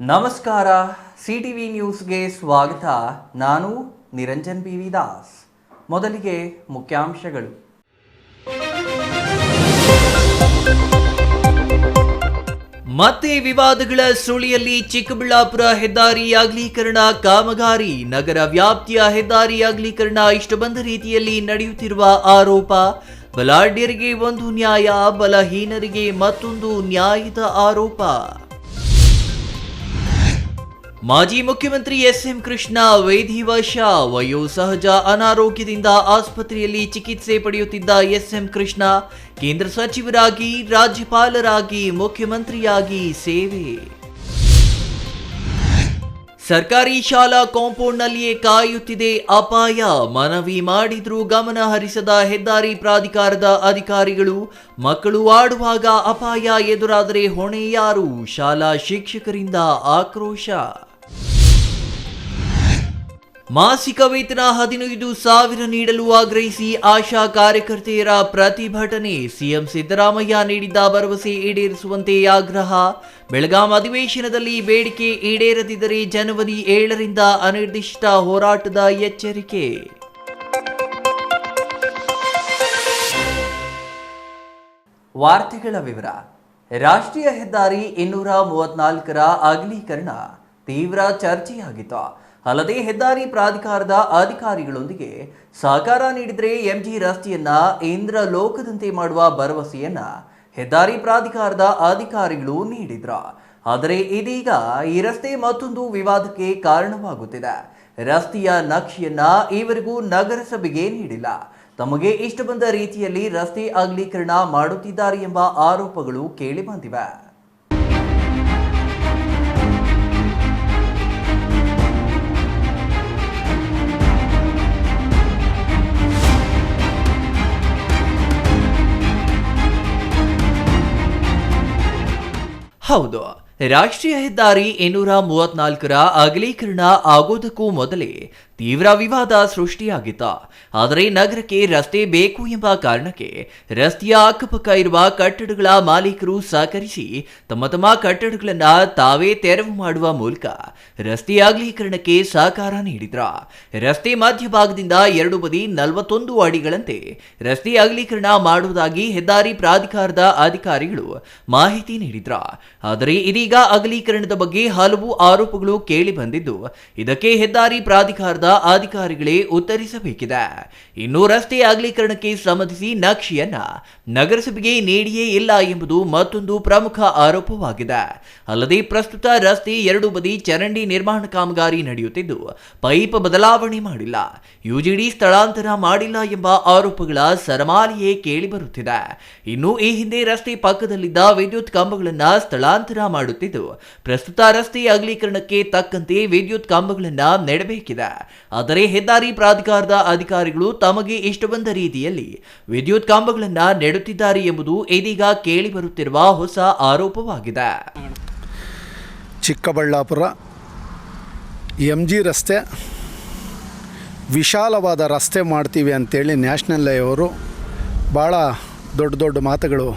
ನಮಸ್ಕಾರ, ಸಿಟಿವಿ ನ್ಯೂಸ್ಗೆ ಸ್ವಾಗತ. ನಾನು ನಿರಂಜನ್ ಬಿ.ವಿ. ದಾಸ್. ಮೊದಲಿಗೆ ಮುಖ್ಯಾಂಶಗಳು. ಮತ್ತೆ ವಿವಾದಗಳ ಸುಳಿಯಲ್ಲಿ ಚಿಕ್ಕಬಳ್ಳಾಪುರ ಹೆದ್ದಾರಿ ಅಗಲೀಕರಣ ಕಾಮಗಾರಿ. ನಗರ ವ್ಯಾಪ್ತಿಯ ಹೆದ್ದಾರಿ ಅಗಲೀಕರಣ ಇಷ್ಟ ಬಂದ ರೀತಿಯಲ್ಲಿ ನಡೆಯುತ್ತಿರುವ ಆರೋಪ. ಬಲಾಢ್ಯರಿಗೆ ಒಂದು ನ್ಯಾಯ, ಬಲಹೀನರಿಗೆ ಮತ್ತೊಂದು ನ್ಯಾಯದ ಆರೋಪ. ಮಾಜಿ ಮುಖ್ಯಮಂತ್ರಿ ಎಸ್.ಎಂ. ಕೃಷ್ಣ ವೇಧಿವಶ. ವಯೋಸಹಜ ಅನಾರೋಗ್ಯದಿಂದ ಆಸ್ಪತ್ರೆಯಲ್ಲಿ ಚಿಕಿತ್ಸೆ ಪಡೆಯುತ್ತಿದ್ದ ಎಸ್.ಎಂ. ಕೃಷ್ಣ ಕೇಂದ್ರ ಸಚಿವರಾಗಿ, ರಾಜ್ಯಪಾಲರಾಗಿ, ಮುಖ್ಯಮಂತ್ರಿಯಾಗಿ ಸೇವೆ. ಸರ್ಕಾರಿ ಶಾಲಾ ಕಾಂಪೌಂಡ್ನಲ್ಲಿಯೇ ಕಾಯುತ್ತಿದೆ ಅಪಾಯ. ಮನವಿ ಮಾಡಿದ್ರೂ ಗಮನ ಹರಿಸದ ಹೆದ್ದಾರಿ ಪ್ರಾಧಿಕಾರದ ಅಧಿಕಾರಿಗಳು. ಮಕ್ಕಳು ಆಡುವಾಗ ಅಪಾಯ ಎದುರಾದರೆ ಹೊಣೆ ಯಾರು? ಶಾಲಾ ಶಿಕ್ಷಕರಿಂದ ಆಕ್ರೋಶ. ಮಾಸಿಕ ವೇತನ 15,000 ನೀಡಲು ಆಗ್ರಹಿಸಿ ಆಶಾ ಕಾರ್ಯಕರ್ತೆಯರ ಪ್ರತಿಭಟನೆ. ಸಿಎಂ ಸಿದ್ದರಾಮಯ್ಯ ನೀಡಿದ್ದ ಭರವಸೆ ಈಡೇರಿಸುವಂತೆ ಆಗ್ರಹ. ಬೆಳಗಾಂ ಅಧಿವೇಶನದಲ್ಲಿ ಬೇಡಿಕೆ ಈಡೇರದಿದ್ದರೆ ಜನವರಿ 7ರಿಂದ ಅನಿರ್ದಿಷ್ಟ ಹೋರಾಟದ ಎಚ್ಚರಿಕೆ. ವಾರ್ತೆಗಳ ವಿವರ. ರಾಷ್ಟ್ರೀಯ ಹೆದ್ದಾರಿ 234ರ ಅಗಲೀಕರಣ ತೀವ್ರ ಚರ್ಚೆಯಾಗಿತ್ತು. ಅಲ್ಲದೆ ಹೆದ್ದಾರಿ ಪ್ರಾಧಿಕಾರದ ಅಧಿಕಾರಿಗಳೊಂದಿಗೆ ಸಹಕಾರ ನೀಡಿದರೆ ಎಂಜಿ ರಸ್ತೆಯನ್ನ ಇಂದ್ರ ಲೋಕದಂತೆ ಮಾಡುವ ಭರವಸೆಯನ್ನ ಹೆದ್ದಾರಿ ಪ್ರಾಧಿಕಾರದ ಅಧಿಕಾರಿಗಳು ನೀಡಿದ್ರು. ಆದರೆ ಇದೀಗ ಈ ರಸ್ತೆ ಮತ್ತೊಂದು ವಿವಾದಕ್ಕೆ ಕಾರಣವಾಗುತ್ತಿದೆ. ರಸ್ತೆಯ ನಕ್ಷೆಯನ್ನ ಈವರೆಗೂ ನಗರಸಭೆಗೆ ನೀಡಿಲ್ಲ. ತಮಗೆ ಇಷ್ಟ ಬಂದ ರೀತಿಯಲ್ಲಿ ರಸ್ತೆ ಅಗಲೀಕರಣ ಮಾಡುತ್ತಿದ್ದಾರೆ ಎಂಬ ಆರೋಪಗಳು ಕೇಳಿಬಂದಿವೆ. ಹೌದು, ರಾಷ್ಟ್ರೀಯ ಹೆದ್ದಾರಿ 234ರ ಅಗಲೀಕರಣ ಆಗೋದಕ್ಕೂ ಮೊದಲೇ ತೀವ್ರ ವಿವಾದ ಸೃಷ್ಟಿಯಾಗಿತ್ತು. ಆದರೆ ನಗರಕ್ಕೆ ರಸ್ತೆ ಬೇಕು ಎಂಬ ಕಾರಣಕ್ಕೆ ರಸ್ತೆಯ ಅಕ್ಕಪಕ್ಕ ಇರುವ ಕಟ್ಟಡಗಳ ಮಾಲೀಕರು ಸಹಕರಿಸಿ ತಮ್ಮ ಕಟ್ಟಡಗಳನ್ನು ತಾವೇ ತೆರವು ಮಾಡುವ ಮೂಲಕ ರಸ್ತೆ ಅಗಲೀಕರಣಕ್ಕೆ ಸಹಕಾರ ನೀಡಿದ್ರು. ರಸ್ತೆ ಮಧ್ಯಭಾಗದಿಂದ 2 ಬದಿ 41 ಅಡಿಗಳಂತೆ ರಸ್ತೆ ಅಗಲೀಕರಣ ಮಾಡುವುದಾಗಿ ಹೆದ್ದಾರಿ ಪ್ರಾಧಿಕಾರದ ಅಧಿಕಾರಿಗಳು ಮಾಹಿತಿ ನೀಡಿದ್ರು. ಆದರೆ ಇದೀಗ ಅಗಲೀಕರಣದ ಬಗ್ಗೆ ಹಲವು ಆರೋಪಗಳು ಕೇಳಿ ಬಂದಿದ್ದು, ಇದಕ್ಕೆ ಹೆದ್ದಾರಿ ಪ್ರಾಧಿಕಾರದ ಅಧಿಕಾರಿಗಳೇ ಉತ್ತರಿಸಬೇಕಿದೆ. ಇನ್ನು ರಸ್ತೆ ಅಗಲೀಕರಣಕ್ಕೆ ಸಂಬಂಧಿಸಿ ನಕ್ಷೆಯನ್ನ ನಗರಸಭೆಗೆ ನೀಡಿಯೇ ಇಲ್ಲ ಎಂಬುದು ಮತ್ತೊಂದು ಪ್ರಮುಖ ಆರೋಪವಾಗಿದೆ. ಅಲ್ಲದೆ ಪ್ರಸ್ತುತ ರಸ್ತೆ 2 ಬದಿ ಚರಂಡಿ ನಿರ್ಮಾಣ ಕಾಮಗಾರಿ ನಡೆಯುತ್ತಿದ್ದು ಪೈಪ್ ಬದಲಾವಣೆ ಮಾಡಿಲ್ಲ, ಯುಜಿಡಿ ಸ್ಥಳಾಂತರ ಮಾಡಿಲ್ಲ ಎಂಬ ಆರೋಪಗಳ ಸರಮಾಲೆಯೇ ಕೇಳಿಬರುತ್ತಿದೆ. ಇನ್ನು ಈ ಹಿಂದೆ ರಸ್ತೆ ಪಕ್ಕದಲ್ಲಿದ್ದ ವಿದ್ಯುತ್ ಕಂಬಗಳನ್ನ ಸ್ಥಳಾಂತರ ಮಾಡುತ್ತಿದ್ದು, ಪ್ರಸ್ತುತ ರಸ್ತೆ ಅಗಲೀಕರಣಕ್ಕೆ ತಕ್ಕಂತೆ ವಿದ್ಯುತ್ ಕಂಬಗಳನ್ನ ನೆಡಬೇಕಿದೆ. ಆದರೆ ಹೆದ್ದಾರಿ ಪ್ರಾಧಿಕಾರದ ಅಧಿಕಾರಿಗಳು ತಮಗೆ ಇಷ್ಟ ಬಂದ ರೀತಿಯಲ್ಲಿ ವಿದ್ಯುತ್ ಕಂಬಗಳನ್ನ ನೆಡುತ್ತಿದ್ದಾರೆ ಎಂಬುದು ಇದೀಗ ಕೇಳಿ ಬರುತ್ತಿರುವ ಹೊಸ ಆರೋಪವಾಗಿದೆ. ಚಿಕ್ಕಬಳ್ಳಾಪುರ ಎಂಜಿ ರಸ್ತೆ ವಿಶಾಲವಾದ ರಸ್ತೆ ಮಾಡ್ತೀವಿ ಅಂತೇಳಿ ನ್ಯಾಷನಲ್ ಹೈವೇವರು ಭಾಳ ದೊಡ್ಡ ಮಾತುಗಳು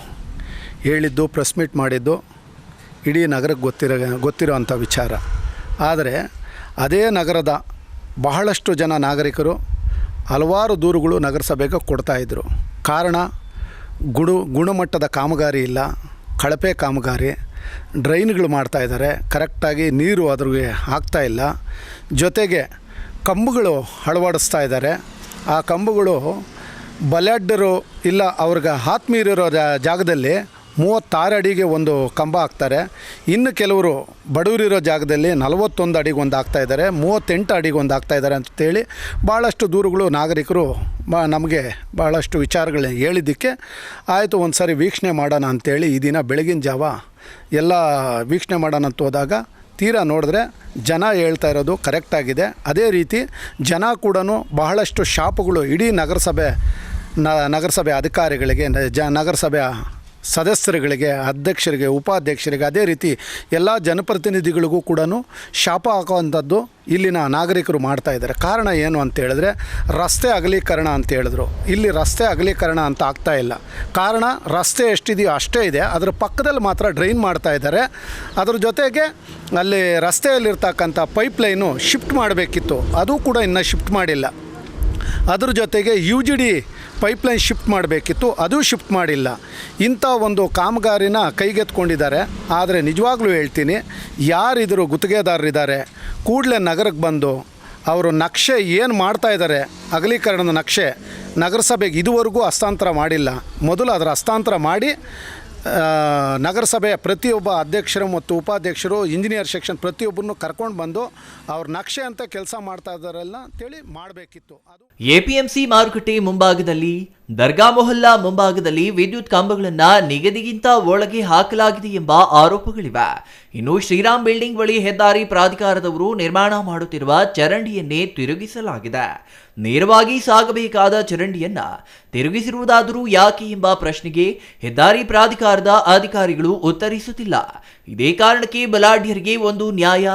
ಹೇಳಿದ್ದು, ಪ್ರೆಸ್ ಮೀಟ್ ಮಾಡಿದ್ದು ಇಡೀ ನಗರಕ್ಕೆ ಗೊತ್ತಿರೋವಂಥ ವಿಚಾರ. ಆದರೆ ಅದೇ ನಗರದ ಬಹಳಷ್ಟು ಜನ ನಾಗರಿಕರು ಹಲವಾರು ದೂರುಗಳು ನಗರಸಭೆಗೆ ಕೊಡ್ತಾಯಿದ್ರು. ಕಾರಣ ಗುಣಮಟ್ಟದ ಕಾಮಗಾರಿ ಇಲ್ಲ, ಕಳಪೆ ಕಾಮಗಾರಿ, ಡ್ರೈನ್ಗಳು ಮಾಡ್ತಾಯಿದ್ದಾರೆ, ಕರೆಕ್ಟಾಗಿ ನೀರು ಅದ್ರಿಗೆ ಆಗ್ತಾಯಿಲ್ಲ, ಜೊತೆಗೆ ಕಂಬಗಳು ಅಳವಡಿಸ್ತಾ ಇದ್ದಾರೆ. ಆ ಕಂಬಗಳು ಬಲಾಢ್ಯರು ಇಲ್ಲ ಅವ್ರಿಗೆ ಆತ್ಮೀಯರಿರೋ ಜಾಗದಲ್ಲಿ 36 ಅಡಿಗೆ ಒಂದು ಕಂಬ ಹಾಕ್ತಾರೆ. ಇನ್ನು ಕೆಲವರು ಬಡವರಿರೋ ಜಾಗದಲ್ಲಿ 41 ಅಡಿಗೆ ಒಂದು ಹಾಕ್ತಾಯಿದ್ದಾರೆ, 38 ಅಡಿಗೆ ಒಂದು ಹಾಕ್ತಾಯಿದ್ದಾರೆ ಅಂತೇಳಿ ಭಾಳಷ್ಟು ದೂರುಗಳು ನಾಗರಿಕರು ನಮಗೆ ಭಾಳಷ್ಟು ವಿಚಾರಗಳು ಹೇಳಿದ್ದಕ್ಕೆ ಆಯಿತು ಒಂದು ಸಾರಿ ವೀಕ್ಷಣೆ ಮಾಡೋಣ ಅಂಥೇಳಿ ಈ ದಿನ ಬೆಳಗಿನ ಜಾವ ಎಲ್ಲ ವೀಕ್ಷಣೆ ಮಾಡೋಣ ಅಂತ ಹೋದಾಗ ತೀರಾ ನೋಡಿದ್ರೆ ಜನ ಹೇಳ್ತಾ ಇರೋದು ಕರೆಕ್ಟಾಗಿದೆ. ಅದೇ ರೀತಿ ಜನ ಕೂಡ ಬಹಳಷ್ಟು ಶಾಪುಗಳು ಇಡೀ ನಗರಸಭೆ ಅಧಿಕಾರಿಗಳಿಗೆ, ನಗರಸಭೆ ಸದಸ್ಯರುಗಳಿಗೆ, ಅಧ್ಯಕ್ಷರಿಗೆ, ಉಪಾಧ್ಯಕ್ಷರಿಗೆ, ಅದೇ ರೀತಿ ಎಲ್ಲ ಜನಪ್ರತಿನಿಧಿಗಳಿಗೂ ಕೂಡ ಶಾಪ ಹಾಕುವಂಥದ್ದು ಇಲ್ಲಿನ ನಾಗರಿಕರು ಮಾಡ್ತಾ ಇದ್ದಾರೆ. ಕಾರಣ ಏನು ಅಂತ ಹೇಳಿದ್ರೆ ರಸ್ತೆ ಅಗಲೀಕರಣ ಅಂತ ಹೇಳಿದ್ರು. ಇಲ್ಲಿ ರಸ್ತೆ ಅಗಲೀಕರಣ ಅಂತ ಆಗ್ತಾ ಇಲ್ಲ. ಕಾರಣ ರಸ್ತೆ ಎಷ್ಟಿದೆಯೋ ಅಷ್ಟೇ ಇದೆ, ಅದರ ಪಕ್ಕದಲ್ಲಿ ಮಾತ್ರ ಡ್ರೈನ್ ಮಾಡ್ತಾ ಇದ್ದಾರೆ. ಅದ್ರ ಜೊತೆಗೆ ಅಲ್ಲಿ ರಸ್ತೆಯಲ್ಲಿರ್ತಕ್ಕಂಥ ಪೈಪ್ಲೈನು ಶಿಫ್ಟ್ ಮಾಡಬೇಕಿತ್ತು, ಅದು ಕೂಡ ಇನ್ನೂ ಶಿಫ್ಟ್ ಮಾಡಿಲ್ಲ. ಅದ್ರ ಜೊತೆಗೆ UGD ಪೈಪ್ಲೈನ್ ಶಿಫ್ಟ್ ಮಾಡಬೇಕಿತ್ತು, ಅದು ಶಿಫ್ಟ್ ಮಾಡಿಲ್ಲ. ಇಂಥ ಒಂದು ಕಾಮಗಾರಿನ ಕೈಗೆತ್ಕೊಂಡಿದ್ದಾರೆ. ಆದರೆ ನಿಜವಾಗ್ಲೂ ಹೇಳ್ತೀನಿ, ಯಾರಿದ್ರು ಗುತ್ತಿಗೆದಾರರಿದ್ದಾರೆ ಕೂಡಲೇ ನಗರಕ್ಕೆ ಬಂದು ಅವರು ನಕ್ಷೆ ಏನು ಮಾಡ್ತಾ ಇದ್ದಾರೆ, ಅಗಲೀಕರಣದ ನಕ್ಷೆ ನಗರಸಭೆಗೆ ಇದುವರೆಗೂ ಹಸ್ತಾಂತರ ಮಾಡಿಲ್ಲ. ಮೊದಲು ಅದರ ಹಸ್ತಾಂತರ ಮಾಡಿ ನಗರಸಭೆಯ ಪ್ರತಿಯೊಬ್ಬ ಅಧ್ಯಕ್ಷರು ಮತ್ತು ಉಪಾಧ್ಯಕ್ಷರು, ಇಂಜಿನಿಯರ್ ಸೆಕ್ಷನ್ ಪ್ರತಿಯೊಬ್ಬರನ್ನು ಕರ್ಕೊಂಡು ಬಂದು ಅವ್ರ ನಕ್ಷೆ ಅಂತ ಕೆಲಸ ಮಾಡ್ತಾ ಇದ್ದಾರಲ್ಲ ಅಂತೇಳಿ ಮಾಡಬೇಕಿತ್ತು. ಅದು APMC ಮಾರುಕಟ್ಟೆ ಮುಂಭಾಗದಲ್ಲಿ, ದರ್ಗಾ ಮೊಹಲ್ಲಾ ಮುಂಭಾಗದಲ್ಲಿ ವಿದ್ಯುತ್ ಕಂಬಗಳನ್ನ ನಿಗದಿಗಿಂತ ಒಳಗೆ ಹಾಕಲಾಗಿದೆ ಎಂಬ ಆರೋಪಗಳಿವೆ. ಇನ್ನು ಶ್ರೀರಾಮ್ ಬಿಲ್ಡಿಂಗ್ ಬಳಿ ಹೆದ್ದಾರಿ ಪ್ರಾಧಿಕಾರದವರು ನಿರ್ಮಾಣ ಮಾಡುತ್ತಿರುವ ಚರಂಡಿಯನ್ನೇ ತಿರುಗಿಸಲಾಗಿದೆ. ನೇರವಾಗಿ ಸಾಗಬೇಕಾದ ಚರಂಡಿಯನ್ನ ತಿರುಗಿಸಿರುವುದಾದರೂ ಯಾಕೆ ಎಂಬ ಪ್ರಶ್ನೆಗೆ ಹೆದ್ದಾರಿ ಪ್ರಾಧಿಕಾರದ ಅಧಿಕಾರಿಗಳು ಉತ್ತರಿಸುತ್ತಿಲ್ಲ. ಇದೇ ಕಾರಣಕ್ಕೆ ಬಲಾಢ್ಯರಿಗೆ ಒಂದು ನ್ಯಾಯ,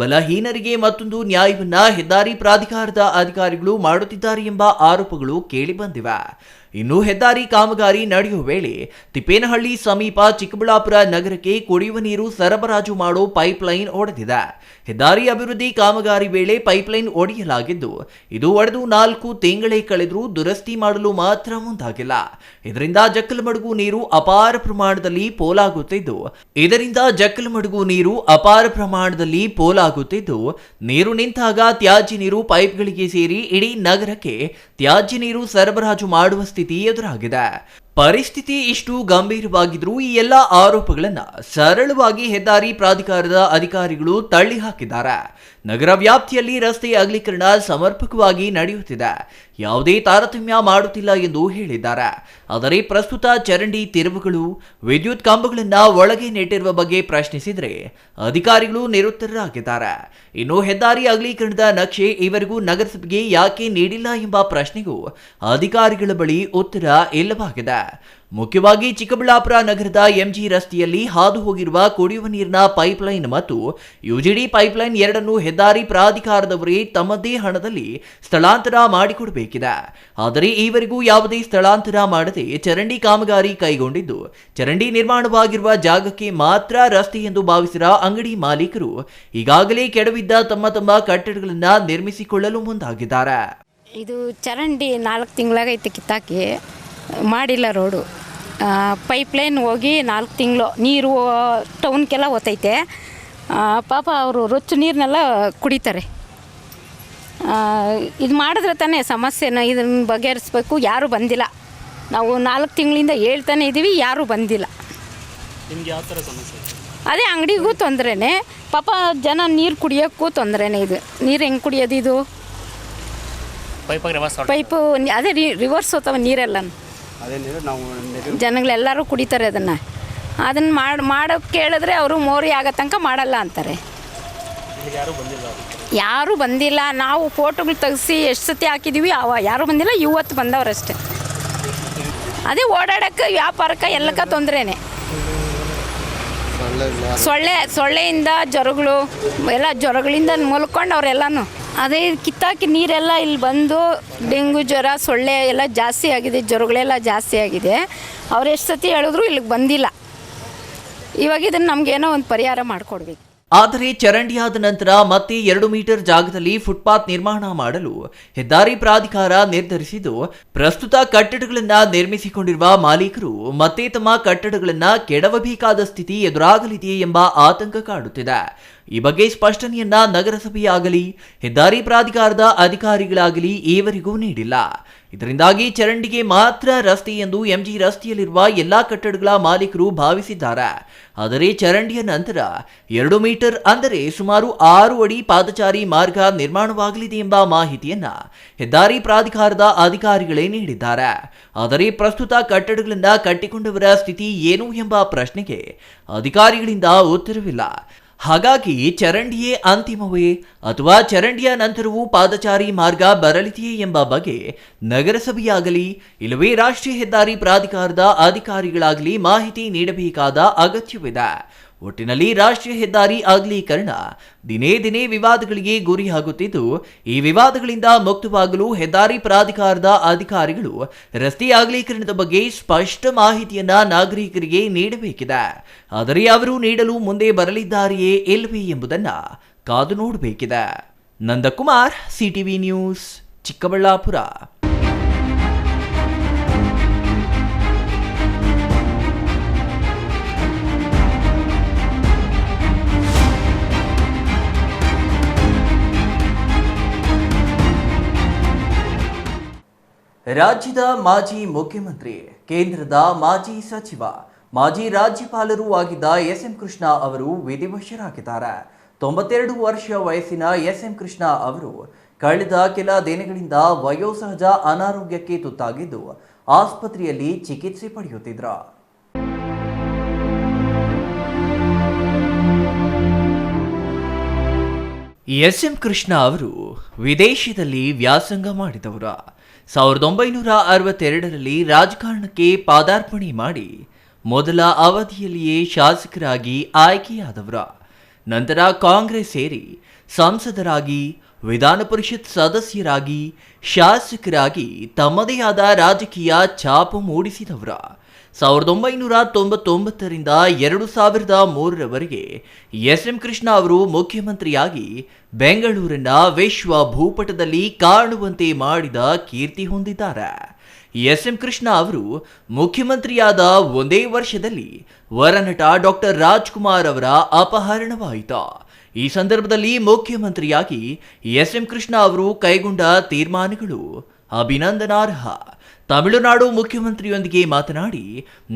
ಬಲಹೀನರಿಗೆ ಮತ್ತೊಂದು ನ್ಯಾಯವನ್ನ ಹೆದ್ದಾರಿ ಪ್ರಾಧಿಕಾರದ ಅಧಿಕಾರಿಗಳು ಮಾಡುತ್ತಿದ್ದಾರೆ ಎಂಬ ಆರೋಪಗಳು ಕೇಳಿಬಂದಿವೆ. ಇನ್ನು ಹೆದ್ದಾರಿ ಕಾಮಗಾರಿ ನಡೆಯುವ ವೇಳೆ ತಿಪ್ಪೇನಹಳ್ಳಿ ಸಮೀಪ ಚಿಕ್ಕಬಳ್ಳಾಪುರ ನಗರಕ್ಕೆ ಕುಡಿಯುವ ನೀರು ಸರಬರಾಜು ಮಾಡೋ ಪೈಪ್ಲೈನ್ ಒಡೆದಿದೆ. ಹೆದ್ದಾರಿ ಅಭಿವೃದ್ಧಿ ಕಾಮಗಾರಿ ವೇಳೆ ಪೈಪ್ಲೈನ್ ಒಡೆಯಲಾಗಿದ್ದು, ಇದು ಒಡೆದು 4 ತಿಂಗಳೇ ಕಳೆದರೂ ದುರಸ್ತಿ ಮಾಡಲು ಮಾತ್ರ ಮುಂದಾಗಿಲ್ಲ. ಇದರಿಂದ ಜಕ್ಕಲಮಡುಗು ನೀರು ಅಪಾರ ಪ್ರಮಾಣದಲ್ಲಿ ಪೋಲಾಗುತ್ತಿದ್ದು, ನೀರು ನಿಂತಾಗ ತ್ಯಾಜ್ಯ ನೀರು ಪೈಪ್ಗಳಿಗೆ ಸೇರಿ ಇಡೀ ನಗರಕ್ಕೆ ತ್ಯಾಜ್ಯ ನೀರು ಸರಬರಾಜು ಮಾಡುವ ಸ್ಥಿತಿ ಎದುರಾಗಿದೆ. ಪರಿಸ್ಥಿತಿ ಇಷ್ಟು ಗಂಭೀರವಾಗಿದ್ರೂ ಈ ಎಲ್ಲ ಆರೋಪಗಳನ್ನ ಸರಳವಾಗಿ ಹೆದ್ದಾರಿ ಪ್ರಾಧಿಕಾರದ ಅಧಿಕಾರಿಗಳು ತಳ್ಳಿ ಹಾಕಿದ್ದಾರೆ. ನಗರ ವ್ಯಾಪ್ತಿಯಲ್ಲಿ ರಸ್ತೆ ಅಗಲೀಕರಣ ಸಮರ್ಪಕವಾಗಿ ನಡೆಯುತ್ತಿದೆ, ಯಾವುದೇ ತಾರತಮ್ಯ ಮಾಡುತ್ತಿಲ್ಲ ಎಂದು ಹೇಳಿದ್ದಾರೆ. ಆದರೆ ಪ್ರಸ್ತುತ ಚರಂಡಿ ತಿರುವುಗಳು, ವಿದ್ಯುತ್ ಕಂಬಗಳನ್ನ ಒಳಗೆ ನೆಟ್ಟಿರುವ ಬಗ್ಗೆ ಪ್ರಶ್ನಿಸಿದರೆ ಅಧಿಕಾರಿಗಳು ನಿರುತ್ತರರಾಗಿದ್ದಾರೆ. ಇನ್ನು ಹೆದ್ದಾರಿ ಅಗಲೀಕರಣದ ನಕ್ಷೆ ಇವರಿಗೂ ನಗರಸಭೆಗೆ ಯಾಕೆ ನೀಡಿಲ್ಲ ಎಂಬ ಪ್ರಶ್ನೆಗೂ ಅಧಿಕಾರಿಗಳ ಬಳಿ ಉತ್ತರ ಇಲ್ಲವಾಗಿದೆ. ಮುಖ್ಯವಾಗಿ ಚಿಕ್ಕಬಳ್ಳಾಪುರ ನಗರದ MG ರಸ್ತೆಯಲ್ಲಿ ಹಾದು ಹೋಗಿರುವ ಕುಡಿಯುವ ನೀರಿನ ಪೈಪ್ಲೈನ್ ಮತ್ತು UGD ಪೈಪ್ಲೈನ್ ಎರಡನ್ನೂ ಹೆದ್ದಾರಿ ಪ್ರಾಧಿಕಾರದವರೇ ತಮ್ಮದೇ ಹಣದಲ್ಲಿ ಸ್ಥಳಾಂತರ ಮಾಡಿಕೊಡಬೇಕಿದೆ. ಆದರೆ ಈವರೆಗೂ ಯಾವುದೇ ಸ್ಥಳಾಂತರ ಮಾಡದೆ ಚರಂಡಿ ಕಾಮಗಾರಿ ಕೈಗೊಂಡಿದ್ದು, ಚರಂಡಿ ನಿರ್ಮಾಣವಾಗಿರುವ ಜಾಗಕ್ಕೆ ಮಾತ್ರ ರಸ್ತೆ ಎಂದು ಭಾವಿಸಿದ ಅಂಗಡಿ ಮಾಲೀಕರು ಈಗಾಗಲೇ ಕೆಡವಿದ್ದ ತಮ್ಮ ಕಟ್ಟಡಗಳನ್ನು ನಿರ್ಮಿಸಿಕೊಳ್ಳಲು ಮುಂದಾಗಿದ್ದಾರೆ. ಇದು ಚರಂಡಿ 4 ತಿಂಗಳಾಗೈತೆ ಕಿತ್ತಾಕಿ ಮಾಡಿಲ್ಲ. ರೋಡು ಪೈಪ್ಲೈನ್ ಹೋಗಿ 4 ತಿಂಗಳು ನೀರು ಟೌನ್ಗೆಲ್ಲ ಹೋತೈತೆ. ಪಾಪ ಅವರು ರೊಚ್ಚು ನೀರನ್ನೆಲ್ಲ ಕುಡಿತಾರೆ. ಇದು ಮಾಡಿದ್ರೆ ತಾನೇ ಸಮಸ್ಯೆನ ಇದನ್ನು ಬಗೆಹರಿಸ್ಬೇಕು. ಯಾರೂ ಬಂದಿಲ್ಲ. ನಾವು 4 ತಿಂಗಳಿಂದ ಹೇಳ್ತಾನೆ ಇದ್ದೀವಿ, ಯಾರೂ ಬಂದಿಲ್ಲ. ನಿಮ್ಗೆ ಯಾವ ಥರ ಸಮಸ್ಯೆ? ಅದೇ ಅಂಗಡಿಗೂ ತೊಂದರೆನೇ, ಪಾಪ ಜನ ನೀರು ಕುಡಿಯೋಕ್ಕೂ ತೊಂದರೆನೇ. ಇದು ನೀರು ಹೆಂಗೆ ಕುಡಿಯೋದು? ಇದು ಪೈಪು ಅದೇ ರಿವರ್ಸ್ ಹೋಗ್ತವೆ ನೀರೆಲ್ಲ. ಜನಗಳೆಲ್ಲರೂ ಕುಡಿತಾರೆ ಅದನ್ನು ಮಾಡೋಕ್ಕೆ ಕೇಳಿದ್ರೆ ಅವರು ಮೋರಿ ಆಗೋ ತನಕ ಮಾಡಲ್ಲ ಅಂತಾರೆ. ಯಾರೂ ಬಂದಿಲ್ಲ. ನಾವು ಫೋಟೋಗಳು ತೆಗೆಸಿ ಎಷ್ಟು ಸತಿ ಹಾಕಿದ್ದೀವಿ, ಯಾರೂ ಬಂದಿಲ್ಲ. ಇವತ್ತು ಬಂದವರಷ್ಟೇ. ಅದೇ ಓಡಾಡೋಕ್ಕೆ, ವ್ಯಾಪಾರಕ್ಕೆ, ಎಲ್ಲಕ್ಕ ತೊಂದರೆನೇ. ಸೊಳ್ಳೆಯಿಂದ ಜ್ವರಗಳು ಎಲ್ಲ, ಜ್ವರಗಳಿಂದ ಮಲ್ಕೊಂಡು ಅವರೆಲ್ಲನೂ ಅದೇ ಕಿತ್ತಾಕಿ ನೀರೆಲ್ಲ ಇಲ್ಲಿ ಬಂದು ಡೆಂಗು ಜ್ವರ, ಸೊಳ್ಳೆ ಎಲ್ಲ ಜಾಸ್ತಿ ಆಗಿದೆ, ಜ್ವರಗಳೆಲ್ಲ ಜಾಸ್ತಿ ಆಗಿದೆ. ಅವ್ರು ಎಷ್ಟು ಸತಿ ಹೇಳಿದ್ರು ಇಲ್ಲಿಗೆ ಬಂದಿಲ್ಲ. ಇವಾಗ ಇದನ್ನು ನಮಗೇನೋ ಒಂದು ಪರಿಹಾರ ಮಾಡಿಕೊಡ್ಬೇಕು. ಆದರೆ ಚರಂಡಿಯಾದ ನಂತರ ಮತ್ತೆ 2 ಮೀಟರ್ ಜಾಗದಲ್ಲಿ ಫುಟ್ಪಾತ್ ನಿರ್ಮಾಣ ಮಾಡಲು ಹೆದ್ದಾರಿ ಪ್ರಾಧಿಕಾರ ನಿರ್ಧರಿಸಿದ್ದು, ಪ್ರಸ್ತುತ ಕಟ್ಟಡಗಳನ್ನು ನಿರ್ಮಿಸಿಕೊಂಡಿರುವ ಮಾಲೀಕರು ಮತ್ತೆ ತಮ್ಮ ಕಟ್ಟಡಗಳನ್ನು ಕೆಡವಬೇಕಾದ ಸ್ಥಿತಿ ಎದುರಾಗಲಿದೆ ಎಂಬ ಆತಂಕ ಕಾಡುತ್ತಿದೆ. ಈ ಬಗ್ಗೆ ಸ್ಪಷ್ಟನೆಯನ್ನ ನಗರಸಭೆಯಾಗಲಿ ಹೆದ್ದಾರಿ ಪ್ರಾಧಿಕಾರದ ಅಧಿಕಾರಿಗಳಾಗಲಿ ಈವರೆಗೂ ನೀಡಿಲ್ಲ. ಇದರಿಂದಾಗಿ ಚರಂಡಿಗೆ ಮಾತ್ರ ರಸ್ತೆ ಎಂದು MG ರಸ್ತೆಯಲ್ಲಿರುವ ಎಲ್ಲಾ ಕಟ್ಟಡಗಳ ಮಾಲೀಕರು ಭಾವಿಸಿದ್ದಾರೆ. ಆದರೆ ಚರಂಡಿಯ ನಂತರ 2 ಮೀಟರ್ ಅಂದರೆ ಸುಮಾರು 6 ಅಡಿ ಪಾದಚಾರಿ ಮಾರ್ಗ ನಿರ್ಮಾಣವಾಗಲಿದೆ ಎಂಬ ಮಾಹಿತಿಯನ್ನ ಹೆದ್ದಾರಿ ಪ್ರಾಧಿಕಾರದ ಅಧಿಕಾರಿಗಳೇ ನೀಡಿದ್ದಾರೆ. ಆದರೆ ಪ್ರಸ್ತುತ ಕಟ್ಟಡಗಳಿಂದ ಕಟ್ಟಿಕೊಂಡವರ ಸ್ಥಿತಿ ಏನು ಎಂಬ ಪ್ರಶ್ನೆಗೆ ಅಧಿಕಾರಿಗಳಿಂದ ಉತ್ತರವಿಲ್ಲ. ಹಾಗಾಗಿ ಚರಂಡಿಯೇ ಅಂತಿಮವೇ ಅಥವಾ ಚರಂಡಿಯ ನಂತರವೂ ಪಾದಚಾರಿ ಮಾರ್ಗ ಬರಲಿದೆಯೇ ಎಂಬ ಬಗ್ಗೆ ನಗರಸಭೆಯಾಗಲಿ ಇಲ್ಲವೇ ರಾಷ್ಟ್ರೀಯ ಹೆದ್ದಾರಿ ಪ್ರಾಧಿಕಾರದ ಅಧಿಕಾರಿಗಳಾಗಲಿ ಮಾಹಿತಿ ನೀಡಬೇಕಾದ ಅಗತ್ಯವಿದೆ. ಒಟ್ಟಿನಲ್ಲಿ ರಾಷ್ಟ್ರೀಯ ಹೆದ್ದಾರಿ ಅಗಲೀಕರಣ ದಿನೇ ದಿನೇ ವಿವಾದಗಳಿಗೆ ಗುರಿಯಾಗುತ್ತಿದ್ದು, ಈ ವಿವಾದಗಳಿಂದ ಮುಕ್ತವಾಗಲು ಹೆದ್ದಾರಿ ಪ್ರಾಧಿಕಾರದ ಅಧಿಕಾರಿಗಳು ರಸ್ತೆ ಅಗಲೀಕರಣದ ಬಗ್ಗೆ ಸ್ಪಷ್ಟ ಮಾಹಿತಿಯನ್ನ ನಾಗರಿಕರಿಗೆ ನೀಡಬೇಕಿದೆ. ಆದರೆ ಅವರು ನೀಡಲು ಮುಂದೆ ಬರಲಿದ್ದಾರೆಯೇ ಇಲ್ಲವೇ ಎಂಬುದನ್ನ ಕಾದು ನೋಡಬೇಕಿದೆ. Nandakumar, CTV news, Chikkaballapur. ರಾಜ್ಯದ ಮಾಜಿ ಮುಖ್ಯಮಂತ್ರಿ, ಕೇಂದ್ರದ ಮಾಜಿ ಸಚಿವ, ಮಾಜಿ ರಾಜ್ಯಪಾಲರೂ ಆಗಿದ್ದ ಎಸ್.ಎಂ. ಕೃಷ್ಣ ಅವರು ವಿಧಿವಶರಾಗಿದ್ದಾರೆ. 92 ವರ್ಷ ವಯಸ್ಸಿನ ಎಸ್.ಎಂ. ಕೃಷ್ಣ ಅವರು ಕಳೆದ ಕೆಲ ದಿನಗಳಿಂದ ವಯೋಸಹಜ ಅನಾರೋಗ್ಯಕ್ಕೆ ತುತ್ತಾಗಿದ್ದು ಆಸ್ಪತ್ರೆಯಲ್ಲಿ ಚಿಕಿತ್ಸೆ ಪಡೆಯುತ್ತಿದ್ದರು. ಎಸ್.ಎಂ. ಕೃಷ್ಣ ಅವರು ವಿದೇಶದಲ್ಲಿ ವ್ಯಾಸಂಗ ಮಾಡಿದವರು. 1962ರಲ್ಲಿ ರಾಜಕಾರಣಕ್ಕೆ ಪಾದಾರ್ಪಣೆ ಮಾಡಿ ಮೊದಲ ಅವಧಿಯಲ್ಲಿಯೇ ಶಾಸಕರಾಗಿ ಆಯ್ಕೆಯಾದವರು. ನಂತರ ಕಾಂಗ್ರೆಸ್ ಸೇರಿ ಸಂಸದರಾಗಿ, ವಿಧಾನ ಪರಿಷತ್ ಸದಸ್ಯರಾಗಿ, ಶಾಸಕರಾಗಿ ತಮ್ಮದೇ ಆದ ರಾಜಕೀಯ ಛಾಪು ಮೂಡಿಸಿದವರು. 1999ರಿಂದ 2003ರವರೆಗೆ ಎಸ್.ಎಂ. ಕೃಷ್ಣ ಅವರು ಮುಖ್ಯಮಂತ್ರಿಯಾಗಿ ಬೆಂಗಳೂರನ್ನ ವಿಶ್ವ ಭೂಪಟದಲ್ಲಿ ಕಾಣುವಂತೆ ಮಾಡಿದ ಕೀರ್ತಿ ಹೊಂದಿದ್ದಾರೆ. ಎಸ್.ಎಂ. ಕೃಷ್ಣ ಅವರು ಮುಖ್ಯಮಂತ್ರಿಯಾದ ಒಂದೇ ವರ್ಷದಲ್ಲಿ ವರನಟ ಡಾಕ್ಟರ್ ರಾಜ್ಕುಮಾರ್ ಅವರ ಅಪಹರಣವಾಯಿತು. ಈ ಸಂದರ್ಭದಲ್ಲಿ ಮುಖ್ಯಮಂತ್ರಿಯಾಗಿ ಎಸ್.ಎಂ. ಕೃಷ್ಣ ಅವರು ಕೈಗೊಂಡ ತೀರ್ಮಾನಗಳು ಅಭಿನಂದನಾರ್ಹ. ತಮಿಳುನಾಡು ಮುಖ್ಯಮಂತ್ರಿಯೊಂದಿಗೆ ಮಾತನಾಡಿ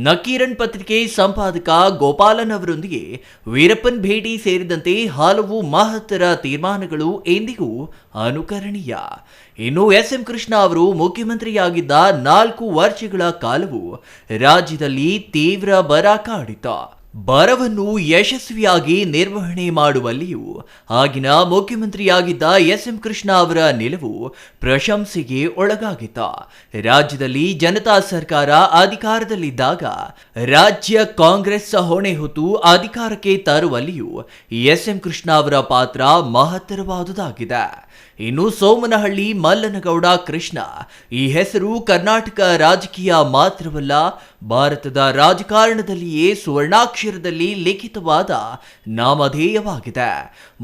ನಕೀರನ್ ಪತ್ರಿಕೆ ಸಂಪಾದಕ ಗೋಪಾಲನ್ ಅವರೊಂದಿಗೆ ವೀರಪ್ಪನ್ ಭೇಟಿ ಸೇರಿದಂತೆ ಹಲವು ಮಹತ್ತರ ತೀರ್ಮಾನಗಳು ಎಂದಿಗೂ ಅನುಕರಣೀಯ. ಇನ್ನು ಎಸ್.ಎಂ. ಕೃಷ್ಣ ಅವರು ಮುಖ್ಯಮಂತ್ರಿಯಾಗಿದ್ದ 4 ವರ್ಷಗಳ ಕಾಲವು ರಾಜ್ಯದಲ್ಲಿ ತೀವ್ರ ಬರ ಕಾಡಿತು. ಬರವನ್ನು ಯಶಸ್ವಿಯಾಗಿ ನಿರ್ವಹಣೆ ಮಾಡುವಲ್ಲಿಯೂ ಆಗಿನ ಮುಖ್ಯಮಂತ್ರಿಯಾಗಿದ್ದ ಎಸ್.ಎಂ. ಕೃಷ್ಣ ಅವರ ನಿಲುವು ಪ್ರಶಂಸೆಗೆ ಒಳಗಾಗಿತ್ತು. ರಾಜ್ಯದಲ್ಲಿ ಜನತಾ ಸರ್ಕಾರ ಅಧಿಕಾರದಲ್ಲಿದ್ದಾಗ ರಾಜ್ಯ ಕಾಂಗ್ರೆಸ್ ಹೊಣೆ ಹೊತ್ತು ಅಧಿಕಾರಕ್ಕೆ ತರುವಲ್ಲಿಯೂ ಎಸ್.ಎಂ. ಕೃಷ್ಣ ಅವರ ಪಾತ್ರ ಮಹತ್ತರವಾದುದಾಗಿದೆ. ಇನ್ನು ಸೋಮನಹಳ್ಳಿ ಮಲ್ಲನಗೌಡ ಕೃಷ್ಣ ಈ ಹೆಸರು ಕರ್ನಾಟಕ ರಾಜಕೀಯ ಮಾತ್ರವಲ್ಲ, ಭಾರತದ ರಾಜಕಾರಣದಲ್ಲಿಯೇ ಸುವರ್ಣಾಕ್ಷರದಲ್ಲಿ ಲಿಖಿತವಾದ ನಾಮಧೇಯವಾಗಿದೆ.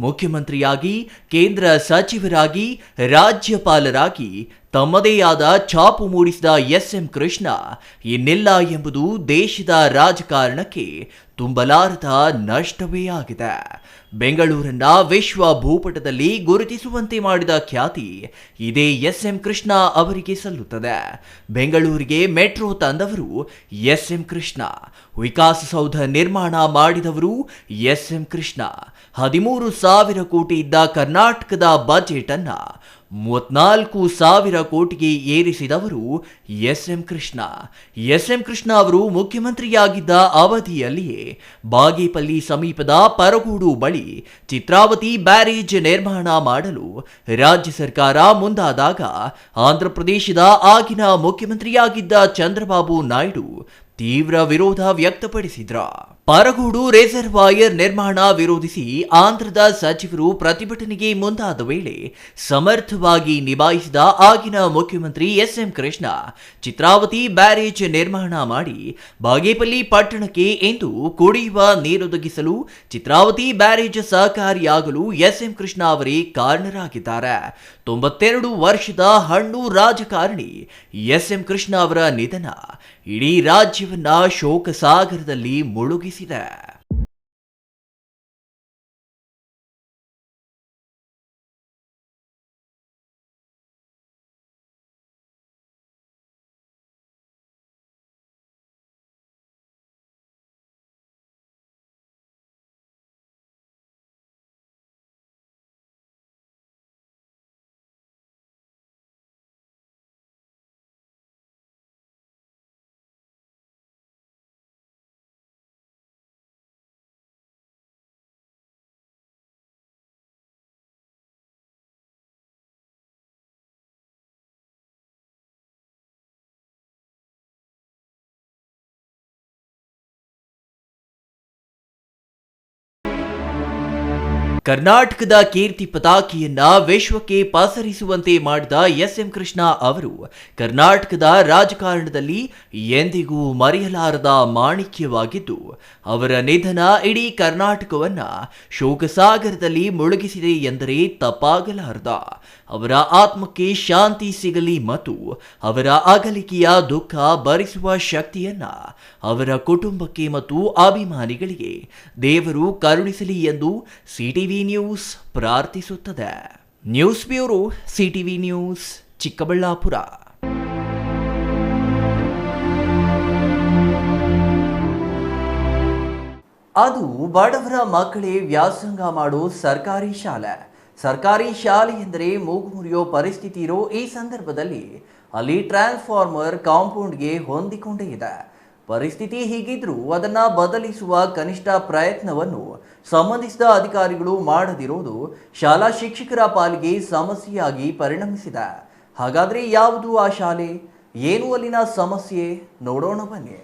ಮುಖ್ಯಮಂತ್ರಿಯಾಗಿ, ಕೇಂದ್ರ ಸಚಿವರಾಗಿ, ರಾಜ್ಯಪಾಲರಾಗಿ ತಮ್ಮದೇ ಆದ ಛಾಪು ಮೂಡಿಸಿದ ಎಸ್.ಎಂ. ಕೃಷ್ಣ ಇನ್ನಿಲ್ಲ ಎಂಬುದು ದೇಶದ ರಾಜಕಾರಣಕ್ಕೆ ತುಂಬಲಾರದ ನಷ್ಟವೇ ಆಗಿದೆ. ಬೆಂಗಳೂರನ್ನ ವಿಶ್ವ ಭೂಪಟದಲ್ಲಿ ಗುರುತಿಸುವಂತೆ ಮಾಡಿದ ಖ್ಯಾತಿ ಇದೇ ಎಸ್.ಎಂ. ಕೃಷ್ಣ ಅವರಿಗೆ ಸಲ್ಲುತ್ತದೆ. ಬೆಂಗಳೂರಿಗೆ ಮೆಟ್ರೋ ತಂದವರು ಎಸ್.ಎಂ. ಕೃಷ್ಣ, ವಿಕಾಸಸೌಧ ನಿರ್ಮಾಣ ಮಾಡಿದವರು ಎಸ್.ಎಂ. ಕೃಷ್ಣ, 13,000 ಕೋಟಿ ಇದ್ದ ಕರ್ನಾಟಕದ ಬಜೆಟ್ ಅನ್ನ 34,000 ಕೋಟಿಗೆ ಏರಿಸಿದವರು ಎಸ್.ಎಂ. ಕೃಷ್ಣ. ಎಸ್.ಎಂ. ಕೃಷ್ಣ ಅವರು ಮುಖ್ಯಮಂತ್ರಿಯಾಗಿದ್ದ ಅವಧಿಯಲ್ಲಿಯೇ ಬಾಗೇಪಲ್ಲಿ ಸಮೀಪದ ಪರಗೂಡು ಬಳಿ ಚಿತ್ರಾವತಿ ಬ್ಯಾರೇಜ್ ನಿರ್ಮಾಣ ಮಾಡಲು ರಾಜ್ಯ ಸರ್ಕಾರ ಮುಂದಾದಾಗ ಆಂಧ್ರಪ್ರದೇಶದ ಆಗಿನ ಮುಖ್ಯಮಂತ್ರಿಯಾಗಿದ್ದ ಚಂದ್ರಬಾಬು ನಾಯ್ಡು ತೀವ್ರ ವಿರೋಧ ವ್ಯಕ್ತಪಡಿಸಿದ್ರು. ಪರಗೂಡು ರಿಸರ್ವಾಯರ್ ನಿರ್ಮಾಣ ವಿರೋಧಿಸಿ ಆಂಧ್ರದ ಸಚಿವರು ಪ್ರತಿಭಟನೆಗೆ ಮುಂದಾದ ವೇಳೆ ಸಮರ್ಥವಾಗಿ ನಿಭಾಯಿಸಿದ ಆಗಿನ ಮುಖ್ಯಮಂತ್ರಿ ಎಸ್.ಎಂ. ಕೃಷ್ಣ ಚಿತ್ರಾವತಿ ಬ್ಯಾರೇಜ್ ನಿರ್ಮಾಣ ಮಾಡಿ ಬಾಗೇಪಲ್ಲಿ ಪಟ್ಟಣಕ್ಕೆ ಎಂದು ಕುಡಿಯುವ ನೀರೊದಗಿಸಲು ಚಿತ್ರಾವತಿ ಬ್ಯಾರೇಜ್ ಸಹಕಾರಿಯಾಗಲು ಎಸ್.ಎಂ. ಕೃಷ್ಣ ಅವರೇ ಕಾರಣರಾಗಿದ್ದಾರೆ. 92 ವರ್ಷದ ಹಣ್ಣು ರಾಜಕಾರಣಿ ಎಸ್.ಎಂ. ಕೃಷ್ಣ ಅವರ ನಿಧನ ಇಡೀ ರಾಜ್ಯವನ್ನ ಶೋಕ ಸಾಗರದಲ್ಲಿ ಮುಳುಗಿಸಿದೆ. ಕರ್ನಾಟಕದ ಕೀರ್ತಿ ಪತಾಕೆಯನ್ನ ವಿಶ್ವಕ್ಕೆ ಪಸರಿಸುವಂತೆ ಮಾಡಿದ ಎಸ್.ಎಂ. ಕೃಷ್ಣ ಅವರು ಕರ್ನಾಟಕದ ರಾಜಕಾರಣದಲ್ಲಿ ಎಂದಿಗೂ ಮರೆಯಲಾರದ ಮಾಣಿಕ್ಯವಾಗಿದ್ದು, ಅವರ ನಿಧನ ಇಡೀ ಕರ್ನಾಟಕವನ್ನ ಶೋಕಸಾಗರದಲ್ಲಿ ಮುಳುಗಿಸಿದೆ ಎಂದರೆ ತಪ್ಪಾಗಲಾರದ. ಅವರ ಆತ್ಮಕ್ಕೆ ಶಾಂತಿ ಸಿಗಲಿ ಮತ್ತು ಅವರ ಅಗಲಿಕೆಯ ದುಃಖ ಭರಿಸುವ ಶಕ್ತಿಯನ್ನ ಅವರ ಕುಟುಂಬಕ್ಕೆ ಮತ್ತು ಅಭಿಮಾನಿಗಳಿಗೆ ದೇವರು ಕರುಣಿಸಲಿ ಎಂದು ಸಿಟಿವಿ ನ್ಯೂಸ್ ಪ್ರಾರ್ಥಿಸುತ್ತದೆ. News bureau, CTV news, Chikkaballapur. ಅದು ಬಡವರ ಮಕ್ಕಳೇ ವ್ಯಾಸಂಗ ಮಾಡೋ ಸರ್ಕಾರಿ ಶಾಲೆ ಎಂದರೆ ಮೂಗು ಮುರಿಯೋ ಪರಿಸ್ಥಿತಿ ಇರೋ ಈ ಸಂದರ್ಭದಲ್ಲಿ ಅಲ್ಲಿ ಟ್ರಾನ್ಸ್ಫಾರ್ಮರ್ ಕಾಂಪೌಂಡ್ಗೆ ಹೊಂದಿಕೊಂಡೇ ಇದೆ. ಪರಿಸ್ಥಿತಿ ಹೀಗಿದ್ರೂ ಅದನ್ನ ಬದಲಿಸುವ ಕನಿಷ್ಠ ಪ್ರಯತ್ನವನ್ನು ಸಂಬಂಧಿಸಿದ ಅಧಿಕಾರಿಗಳು ಮಾಡದಿರೋದು ಶಾಲಾ ಶಿಕ್ಷಕರ ಪಾಲಿಗೆ ಸಮಸ್ಯೆಯಾಗಿ ಪರಿಣಮಿಸಿದೆ. ಹಾಗಾದ್ರೆ ಯಾವುದು ಆ ಶಾಲೆ, ಏನು ಅಲ್ಲಿನ ಸಮಸ್ಯೆ ನೋಡೋಣ ಬನ್ನಿ.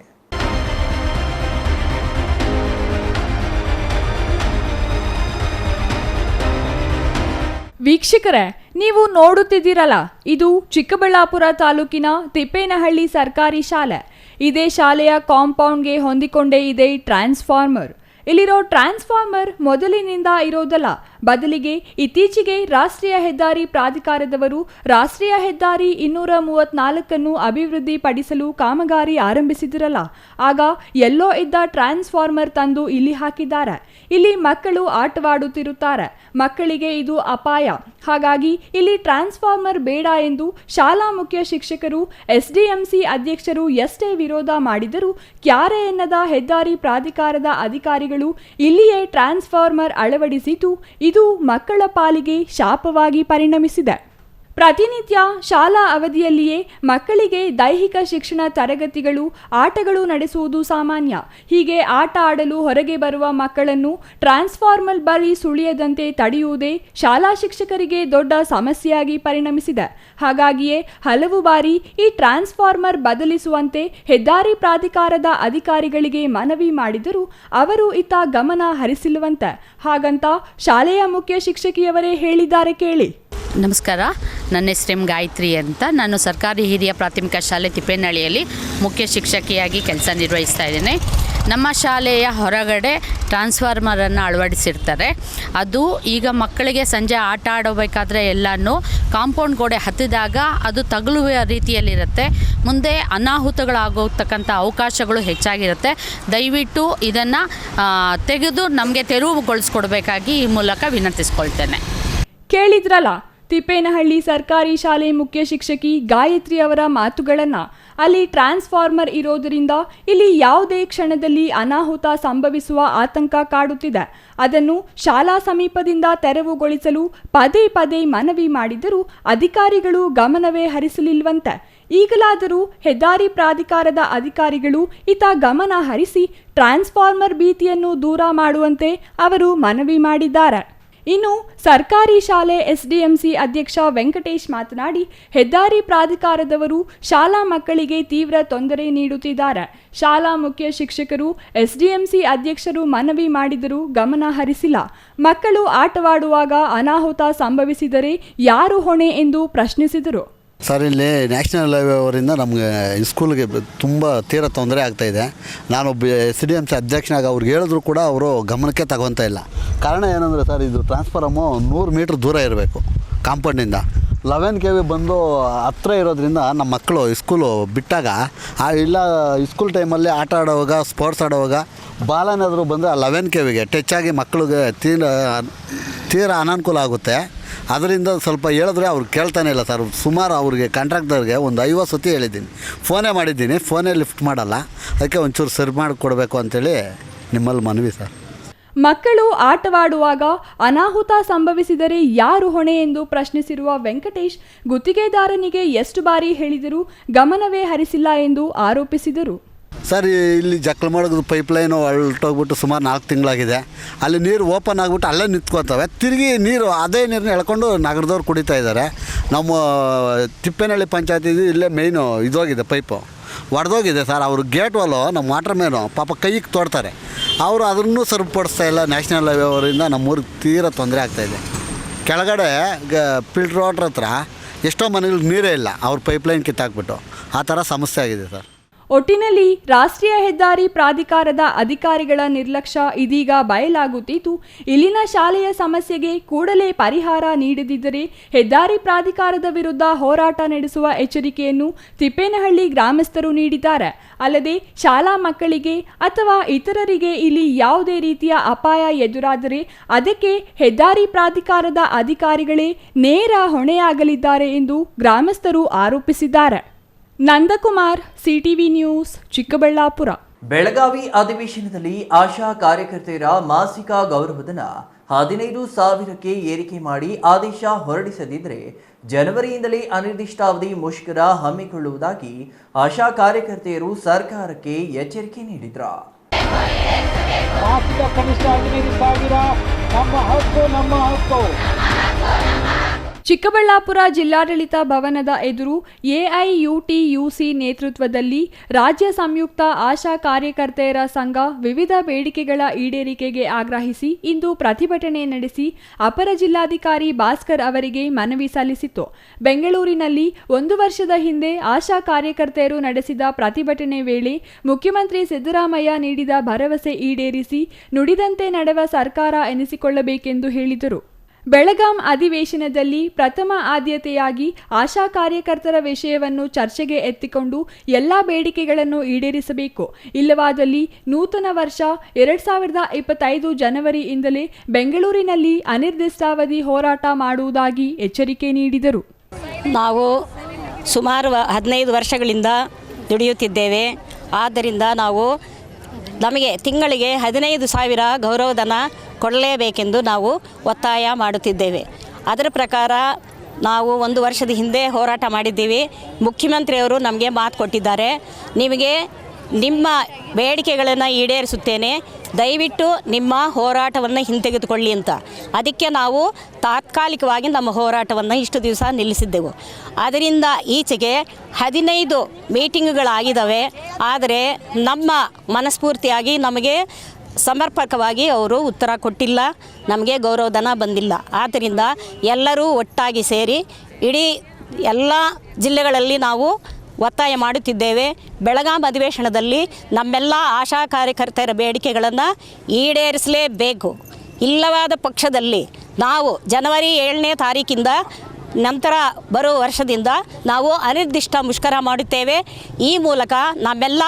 ವೀಕ್ಷಕರೇ, ನೀವು ನೋಡುತ್ತಿದ್ದೀರಲ್ಲ, ಇದು ಚಿಕ್ಕಬಳ್ಳಾಪುರ ತಾಲೂಕಿನ ತಿಪ್ಪೇನಹಳ್ಳಿ ಸರ್ಕಾರಿ ಶಾಲೆ. ಇದೇ ಶಾಲೆಯ ಕಾಂಪೌಂಡ್ಗೆ ಹೊಂದಿಕೊಂಡೇ ಇದೆ ಟ್ರಾನ್ಸ್ಫಾರ್ಮರ್. ಇಲ್ಲಿರೋ ಟ್ರಾನ್ಸ್ಫಾರ್ಮರ್ ಮೊದಲಿನಿಂದ ಇರೋದಲ್ಲ, ಬದಲಿಗೆ ಇತ್ತೀಚೆಗೆ ರಾಷ್ಟ್ರೀಯ ಹೆದ್ದಾರಿ ಪ್ರಾಧಿಕಾರದವರು ರಾಷ್ಟ್ರೀಯ ಹೆದ್ದಾರಿ 234 ಅಭಿವೃದ್ಧಿ ಪಡಿಸಲು ಕಾಮಗಾರಿ ಆರಂಭಿಸಿದಿರಲ್ಲ, ಆಗ ಎಲ್ಲೋ ಇದ್ದ ಟ್ರಾನ್ಸ್ಫಾರ್ಮರ್ ತಂದು ಇಲ್ಲಿ ಹಾಕಿದ್ದಾರೆ. ಇಲ್ಲಿ ಮಕ್ಕಳು ಆಟವಾಡುತ್ತಿರುತ್ತಾರೆ. ಮಕ್ಕಳಿಗೆ ಇದು ಅಪಾಯ. ಹಾಗಾಗಿ ಇಲ್ಲಿ ಟ್ರಾನ್ಸ್ಫಾರ್ಮರ್ ಬೇಡ ಎಂದು ಶಾಲಾ ಮುಖ್ಯ ಶಿಕ್ಷಕರು, ಎಸ್ಡಿಎಂಸಿ ಅಧ್ಯಕ್ಷರು ಎಷ್ಟೇ ವಿರೋಧ ಮಾಡಿದರೂ ಕ್ಯಾರೆ ಎನ್ನದ ಹೆದ್ದಾರಿ ಪ್ರಾಧಿಕಾರದ ಅಧಿಕಾರಿಗಳು ಇಲ್ಲಿಯೇ ಟ್ರಾನ್ಸ್ಫಾರ್ಮರ್ ಅಳವಡಿಸಿದ್ದು ಇದು ಮಕ್ಕಳ ಪಾಲಿಗೆ ಶಾಪವಾಗಿ ಪರಿಣಮಿಸಿದೆ. ಪ್ರತಿನಿತ್ಯ ಶಾಲಾ ಅವಧಿಯಲ್ಲಿಯೇ ಮಕ್ಕಳಿಗೆ ದೈಹಿಕ ಶಿಕ್ಷಣ ತರಗತಿಗಳು, ಆಟಗಳು ನಡೆಸುವುದು ಸಾಮಾನ್ಯ. ಹೀಗೆ ಆಟ ಆಡಲು ಹೊರಗೆ ಬರುವ ಮಕ್ಕಳನ್ನು ಟ್ರಾನ್ಸ್ಫಾರ್ಮರ್ ಬಳಿ ಸುಳಿಯದಂತೆ ತಡೆಯುವುದೇ ಶಾಲಾ ಶಿಕ್ಷಕರಿಗೆ ದೊಡ್ಡ ಸಮಸ್ಯೆಯಾಗಿ ಪರಿಣಮಿಸಿದೆ. ಹಾಗಾಗಿಯೇ ಹಲವು ಬಾರಿ ಈ ಟ್ರಾನ್ಸ್ಫಾರ್ಮರ್ ಬದಲಿಸುವಂತೆ ಹೆದ್ದಾರಿ ಪ್ರಾಧಿಕಾರದ ಅಧಿಕಾರಿಗಳಿಗೆ ಮನವಿ ಮಾಡಿದರೂ ಅವರು ಇತ್ತ ಗಮನ ಹರಿಸಿಲ್ಲವಂತೆ. ಹಾಗಂತ ಶಾಲೆಯ ಮುಖ್ಯ ಶಿಕ್ಷಕಿಯವರೇ ಹೇಳಿದ್ದಾರೆ, ಕೇಳಿ. ನಮಸ್ಕಾರ, ನನ್ನ ಹೆಸರು ಗಾಯತ್ರಿ ಅಂತ. ನಾನು ಸರ್ಕಾರಿ ಹಿರಿಯ ಪ್ರಾಥಮಿಕ ಶಾಲೆ ತಿಪ್ಪೇನಹಳ್ಳಿಯಲ್ಲಿ ಮುಖ್ಯ ಶಿಕ್ಷಕಿಯಾಗಿ ಕೆಲಸ ನಿರ್ವಹಿಸ್ತಾ ಇದ್ದೇನೆ. ನಮ್ಮ ಶಾಲೆಯ ಹೊರಗಡೆ ಟ್ರಾನ್ಸ್ಫಾರ್ಮರನ್ನು ಅಳವಡಿಸಿರ್ತಾರೆ. ಅದು ಈಗ ಮಕ್ಕಳಿಗೆ ಸಂಜೆ ಆಟ ಆಡಬೇಕಾದ್ರೆ ಎಲ್ಲನೂ ಕಾಂಪೌಂಡ್ ಗೋಡೆ ಹತ್ತಿದಾಗ ಅದು ತಗುಲುವ ರೀತಿಯಲ್ಲಿರುತ್ತೆ. ಮುಂದೆ ಅನಾಹುತಗಳಾಗೋಗ್ತಕ್ಕಂಥ ಅವಕಾಶಗಳು ಹೆಚ್ಚಾಗಿರುತ್ತೆ. ದಯವಿಟ್ಟು ಇದನ್ನು ತೆಗೆದು ನಮಗೆ ತೆರವುಗೊಳಿಸ್ಕೊಡ್ಬೇಕಾಗಿ ಈ ಮೂಲಕ ವಿನಂತಿಸ್ಕೊಳ್ತೇನೆ. ಕೇಳಿದ್ರಲ್ಲ, ತಿಪ್ಪೇನಹಳ್ಳಿ ಸರ್ಕಾರಿ ಶಾಲೆ ಮುಖ್ಯ ಶಿಕ್ಷಕಿ ಗಾಯತ್ರಿ ಅವರ ಮಾತುಗಳನ್ನು. ಅಲ್ಲಿ ಟ್ರಾನ್ಸ್ಫಾರ್ಮರ್ ಇರೋದರಿಂದ ಇಲ್ಲಿ ಯಾವುದೇ ಕ್ಷಣದಲ್ಲಿ ಅನಾಹುತ ಸಂಭವಿಸುವ ಆತಂಕ ಕಾಡುತ್ತಿದೆ. ಅದನ್ನು ಶಾಲಾ ಸಮೀಪದಿಂದ ತೆರವುಗೊಳಿಸಲು ಪದೇ ಪದೇ ಮನವಿ ಮಾಡಿದರೂ ಅಧಿಕಾರಿಗಳು ಗಮನವೇ ಹರಿಸಲಿಲ್ವಂತೆ. ಈಗಲಾದರೂ ಹೆದ್ದಾರಿ ಪ್ರಾಧಿಕಾರದ ಅಧಿಕಾರಿಗಳು ಇತ್ತ ಗಮನ ಹರಿಸಿ ಟ್ರಾನ್ಸ್ಫಾರ್ಮರ್ ಭೀತಿಯನ್ನು ದೂರ ಮಾಡುವಂತೆ ಅವರು ಮನವಿ ಮಾಡಿದ್ದಾರೆ. ಇನ್ನು ಸರ್ಕಾರಿ ಶಾಲೆ ಎಸ್ಡಿಎಂಸಿ ಅಧ್ಯಕ್ಷ ವೆಂಕಟೇಶ್ ಮಾತನಾಡಿ, ಹೆದ್ದಾರಿ ಪ್ರಾಧಿಕಾರದವರು ಶಾಲಾ ಮಕ್ಕಳಿಗೆ ತೀವ್ರ ತೊಂದರೆ ನೀಡುತ್ತಿದ್ದಾರೆ. ಶಾಲಾ ಮುಖ್ಯ ಶಿಕ್ಷಕರು, ಎಸ್ಡಿಎಂಸಿ ಅಧ್ಯಕ್ಷರು ಮನವಿ ಮಾಡಿದರೂ ಗಮನ ಹರಿಸಿಲ್ಲ. ಮಕ್ಕಳು ಆಟವಾಡುವಾಗ ಅನಾಹುತ ಸಂಭವಿಸಿದರೆ ಯಾರು ಹೊಣೆ ಎಂದು ಪ್ರಶ್ನಿಸಿದರು. ಸರ್, ಇಲ್ಲಿ ನ್ಯಾಷನಲ್ ಹೈವೇ ಅವರಿಂದ ನಮಗೆ ಸ್ಕೂಲ್ಗೆ ತುಂಬ ತೀರ ತೊಂದರೆ ಆಗ್ತಾಯಿದೆ. ನಾನೊಬ್ಬ SDMC ಅಧ್ಯಕ್ಷನಾಗ ಅವ್ರಿಗೆ ಹೇಳಿದ್ರು ಕೂಡ ಅವರು ಗಮನಕ್ಕೆ ತಗೊತಾ ಇಲ್ಲ. ಕಾರಣ ಏನಂದರೆ ಸರ್, ಇದು ಟ್ರಾನ್ಸ್ಫಾರಮು 100 ಮೀಟ್ರ್ ದೂರ ಇರಬೇಕು ಕಾಂಪೌಂಡಿಂದ. 11 KV ಬಂದು ಹತ್ತಿರ ಇರೋದ್ರಿಂದ ನಮ್ಮ ಮಕ್ಕಳು ಸ್ಕೂಲು ಬಿಟ್ಟಾಗ ಇಲ್ಲ ಸ್ಕೂಲ್ ಟೈಮಲ್ಲಿ ಆಟ ಆಡೋವಾಗ, ಸ್ಪೋರ್ಟ್ಸ್ ಆಡೋವಾಗ ಬಾಲನಾದರೂ ಬಂದರೆ 11 KVಗೆ ಟಚ್ ಆಗಿ ಮಕ್ಕಳಿಗೆ ತೀರ ಅನಾನುಕೂಲ ಆಗುತ್ತೆ. ಅದರಿಂದ ಸ್ವಲ್ಪ ಹೇಳಿದ್ರೆ ಅವ್ರು ಕೇಳ್ತಾನೆ ಇಲ್ಲ ಸರ್. ಸುಮಾರು ಅವ್ರಿಗೆ ಕಾಂಟ್ರಾಕ್ಟರ್ಗೆ ಒಂದು 50 ಸತಿ ಹೇಳಿದ್ದೀನಿ, ಫೋನೇ ಮಾಡಿದ್ದೀನಿ, ಫೋನೇ ಲಿಫ್ಟ್ ಮಾಡಲ್ಲ. ಅದಕ್ಕೆ ಒಂಚೂರು ಸರಿ ಮಾಡಿಕೊಡ್ಬೇಕು ಅಂತೇಳಿ ನಿಮ್ಮಲ್ಲಿ ಮನವಿ ಸರ್. ಮಕ್ಕಳು ಆಟವಾಡುವಾಗ ಅನಾಹುತ ಸಂಭವಿಸಿದರೆ ಯಾರು ಹೊಣೆ ಎಂದು ಪ್ರಶ್ನಿಸಿರುವ ವೆಂಕಟೇಶ್, ಗುತ್ತಿಗೆದಾರನಿಗೆ ಎಷ್ಟು ಬಾರಿ ಹೇಳಿದರೂ ಗಮನವೇ ಹರಿಸಿಲ್ಲ ಎಂದು ಆರೋಪಿಸಿದರು. ಸರ್, ಇಲ್ಲಿ ಜಕ್ಕಲಮಡಗದ ಪೈಪ್ಲೈನು ಹೊರಟೋಗ್ಬಿಟ್ಟು ಸುಮಾರು 4 ತಿಂಗಳಾಗಿದೆ. ಅಲ್ಲಿ ನೀರು ಓಪನ್ ಆಗಿಬಿಟ್ಟು ಅಲ್ಲೇ ನಿಂತ್ಕೊತವೆ. ತಿರುಗಿ ನೀರು ಅದೇ ನೀರನ್ನ ಎಳ್ಕೊಂಡು ನಗರದವ್ರು ಕುಡಿತಾ ಇದ್ದಾರೆ. ನಮ್ಮ ತಿಪ್ಪೇನಹಳ್ಳಿ ಪಂಚಾಯತಿ ಇಲ್ಲೇ ಮೇಯ್ನು ಇದೋಗಿದೆ ಪೈಪು. ಒಡೆದೋಗಿದೆ ಸರ್. ಅವರು ಗೇಟ್ ವಾಲು ನಮ್ಮ ವಾಟರ್ ಮ್ಯಾನು ಪಾಪ ಕೈಗೆ ತೋಡ್ತಾರೆ, ಅವರು ಅದನ್ನು ಸರಿಪಡಿಸ್ತಾ ಇಲ್ಲ. ನ್ಯಾಷನಲ್ ಹೈವೇ ಅವರಿಂದ ನಮ್ಮೂರಿಗೆ ತೀರಾ ತೊಂದರೆ ಆಗ್ತಾಯಿದೆ. ಕೆಳಗಡೆ ಫಿಲ್ಟ್ರ್ ವಾಟ್ರ್ ಹತ್ರ ಎಷ್ಟೋ ಮನೆಗಳಿಗೆ ನೀರೇ ಇಲ್ಲ, ಅವ್ರ ಪೈಪ್ಲೈನ್ ಕಿತ್ತಾಕ್ಬಿಟ್ಟು ಆ ಥರ ಸಮಸ್ಯೆ ಆಗಿದೆ ಸರ್. ಒಟ್ಟಿನಲ್ಲಿ ರಾಷ್ಟ್ರೀಯ ಹೆದ್ದಾರಿ ಪ್ರಾಧಿಕಾರದ ಅಧಿಕಾರಿಗಳ ನಿರ್ಲಕ್ಷ್ಯ ಇದೀಗ ಬಯಲಾಗುತ್ತಿದ್ದು, ಇಲ್ಲಿನ ಶಾಲೆಯ ಸಮಸ್ಯೆಗೆ ಕೂಡಲೇ ಪರಿಹಾರ ನೀಡದಿದ್ದರೆ ಹೆದ್ದಾರಿ ಪ್ರಾಧಿಕಾರದ ವಿರುದ್ಧ ಹೋರಾಟ ನಡೆಸುವ ಎಚ್ಚರಿಕೆಯನ್ನು ತಿಪ್ಪೇನಹಳ್ಳಿ ಗ್ರಾಮಸ್ಥರು ನೀಡಿದ್ದಾರೆ. ಅಲ್ಲದೆ ಶಾಲಾ ಮಕ್ಕಳಿಗೆ ಅಥವಾ ಇತರರಿಗೆ ಇಲ್ಲಿ ಯಾವುದೇ ರೀತಿಯ ಅಪಾಯ ಎದುರಾದರೆ ಅದಕ್ಕೆ ಹೆದ್ದಾರಿ ಪ್ರಾಧಿಕಾರದ ಅಧಿಕಾರಿಗಳೇ ನೇರ ಹೊಣೆಯಾಗಲಿದ್ದಾರೆ ಎಂದು ಗ್ರಾಮಸ್ಥರು ಆರೋಪಿಸಿದ್ದಾರೆ. Nandakumar, CTV news, Chikkaballapur. ಬೆಳಗಾವಿ ಅಧಿವೇಶನದಲ್ಲಿ ಆಶಾ ಕಾರ್ಯಕರ್ತೆಯರ ಮಾಸಿಕ ಗೌರವಧನ 15,000ಕ್ಕೆ ಏರಿಕೆ ಮಾಡಿ ಆದೇಶ ಹೊರಡಿಸದಿದ್ದರೆ ಜನವರಿಯಿಂದಲೇ ಅನಿರ್ದಿಷ್ಟಾವಧಿ ಮುಷ್ಕರ ಹಮ್ಮಿಕೊಳ್ಳುವುದಾಗಿ ಆಶಾ ಕಾರ್ಯಕರ್ತೆಯರು ಸರ್ಕಾರಕ್ಕೆ ಎಚ್ಚರಿಕೆ ನೀಡಿದರು. ಮಾಸಿಕ ಕನಿಷ್ಠ 15,000 ನಮ್ಮ ಹಕ್ಕು. ಚಿಕ್ಕಬಳ್ಳಾಪುರ ಜಿಲ್ಲಾಡಳಿತ ಭವನದ ಎದುರು ಎಐಯುಟಿಯುಸಿ ನೇತೃತ್ವದಲ್ಲಿ ರಾಜ್ಯ ಸಂಯುಕ್ತ ಆಶಾ ಕಾರ್ಯಕರ್ತೆಯರ ಸಂಘ ವಿವಿಧ ಬೇಡಿಕೆಗಳ ಈಡೇರಿಕೆಗೆ ಆಗ್ರಹಿಸಿ ಇಂದು ಪ್ರತಿಭಟನೆ ನಡೆಸಿ ಅಪರ ಜಿಲ್ಲಾಧಿಕಾರಿ ಭಾಸ್ಕರ್ ಅವರಿಗೆ ಮನವಿ ಸಲ್ಲಿಸಿತು. ಬೆಂಗಳೂರಿನಲ್ಲಿ 1 ವರ್ಷದ ಹಿಂದೆ ಆಶಾ ಕಾರ್ಯಕರ್ತೆಯರು ನಡೆಸಿದ ಪ್ರತಿಭಟನೆ ವೇಳೆ ಮುಖ್ಯಮಂತ್ರಿ ಸಿದ್ದರಾಮಯ್ಯ ನೀಡಿದ ಭರವಸೆ ಈಡೇರಿಸಿ ನುಡಿದಂತೆ ನಡೆವ ಸರ್ಕಾರ ಎನಿಸಿಕೊಳ್ಳಬೇಕೆಂದು ಹೇಳಿದರು. ಬೆಳಗಾಂ ಅಧಿವೇಶನದಲ್ಲಿ ಪ್ರಥಮ ಆದ್ಯತೆಯಾಗಿ ಆಶಾ ಕಾರ್ಯಕರ್ತರ ವಿಷಯವನ್ನು ಚರ್ಚೆಗೆ ಎತ್ತಿಕೊಂಡು ಎಲ್ಲ ಬೇಡಿಕೆಗಳನ್ನು ಈಡೇರಿಸಬೇಕು. ಇಲ್ಲವಾದಲ್ಲಿ ನೂತನ ವರ್ಷ 2025 ಜನವರಿಯಿಂದಲೇ ಬೆಂಗಳೂರಿನಲ್ಲಿ ಅನಿರ್ದಿಷ್ಟಾವಧಿ ಹೋರಾಟ ಮಾಡುವುದಾಗಿ ಎಚ್ಚರಿಕೆ ನೀಡಿದರು. ನಾವು ಸುಮಾರು 15 ವರ್ಷಗಳಿಂದ ದುಡಿಯುತ್ತಿದ್ದೇವೆ. ಆದ್ದರಿಂದ ನಮಗೆ ತಿಂಗಳಿಗೆ 15,000 ಗೌರವಧನ ಕೊಡಲೇಬೇಕೆಂದು ನಾವು ಒತ್ತಾಯ ಮಾಡುತ್ತಿದ್ದೇವೆ. ಅದರ ಪ್ರಕಾರ ನಾವು 1 ವರ್ಷದ ಹಿಂದೆ ಹೋರಾಟ ಮಾಡಿದ್ದೀವಿ. ಮುಖ್ಯಮಂತ್ರಿಯವರು ನಮಗೆ ಮಾತು ಕೊಟ್ಟಿದ್ದಾರೆ, ನಿಮಗೆ ನಿಮ್ಮ ಬೇಡಿಕೆಗಳನ್ನು ಈಡೇರಿಸುತ್ತೇನೆ, ದಯವಿಟ್ಟು ನಿಮ್ಮ ಹೋರಾಟವನ್ನು ಹಿಂತೆಗೆದುಕೊಳ್ಳಿ ಅಂತ. ಅದಕ್ಕೆ ನಾವು ತಾತ್ಕಾಲಿಕವಾಗಿ ನಮ್ಮ ಹೋರಾಟವನ್ನು ಇಷ್ಟು ದಿವಸ ನಿಲ್ಲಿಸಿದ್ದೆವು. ಅದರಿಂದ ಈಚೆಗೆ 15 ಮೀಟಿಂಗ್ಗಳಾಗಿದ್ದಾವೆ. ಆದರೆ ನಮ್ಮ ಮನಸ್ಫೂರ್ತಿಯಾಗಿ ನಮಗೆ ಸಮರ್ಪಕವಾಗಿ ಅವರು ಉತ್ತರ ಕೊಟ್ಟಿಲ್ಲ, ನಮಗೆ ಗೌರವಧನ ಬಂದಿಲ್ಲ. ಆದ್ದರಿಂದ ಎಲ್ಲರೂ ಒಟ್ಟಾಗಿ ಸೇರಿ ಇಡೀ ಎಲ್ಲ ಜಿಲ್ಲೆಗಳಲ್ಲಿ ನಾವು ಒತ್ತಾಯ ಮಾಡುತ್ತಿದ್ದೇವೆ. ಬೆಳಗಾಂ ಅಧಿವೇಶನದಲ್ಲಿ ನಮ್ಮೆಲ್ಲ ಆಶಾ ಕಾರ್ಯಕರ್ತರ ಬೇಡಿಕೆಗಳನ್ನು ಈಡೇರಿಸಲೇಬೇಕು. ಇಲ್ಲವಾದ ಪಕ್ಷದಲ್ಲಿ ನಾವು ಜನವರಿ 7ನೇ ತಾರೀಕಿಂದ ನಂತರ ಬರುವ ವರ್ಷದಿಂದ ನಾವು ಅನಿರ್ದಿಷ್ಟ ಮುಷ್ಕರ ಮಾಡುತ್ತೇವೆ. ಈ ಮೂಲಕ ನಮ್ಮೆಲ್ಲ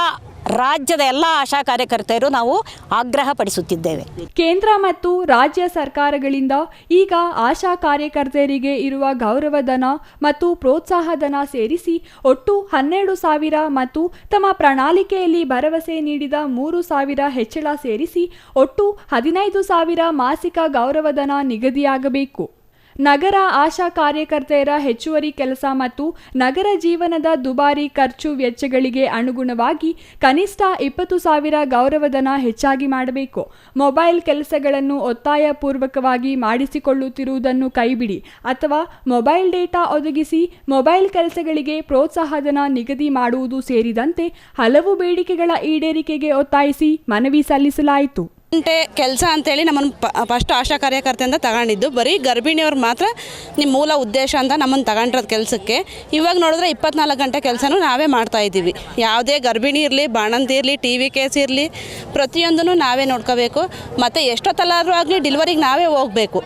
ರಾಜ್ಯದ ಎಲ್ಲ ಆಶಾ ಕಾರ್ಯಕರ್ತರು ನಾವು ಆಗ್ರಹಪಡಿಸುತ್ತಿದ್ದೇವೆ. ಕೇಂದ್ರ ಮತ್ತು ರಾಜ್ಯ ಸರ್ಕಾರಗಳಿಂದ ಈಗ ಆಶಾ ಕಾರ್ಯಕರ್ತೆಯರಿಗೆ ಇರುವ ಗೌರವಧನ ಮತ್ತು ಪ್ರೋತ್ಸಾಹಧನ ಸೇರಿಸಿ ಒಟ್ಟು 12,000 ಮತ್ತು ತಮ್ಮ ಪ್ರಣಾಳಿಕೆಯಲ್ಲಿ ಭರವಸೆ ನೀಡಿದ 3,000 ಹೆಚ್ಚಳ ಸೇರಿಸಿ ಒಟ್ಟು 15,000 ಮಾಸಿಕ ಗೌರವಧನ ನಿಗದಿಯಾಗಬೇಕು. ನಗರ ಆಶಾ ಕಾರ್ಯಕರ್ತೆಯರ ಹೆಚ್ಚುವರಿ ಕೆಲಸ ಮತ್ತು ನಗರ ಜೀವನದ ದುಬಾರಿ ಖರ್ಚು ವೆಚ್ಚಗಳಿಗೆ ಅನುಗುಣವಾಗಿ ಕನಿಷ್ಠ 20,000 ಗೌರವಧನ ಹೆಚ್ಚಾಗಿ ಮಾಡಬೇಕು. ಮೊಬೈಲ್ ಕೆಲಸಗಳನ್ನು ಒತ್ತಾಯಪೂರ್ವಕವಾಗಿ ಮಾಡಿಸಿಕೊಳ್ಳುತ್ತಿರುವುದನ್ನು ಕೈಬಿಡಿ ಅಥವಾ ಮೊಬೈಲ್ ಡೇಟಾ ಒದಗಿಸಿ ಮೊಬೈಲ್ ಕೆಲಸಗಳಿಗೆ ಪ್ರೋತ್ಸಾಹಧನ ನಿಗದಿ ಮಾಡುವುದು ಸೇರಿದಂತೆ ಹಲವು ಬೇಡಿಕೆಗಳ ಈಡೇರಿಕೆಗೆ ಒತ್ತಾಯಿಸಿ ಮನವಿ ಸಲ್ಲಿಸಲಾಯಿತು. ಕೆಲಸ ಅಂತೇಳಿ ನಮ್ಮನ್ನು ಫಸ್ಟ್ ಆಶಾ ಕಾರ್ಯಕರ್ತೆಯಿಂದ ತಗೊಂಡಿದ್ದು ಬರೀ ಗರ್ಭಿಣಿಯವ್ರು ಮಾತ್ರ ನಿಮ್ಮ ಮೂಲ ಉದ್ದೇಶ ಅಂತ ನಮ್ಮನ್ನು ತಗೊಂಡಿರೋದು ಕೆಲಸಕ್ಕೆ. ಇವಾಗ ನೋಡಿದ್ರೆ 24 ಗಂಟೆ ಕೆಲಸನೂ ನಾವೇ ಮಾಡ್ತಾಯಿದ್ದೀವಿ. ಯಾವುದೇ ಗರ್ಭಿಣಿ ಇರಲಿ, ಬಾಣಂತಿ ಇರಲಿ, TV ಕೇಸ್ ಇರಲಿ, ಪ್ರತಿಯೊಂದೂ ನಾವೇ ನೋಡ್ಕೋಬೇಕು. ಮತ್ತು ಎಷ್ಟೊತ್ತಲ್ಲಾದರೂ ಆಗಲಿ ಡೆಲಿವರಿಗೆ ನಾವೇ ಹೋಗಬೇಕು.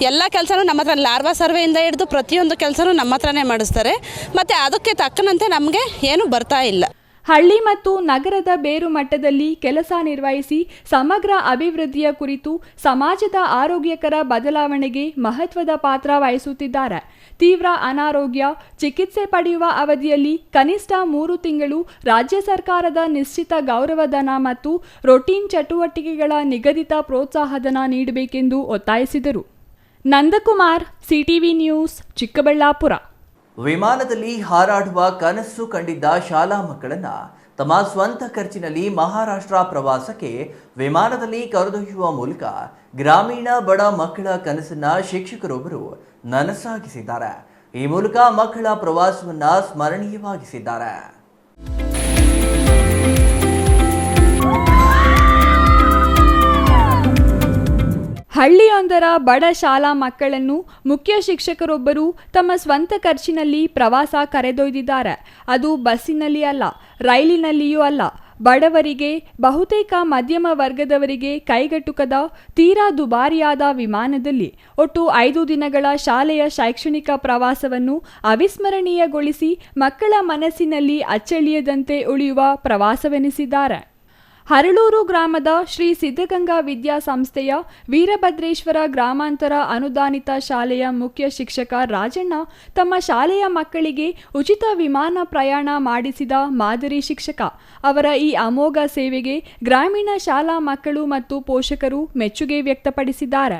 ಎಲ್ಲ ಕೆಲಸನೂ ನಮ್ಮ ಹತ್ರ ಲಾರ್ವಾ ಸರ್ವೆಯಿಂದ ಹಿಡಿದು ಪ್ರತಿಯೊಂದು ಕೆಲಸನೂ ನಮ್ಮ ಹತ್ರನೇ ಮಾಡಿಸ್ತಾರೆ. ಮತ್ತು ಅದಕ್ಕೆ ತಕ್ಕನಂತೆ ನಮಗೆ ಏನೂ ಬರ್ತಾ ಇಲ್ಲ. ಹಳ್ಳಿ ಮತ್ತು ನಗರದ ಬೇರು ಮಟ್ಟದಲ್ಲಿ ಕೆಲಸ ನಿರ್ವಹಿಸಿ ಸಮಗ್ರ ಅಭಿವೃದ್ಧಿಯ ಕುರಿತು ಸಮಾಜದ ಆರೋಗ್ಯಕರ ಬದಲಾವಣೆಗೆ ಮಹತ್ವದ ಪಾತ್ರ ವಹಿಸುತ್ತಿದ್ದಾರೆ. ತೀವ್ರ ಅನಾರೋಗ್ಯ ಚಿಕಿತ್ಸೆ ಪಡೆಯುವ ಅವಧಿಯಲ್ಲಿ ಕನಿಷ್ಠ 3 ತಿಂಗಳು ರಾಜ್ಯ ಸರ್ಕಾರದ ನಿಶ್ಚಿತ ಗೌರವಧನ ಮತ್ತು ರೊಟೀನ್ ಚಟುವಟಿಕೆಗಳ ನಿಗದಿತ ಪ್ರೋತ್ಸಾಹಧನ ನೀಡಬೇಕೆಂದು ಒತ್ತಾಯಿಸಿದರು. Nandakumar, CTV news, Chikkaballapur. ವಿಮಾನದಲ್ಲಿ ಹಾರಾಡುವ ಕನಸು ಕಂಡಿದ್ದ ಶಾಲಾ ಮಕ್ಕಳನ್ನ ತಮ್ಮ ಸ್ವಂತ ಖರ್ಚಿನಲ್ಲಿ ಮಹಾರಾಷ್ಟ್ರ ಪ್ರವಾಸಕ್ಕೆ ವಿಮಾನದಲ್ಲಿ ಕರೆದೊಯ್ಯುವ ಮೂಲಕ ಗ್ರಾಮೀಣ ಬಡ ಮಕ್ಕಳ ಕನಸನ್ನ ಶಿಕ್ಷಕರೊಬ್ಬರು ನನಸಾಗಿಸಿದ್ದಾರೆ. ಈ ಮೂಲಕ ಮಕ್ಕಳ ಪ್ರವಾಸವನ್ನ ಸ್ಮರಣೀಯವಾಗಿಸಿದ್ದಾರೆ. ಹಳ್ಳಿಯೊಂದರ ಬಡ ಶಾಲಾ ಮಕ್ಕಳನ್ನು ಮುಖ್ಯ ಶಿಕ್ಷಕರೊಬ್ಬರು ತಮ್ಮ ಸ್ವಂತ ಖರ್ಚಿನಲ್ಲಿ ಪ್ರವಾಸ ಕರೆದೊಯ್ದಿದ್ದಾರೆ. ಅದು ಬಸ್ಸಿನಲ್ಲಿ ಅಲ್ಲ, ರೈಲಿನಲ್ಲಿಯೂ ಅಲ್ಲ. ಬಡವರಿಗೆ, ಬಹುತೇಕ ಮಧ್ಯಮ ವರ್ಗದವರಿಗೆ ಕೈಗೆಟುಕದ ತೀರಾ ದುಬಾರಿಯಾದ ವಿಮಾನದಲ್ಲಿ ಒಟ್ಟು 5 ದಿನಗಳ ಶಾಲೆಯ ಶೈಕ್ಷಣಿಕ ಪ್ರವಾಸವನ್ನು ಅವಿಸ್ಮರಣೀಯಗೊಳಿಸಿ ಮಕ್ಕಳ ಮನಸ್ಸಿನಲ್ಲಿ ಅಚ್ಚಳಿಯದಂತೆ ಉಳಿಯುವ ಪ್ರವಾಸವೆನಿಸಿದ್ದಾರೆ. ಹರಳೂರು ಗ್ರಾಮದ ಶ್ರೀ ಸಿದ್ಧಗಂಗಾ ವಿದ್ಯಾಸಂಸ್ಥೆಯ ವೀರಭದ್ರೇಶ್ವರ ಗ್ರಾಮಾಂತರ ಅನುದಾನಿತ ಶಾಲೆಯ ಮುಖ್ಯ ಶಿಕ್ಷಕ ರಾಜಣ್ಣ ತಮ್ಮ ಶಾಲೆಯ ಮಕ್ಕಳಿಗೆ ಉಚಿತ ವಿಮಾನ ಪ್ರಯಾಣ ಮಾಡಿಸಿದ ಮಾದರಿ ಶಿಕ್ಷಕ. ಅವರ ಈ ಅಮೋಘ ಸೇವೆಗೆ ಗ್ರಾಮೀಣ ಶಾಲಾ ಮಕ್ಕಳು ಮತ್ತು ಪೋಷಕರು ಮೆಚ್ಚುಗೆ ವ್ಯಕ್ತಪಡಿಸಿದ್ದಾರೆ.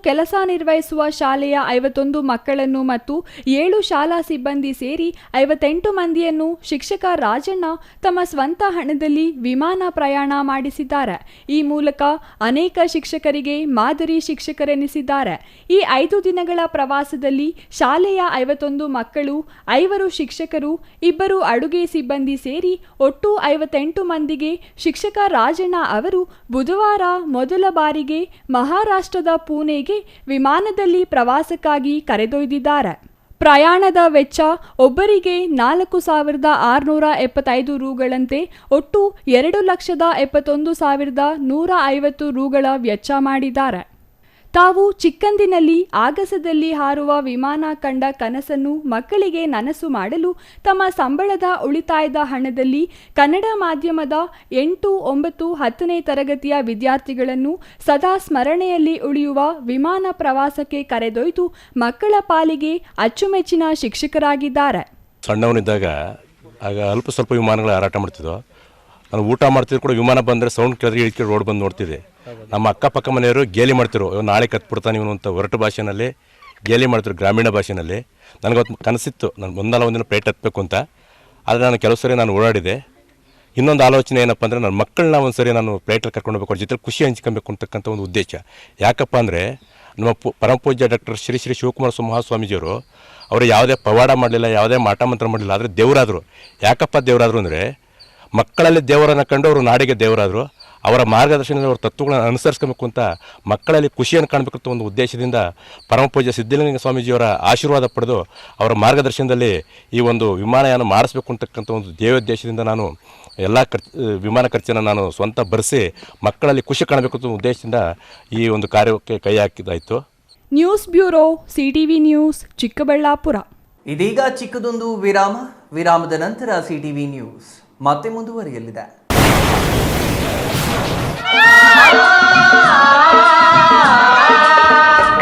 ಕೆಲಸ ನಿರ್ವಹಿಸುವ ಶಾಲೆಯ 51 ಮಕ್ಕಳನ್ನು ಮತ್ತು 7 ಶಾಲಾ ಸಿಬ್ಬಂದಿ ಸೇರಿ 58 ಮಂದಿಯನ್ನು ಶಿಕ್ಷಕ ರಾಜಣ್ಣ ತಮ್ಮ ಸ್ವಂತ ಹಣದಲ್ಲಿ ವಿಮಾನ ಪ್ರಯಾಣ ಮಾಡಿಸಿದ್ದಾರೆ. ಈ ಮೂಲಕ ಅನೇಕ ಶಿಕ್ಷಕರಿಗೆ ಮಾದರಿ ಶಿಕ್ಷಕರೆನಿಸಿದ್ದಾರೆ. ಈ 5 ದಿನಗಳ ಪ್ರವಾಸದಲ್ಲಿ ಶಾಲೆಯ 51 ಮಕ್ಕಳು, 5 ಶಿಕ್ಷಕರು, 2 ಅಡುಗೆ ಸಿಬ್ಬಂದಿ ಸೇರಿ ಒಟ್ಟು 58 ಮಂದಿಗೆ ಶಿಕ್ಷಕ ರಾಜಣ್ಣ ಅವರು ಬುಧವಾರ ಮೊದಲ ಬಾರಿಗೆ ಮಹಾರಾಷ್ಟ್ರದ ಪುಣೆಗೆ ವಿಮಾನದಲ್ಲಿ ಪ್ರವಾಸಕ್ಕಾಗಿ ಕರೆದೊಯ್ದಿದ್ದಾರೆ. ಪ್ರಯಾಣದ ವೆಚ್ಚ ಒಬ್ಬರಿಗೆ 4,675 ರೂಗಳಂತೆ ಒಟ್ಟು 2,71,150 ರೂಗಳ ವೆಚ್ಚ ಮಾಡಿದ್ದಾರೆ. ತಾವು ಚಿಕ್ಕಂದಿನಲ್ಲಿ ಆಗಸದಲ್ಲಿ ಹಾರುವ ವಿಮಾನ ಕಂಡ ಕನಸನ್ನು ಮಕ್ಕಳಿಗೆ ನನಸು ಮಾಡಲು ತಮ್ಮ ಸಂಬಳದ ಉಳಿತಾಯದ ಹಣದಲ್ಲಿ ಕನ್ನಡ ಮಾಧ್ಯಮದ 8, 9, 10ನೇ ತರಗತಿಯ ವಿದ್ಯಾರ್ಥಿಗಳನ್ನು ಸದಾ ಸ್ಮರಣೆಯಲ್ಲಿ ಉಳಿಯುವ ವಿಮಾನ ಪ್ರವಾಸಕ್ಕೆ ಕರೆದೊಯ್ದು ಮಕ್ಕಳ ಪಾಲಿಗೆ ಅಚ್ಚುಮೆಚ್ಚಿನ ಶಿಕ್ಷಕರಾಗಿದ್ದಾರೆ. ಸಣ್ಣವನಿದ್ದಾಗ ಆಗ ಅಲ್ಪ ಸ್ವಲ್ಪ ವಿಮಾನಗಳು ಹಾರಾಟ ಮಾಡ್ತಿದ್ವು. ನಾನು ಊಟ ಮಾಡ್ತಿದ್ರು ಕೂಡ ವಿಮಾನ ಬಂದರೆ ಸೌಂಡ್ ಕೇಳಿದ್ರೆ ಇಳಿಕೆ ರೋಡ್ ಬಂದು ನೋಡ್ತಿದ್ದೆ. ನಮ್ಮ ಅಕ್ಕಪಕ್ಕ ಮನೆಯವರು ಗೇಲಿ ಮಾಡ್ತಿರು, ನಾಳೆ ಕತ್ಬಿಡ್ತಾನೆ ಇವನು ಅಂತ ಹೊರಟು ಭಾಷೆನಲ್ಲಿ ಗೇಲಿ ಮಾಡ್ತಿರು, ಗ್ರಾಮೀಣ ಭಾಷೆಯಲ್ಲಿ. ನನಗವತ್ತು ಕನಸಿತ್ತು, ನಾನು ಒಂದಿನ ಪ್ಲೇಟ್ ಹತ್ತಬೇಕು ಅಂತ. ಆದರೆ ನಾನು ಕೆಲವು ಸರಿ ನಾನು ಓಡಾಡಿದೆ. ಇನ್ನೊಂದು ಆಲೋಚನೆ ಏನಪ್ಪ ಅಂದರೆ ನನ್ನ ಮಕ್ಕಳನ್ನ ಒಂದು ಸರಿ ನಾನು ಪ್ಲೇಟಲ್ಲಿ ಕರ್ಕೊಂಡು ಹೋಗ್ಬೇಕು, ಅವ್ರ ಜೊತೆ ಖುಷಿ ಹಂಚ್ಕೊಬೇಕು ಅಂತಕ್ಕಂಥ ಒಂದು ಉದ್ದೇಶ. ಯಾಕಪ್ಪ ಅಂದರೆ ನಮ್ಮ ಪರಮ ಪೂಜ್ಯ ಡಾಕ್ಟರ್ ಶ್ರೀ ಶ್ರೀ ಶಿವಕುಮಾರ ಮಹಾಸ್ವಾಮೀಜಿಯವರು ಅವರು ಯಾವುದೇ ಪವಾಡ ಮಾಡಲಿಲ್ಲ, ಯಾವುದೇ ಮಾಟ ಮಂತ್ರ ಮಾಡಲಿಲ್ಲ, ಆದರೆ ದೇವರಾದರು. ಯಾಕಪ್ಪ ದೇವರಾದರು ಅಂದರೆ ಮಕ್ಕಳಲ್ಲಿ ದೇವರನ್ನು ಕಂಡು ಅವರು ನಾಡಿಗೆ ದೇವರಾದರು. ಅವರ ಮಾರ್ಗದರ್ಶನದಲ್ಲಿ ಅವರ ತತ್ವಗಳನ್ನು ಅನುಸರಿಸ್ಕೊಬೇಕು ಅಂತ ಮಕ್ಕಳಲ್ಲಿ ಖುಷಿಯನ್ನು ಕಾಣಬೇಕಂತ ಒಂದು ಉದ್ದೇಶದಿಂದ ಪರಮ ಪೂಜ್ಯ ಸಿದ್ಧಲಿಂಗ ಸ್ವಾಮೀಜಿಯವರ ಆಶೀರ್ವಾದ ಪಡೆದು ಅವರ ಮಾರ್ಗದರ್ಶನದಲ್ಲಿ ಈ ಒಂದು ವಿಮಾನಯಾನ ಮಾಡಿಸ್ಬೇಕು ಅಂತಕ್ಕಂಥ ಒಂದು ದೇವೋದ್ದೇಶದಿಂದ ನಾನು ಎಲ್ಲ ವಿಮಾನ ಖರ್ಚನ್ನು ನಾನು ಸ್ವಂತ ಭರಿಸಿ ಮಕ್ಕಳಲ್ಲಿ ಖುಷಿ ಕಾಣಬೇಕು ಅಂತ ಉದ್ದೇಶದಿಂದ ಈ ಒಂದು ಕಾರ್ಯಕ್ಕೆ ಕೈ ಹಾಕಿದಾಯಿತು. News bureau, CTV news, Chikkaballapur. ಇದೀಗ ಚಿಕ್ಕದೊಂದು ವಿರಾಮದ ನಂತರ ಸಿಟಿವಿ ನ್ಯೂಸ್ ಮತ್ತೆ ಮುಂದುವರಿಯಲಿದೆ.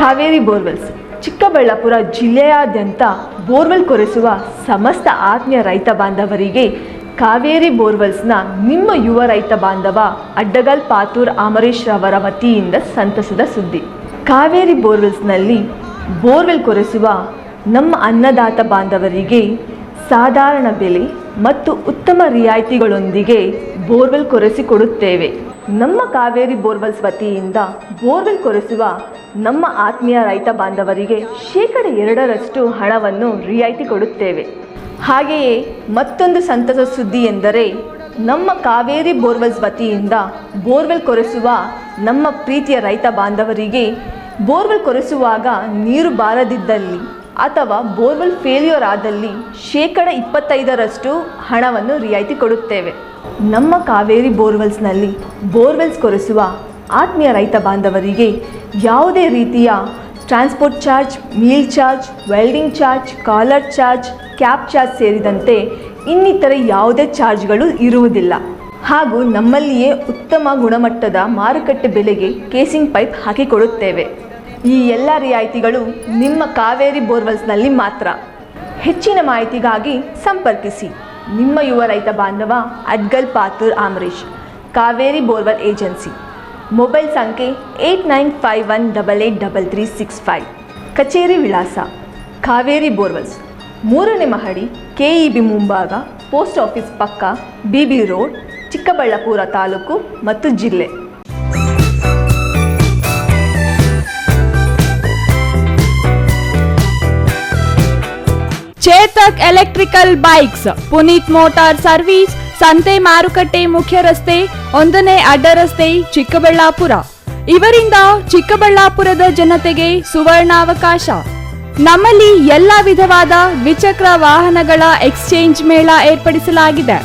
ಕಾವೇರಿ ಬೋರ್ವೆಲ್ಸ್ ಚಿಕ್ಕಬಳ್ಳಾಪುರ ಜಿಲ್ಲೆಯಾದ್ಯಂತ ಬೋರ್ವೆಲ್ ಕೊರೆಸುವ ಸಮಸ್ತ ಆತ್ಮೀಯ ರೈತ ಬಾಂಧವರಿಗೆ ಕಾವೇರಿ ಬೋರ್ವೆಲ್ಸ್ನ ನಿಮ್ಮ ಯುವ ರೈತ ಬಾಂಧವ ಅಡ್ಡಗಲ್ ಪಾತೂರ್ ಅಮರೀಶ್ ರವರ ವತಿಯಿಂದ ಸಂತಸದ ಸುದ್ದಿ. ಕಾವೇರಿ ಬೋರ್ವೆಲ್ಸ್ನಲ್ಲಿ ಬೋರ್ವೆಲ್ ಕೊರೆಸುವ ನಮ್ಮ ಅನ್ನದಾತ ಬಾಂಧವರಿಗೆ ಸಾಧಾರಣ ಬೆಲೆ ಮತ್ತು ಉತ್ತಮ ರಿಯಾಯಿತಿಗಳೊಂದಿಗೆ ಬೋರ್ವೆಲ್ ಕೊರೆಸಿಕೊಡುತ್ತೇವೆ. ನಮ್ಮ ಕಾವೇರಿ ಬೋರ್ವೆಲ್ಸ್ ವತಿಯಿಂದ ಬೋರ್ವೆಲ್ ಕೊರೆಸುವ ನಮ್ಮ ಆತ್ಮೀಯ ರೈತ ಬಾಂಧವರಿಗೆ 2% ಹಣವನ್ನು ರಿಯಾಯಿತಿ ಕೊಡುತ್ತೇವೆ. ಹಾಗೆಯೇ ಮತ್ತೊಂದು ಸಂತಸ ಸುದ್ದಿ ಎಂದರೆ ನಮ್ಮ ಕಾವೇರಿ ಬೋರ್ವೆಲ್ಸ್ ವತಿಯಿಂದ ಬೋರ್ವೆಲ್ ಕೊರೆಸುವ ನಮ್ಮ ಪ್ರೀತಿಯ ರೈತ ಬಾಂಧವರಿಗೆ ಬೋರ್ವೆಲ್ ಕೊರೆಸುವಾಗ ನೀರು ಬಾರದಿದ್ದಲ್ಲಿ ಅಥವಾ ಬೋರ್ವೆಲ್ ಫೇಲ್ಯೂರ್ ಆದಲ್ಲಿ 25% ಹಣವನ್ನು ರಿಯಾಯಿತಿ ಕೊಡುತ್ತೇವೆ. ನಮ್ಮ ಕಾವೇರಿ ಬೋರ್ವೆಲ್ಸ್ನಲ್ಲಿ ಬೋರ್ವೆಲ್ಸ್ ಕೊರೆಸುವ ಆತ್ಮೀಯ ರೈತ ಬಾಂಧವರಿಗೆ ಯಾವುದೇ ರೀತಿಯ transport charge, meal charge, welding charge, collar charge, cab charge ಸೇರಿದಂತೆ ಇನ್ನಿತರೆ ಯಾವುದೇ ಚಾರ್ಜ್ಗಳು ಇರುವುದಿಲ್ಲ. ಹಾಗೂ ನಮ್ಮಲ್ಲಿಯೇ ಉತ್ತಮ ಗುಣಮಟ್ಟದ ಮಾರುಕಟ್ಟೆ ಬೆಲೆಗೆ ಕೇಸಿಂಗ್ ಪೈಪ್ ಹಾಕಿಕೊಡುತ್ತೇವೆ. ಈ ಎಲ್ಲ ರಿಯಾಯಿತಿಗಳು ನಿಮ್ಮ ಕಾವೇರಿ ಬೋರ್ವೆಲ್ಸ್ನಲ್ಲಿ ಮಾತ್ರ. ಹೆಚ್ಚಿನ ಮಾಹಿತಿಗಾಗಿ ಸಂಪರ್ಕಿಸಿ ನಿಮ್ಮ ಯುವ ರೈತ ಬಾಂಧವ ಅಡ್ಗಲ್ Pathur ಆಮರೇಶ್, Kaveri borewell agency. Mobile ಸಂಖ್ಯೆ 8951883365. ಕಚೇರಿ ವಿಳಾಸ ಕಾವೇರಿ ಬೋರ್ವೆಲ್ಸ್, 3ನೇ ಮಹಡಿ, KEB ಮುಂಭಾಗ, ಪೋಸ್ಟ್ ಆಫೀಸ್ ಪಕ್ಕ, BB ರೋಡ್, ಚಿಕ್ಕಬಳ್ಳಾಪುರ ತಾಲೂಕು ಮತ್ತು ಜಿಲ್ಲೆ. Chetak electrical bikes, Puneeth motor service, ಸಂತೆ ಮಾರುಕಟ್ಟೆ ಮುಖ್ಯ ರಸ್ತೆ, 1ನೇ ಅಡ್ಡ ರಸ್ತೆ, ಚಿಕ್ಕಬಳ್ಳಾಪುರ. ಇವರಿಂದ ಚಿಕ್ಕಬಳ್ಳಾಪುರದ ಜನತೆಗೆ ಸುವರ್ಣಾವಕಾಶ. ನಮ್ಮಲ್ಲಿ ಎಲ್ಲ ವಿಧವಾದ ದ್ವಿಚಕ್ರ ವಾಹನಗಳ ಎಕ್ಸ್ಚೇಂಜ್ ಮೇಳ ಏರ್ಪಡಿಸಲಾಗಿದೆ.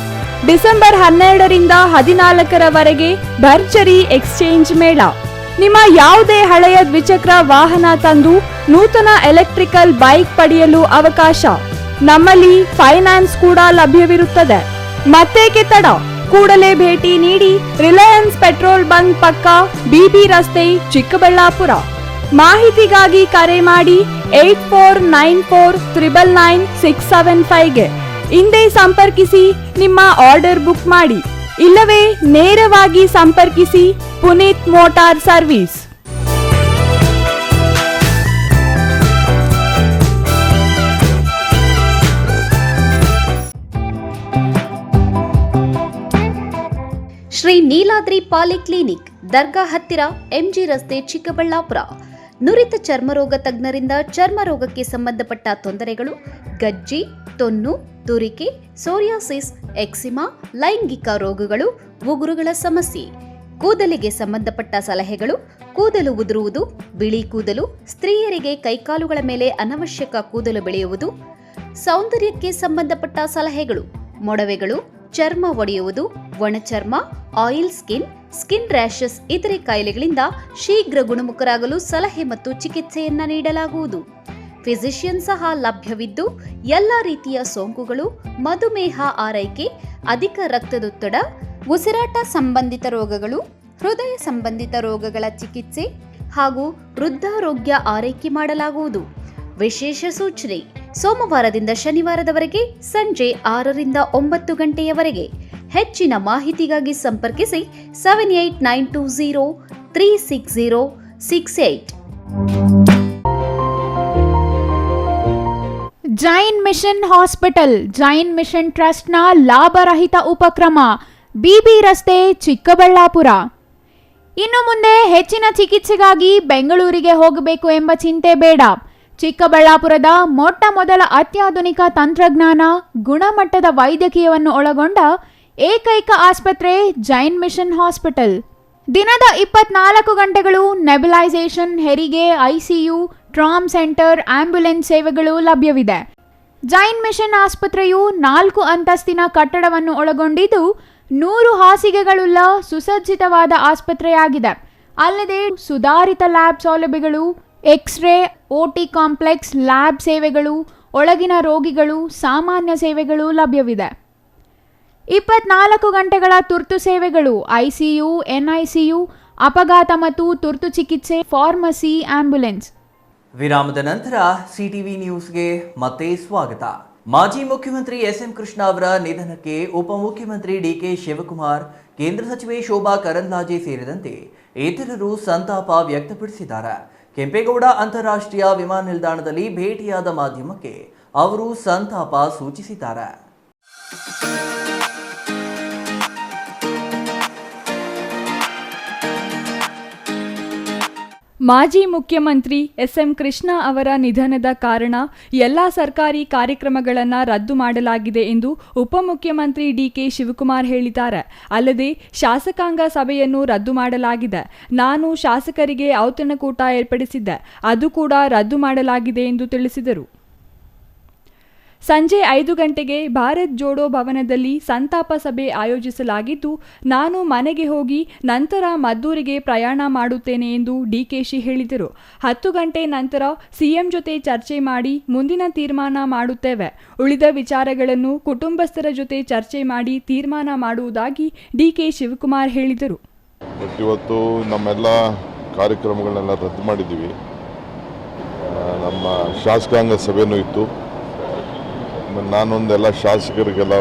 ಡಿಸೆಂಬರ್ 12ರಿಂದ 14ರವರೆಗೆ ಭರ್ಜರಿ ಎಕ್ಸ್ಚೇಂಜ್ ಮೇಳ. ನಿಮ್ಮ ಯಾವುದೇ ಹಳೆಯ ದ್ವಿಚಕ್ರ ವಾಹನ ತಂದು ನೂತನ ಎಲೆಕ್ಟ್ರಿಕಲ್ ಬೈಕ್ ಪಡೆಯಲು ಅವಕಾಶ. ನಮ್ಮಲ್ಲಿ ಫೈನಾನ್ಸ್ ಕೂಡ ಲಭ್ಯವಿರುತ್ತದೆ. ಮತ್ತೇಕೆ ತಡ? ಕೂಡಲೇ ಭೇಟಿ ನೀಡಿ. ರಿಲಯನ್ಸ್ ಪೆಟ್ರೋಲ್ ಬಂಕ್ ಪಕ್ಕ, BB ರಸ್ತೆ, ಚಿಕ್ಕಬಳ್ಳಾಪುರ. ಮಾಹಿತಿಗಾಗಿ ಕರೆ ಮಾಡಿ 8494999675ಗೆ. ಹಿಂದೆ ಸಂಪರ್ಕಿಸಿ, ನಿಮ್ಮ ಆರ್ಡರ್ ಬುಕ್ ಮಾಡಿ. ಇಲ್ಲವೇ ನೇರವಾಗಿ ಸಂಪರ್ಕಿಸಿ Puneeth motor service. Shri Neeladri polyclinic, ದರ್ಗಾ ಹತ್ತಿರ, MG ರಸ್ತೆ, ಚಿಕ್ಕಬಳ್ಳಾಪುರ. ನುರಿತ ಚರ್ಮರೋಗ ತಜ್ಞರಿಂದ ಚರ್ಮರೋಗಕ್ಕೆ ಸಂಬಂಧಪಟ್ಟ ತೊಂದರೆಗಳು, ಗಜ್ಜಿ, ತೊನ್ನು, ತುರಿಕೆ, ಸೋರಿಯಾಸಿಸ್, ಎಕ್ಸಿಮಾ, ಲೈಂಗಿಕ ರೋಗಗಳು, ಉಗುರುಗಳ ಸಮಸ್ಯೆ, ಕೂದಲಿಗೆ ಸಂಬಂಧಪಟ್ಟ ಸಲಹೆಗಳು, ಕೂದಲು ಉದುರುವುದು, ಬಿಳಿ ಕೂದಲು, ಸ್ತ್ರೀಯರಿಗೆ ಕೈಕಾಲುಗಳ ಮೇಲೆ ಅನವಶ್ಯಕ ಕೂದಲು ಬೆಳೆಯುವುದು, ಸೌಂದರ್ಯಕ್ಕೆ ಸಂಬಂಧಪಟ್ಟ ಸಲಹೆಗಳು, ಮೊಡವೆಗಳು, ಚರ್ಮ ಒಡೆಯುವುದು, ಒಣಚರ್ಮ, ಆಯಿಲ್ ಸ್ಕಿನ್, ಸ್ಕಿನ್ ರ್ಯಾಷಸ್ ಇತರೆ ಕಾಯಿಲೆಗಳಿಂದ ಶೀಘ್ರ ಗುಣಮುಖರಾಗಲು ಸಲಹೆ ಮತ್ತು ಚಿಕಿತ್ಸೆಯನ್ನ ನೀಡಲಾಗುವುದು. ಫಿಸಿಷಿಯನ್ ಸಹ ಲಭ್ಯವಿದ್ದು ಎಲ್ಲ ರೀತಿಯ ಸೋಂಕುಗಳು, ಮಧುಮೇಹ ಆರೈಕೆ, ಅಧಿಕ ರಕ್ತದೊತ್ತಡ, ಉಸಿರಾಟ ಸಂಬಂಧಿತ ರೋಗಗಳು, ಹೃದಯ ಸಂಬಂಧಿತ ರೋಗಗಳ ಚಿಕಿತ್ಸೆ ಹಾಗೂ ವೃದ್ಧಾರೋಗ್ಯ ಆರೈಕೆ ಮಾಡಲಾಗುವುದು. ವಿಶೇಷ ಸೂಚನೆ: ಸೋಮವಾರದಿಂದ ಶನಿವಾರದವರೆಗೆ ಸಂಜೆ 6ರಿಂದ 9 ಗಂಟೆಯವರೆಗೆ. ಹೆಚ್ಚಿನ ಮಾಹಿತಿಗಾಗಿ ಸಂಪರ್ಕಿಸಿ 7892036068. Jain mission hospital, Jain mission ಟ್ರಸ್ಟ್ನ ಲಾಭರಹಿತ ಉಪಕ್ರಮ, BB ರಸ್ತೆ, ಚಿಕ್ಕಬಳ್ಳಾಪುರ. ಇನ್ನು ಮುಂದೆ ಹೆಚ್ಚಿನ ಚಿಕಿತ್ಸೆಗಾಗಿ ಬೆಂಗಳೂರಿಗೆ ಹೋಗಬೇಕು ಎಂಬ ಚಿಂತೆ ಬೇಡ. ಚಿಕ್ಕಬಳ್ಳಾಪುರದ ಮೊಟ್ಟ ಮೊದಲ ಅತ್ಯಾಧುನಿಕ ತಂತ್ರಜ್ಞಾನ, ಗುಣಮಟ್ಟದ ವೈದ್ಯಕೀಯವನ್ನು ಒಳಗೊಂಡ ಏಕೈಕ ಆಸ್ಪತ್ರೆ ಜೈನ್ ಮಿಷನ್ ಹಾಸ್ಪಿಟಲ್. ದಿನದ 24 ಗಂಟೆಗಳು ನೆಬುಲೈಸೇಷನ್, ಹೆರಿಗೆ, ICU, ಟ್ರಾಮ್ ಸೆಂಟರ್, ಆಂಬ್ಯುಲೆನ್ಸ್ ಸೇವೆಗಳು ಲಭ್ಯವಿದೆ. ಜೈನ್ ಮಿಷನ್ ಆಸ್ಪತ್ರೆಯು 4 ಅಂತಸ್ತಿನ ಕಟ್ಟಡವನ್ನು ಒಳಗೊಂಡಿದ್ದು 100 ಹಾಸಿಗೆಗಳುಳ್ಳ ಸುಸಜ್ಜಿತವಾದ ಆಸ್ಪತ್ರೆಯಾಗಿದೆ. ಅಲ್ಲದೆ ಸುಧಾರಿತ ಲ್ಯಾಬ್ ಸೌಲಭ್ಯಗಳು, ಎಕ್ಸ್ರೇ, OT ಕಾಂಪ್ಲೆಕ್ಸ್, ಲ್ಯಾಬ್ ಸೇವೆಗಳು, ಒಳಗಿನ ರೋಗಿಗಳು, ಸಾಮಾನ್ಯ ಸೇವೆಗಳು ಲಭ್ಯವಿದೆ. 24 ಗಂಟೆಗಳ ತುರ್ತು ಸೇವೆಗಳು, ICU, NICU, ಅಪಘಾತ ಮತ್ತು ತುರ್ತು ಚಿಕಿತ್ಸೆ, ಫಾರ್ಮಸಿ, ಆಂಬ್ಯುಲೆನ್ಸ್. ವಿರಾಮದ ನಂತರ CTV ನ್ಯೂಸ್ಗೆ ಮತ್ತೆ ಸ್ವಾಗತ. ಮಾಜಿ ಮುಖ್ಯಮಂತ್ರಿ SM ಕೃಷ್ಣ ಅವರ ನಿಧನಕ್ಕೆ ಉಪಮುಖ್ಯಮಂತ್ರಿ DK ಶಿವಕುಮಾರ್, ಕೇಂದ್ರ ಸಚಿವೆ ಶೋಭಾ ಕರಂದ್ಲಾಜೆ ಸೇರಿದಂತೆ ಇತರರು ಸಂತಾಪ ವ್ಯಕ್ತಪಡಿಸಿದ್ದಾರೆ. ಕೆಂಪೇಗೌಡ ಅಂತಾರಾಷ್ಟ್ರೀಯ ವಿಮಾನ ನಿಲ್ದಾಣದಲ್ಲಿ ಭೇಟಿಯಾದ ಮಾಧ್ಯಮಕ್ಕೆ ಅವರು ಸಂತಾಪ ಸೂಚಿಸಿದ್ದಾರೆ. ಮಾಜಿ ಮುಖ್ಯಮಂತ್ರಿ SM ಕೃಷ್ಣ ಅವರ ನಿಧನದ ಕಾರಣ ಎಲ್ಲ ಸರ್ಕಾರಿ ಕಾರ್ಯಕ್ರಮಗಳನ್ನು ರದ್ದು ಮಾಡಲಾಗಿದೆ ಎಂದು ಉಪಮುಖ್ಯಮಂತ್ರಿ DK ಶಿವಕುಮಾರ್ ಹೇಳಿದ್ದಾರೆ. ಅಲ್ಲದೆ ಶಾಸಕಾಂಗ ಸಭೆಯನ್ನು ರದ್ದು ಮಾಡಲಾಗಿದೆ. ನಾನು ಶಾಸಕರಿಗೆ ಔತಣಕೂಟ ಏರ್ಪಡಿಸಿದ್ದೆ, ಅದು ಕೂಡ ರದ್ದು ಮಾಡಲಾಗಿದೆ ಎಂದು ತಿಳಿಸಿದರು. ಸಂಜೆ 5 ಗಂಟೆಗೆ ಭಾರತ್ ಜೋಡೋ ಭವನದಲ್ಲಿ ಸಂತಾಪ ಸಭೆ ಆಯೋಜಿಸಲಾಗಿದ್ದು, ನಾನು ಮನೆಗೆ ಹೋಗಿ ನಂತರ ಮದ್ದೂರಿಗೆ ಪ್ರಯಾಣ ಮಾಡುತ್ತೇನೆ ಎಂದು DKಶಿ ಹೇಳಿದರು. 10 ಗಂಟೆ ನಂತರ CM ಜೊತೆ ಚರ್ಚೆ ಮಾಡಿ ಮುಂದಿನ ತೀರ್ಮಾನ ಮಾಡುತ್ತೇವೆ. ಉಳಿದ ವಿಚಾರಗಳನ್ನು ಕುಟುಂಬಸ್ಥರ ಜೊತೆ ಚರ್ಚೆ ಮಾಡಿ ತೀರ್ಮಾನ ಮಾಡುವುದಾಗಿ DK ಶಿವಕುಮಾರ್ ಹೇಳಿದರು. ಇವತ್ತು ನಮ್ಮೆಲ್ಲ ಕಾರ್ಯಕ್ರಮಗಳನ್ನೆಲ್ಲ ರದ್ದು ಮಾಡಿದ್ದೀವಿ. ನಮ್ಮ ಶಾಸಕಾಂಗ ಸಭೆಯೂ ಇತ್ತು. ನಾನೊಂದೆಲ್ಲ ಶಾಸಕರಿಗೆಲ್ಲ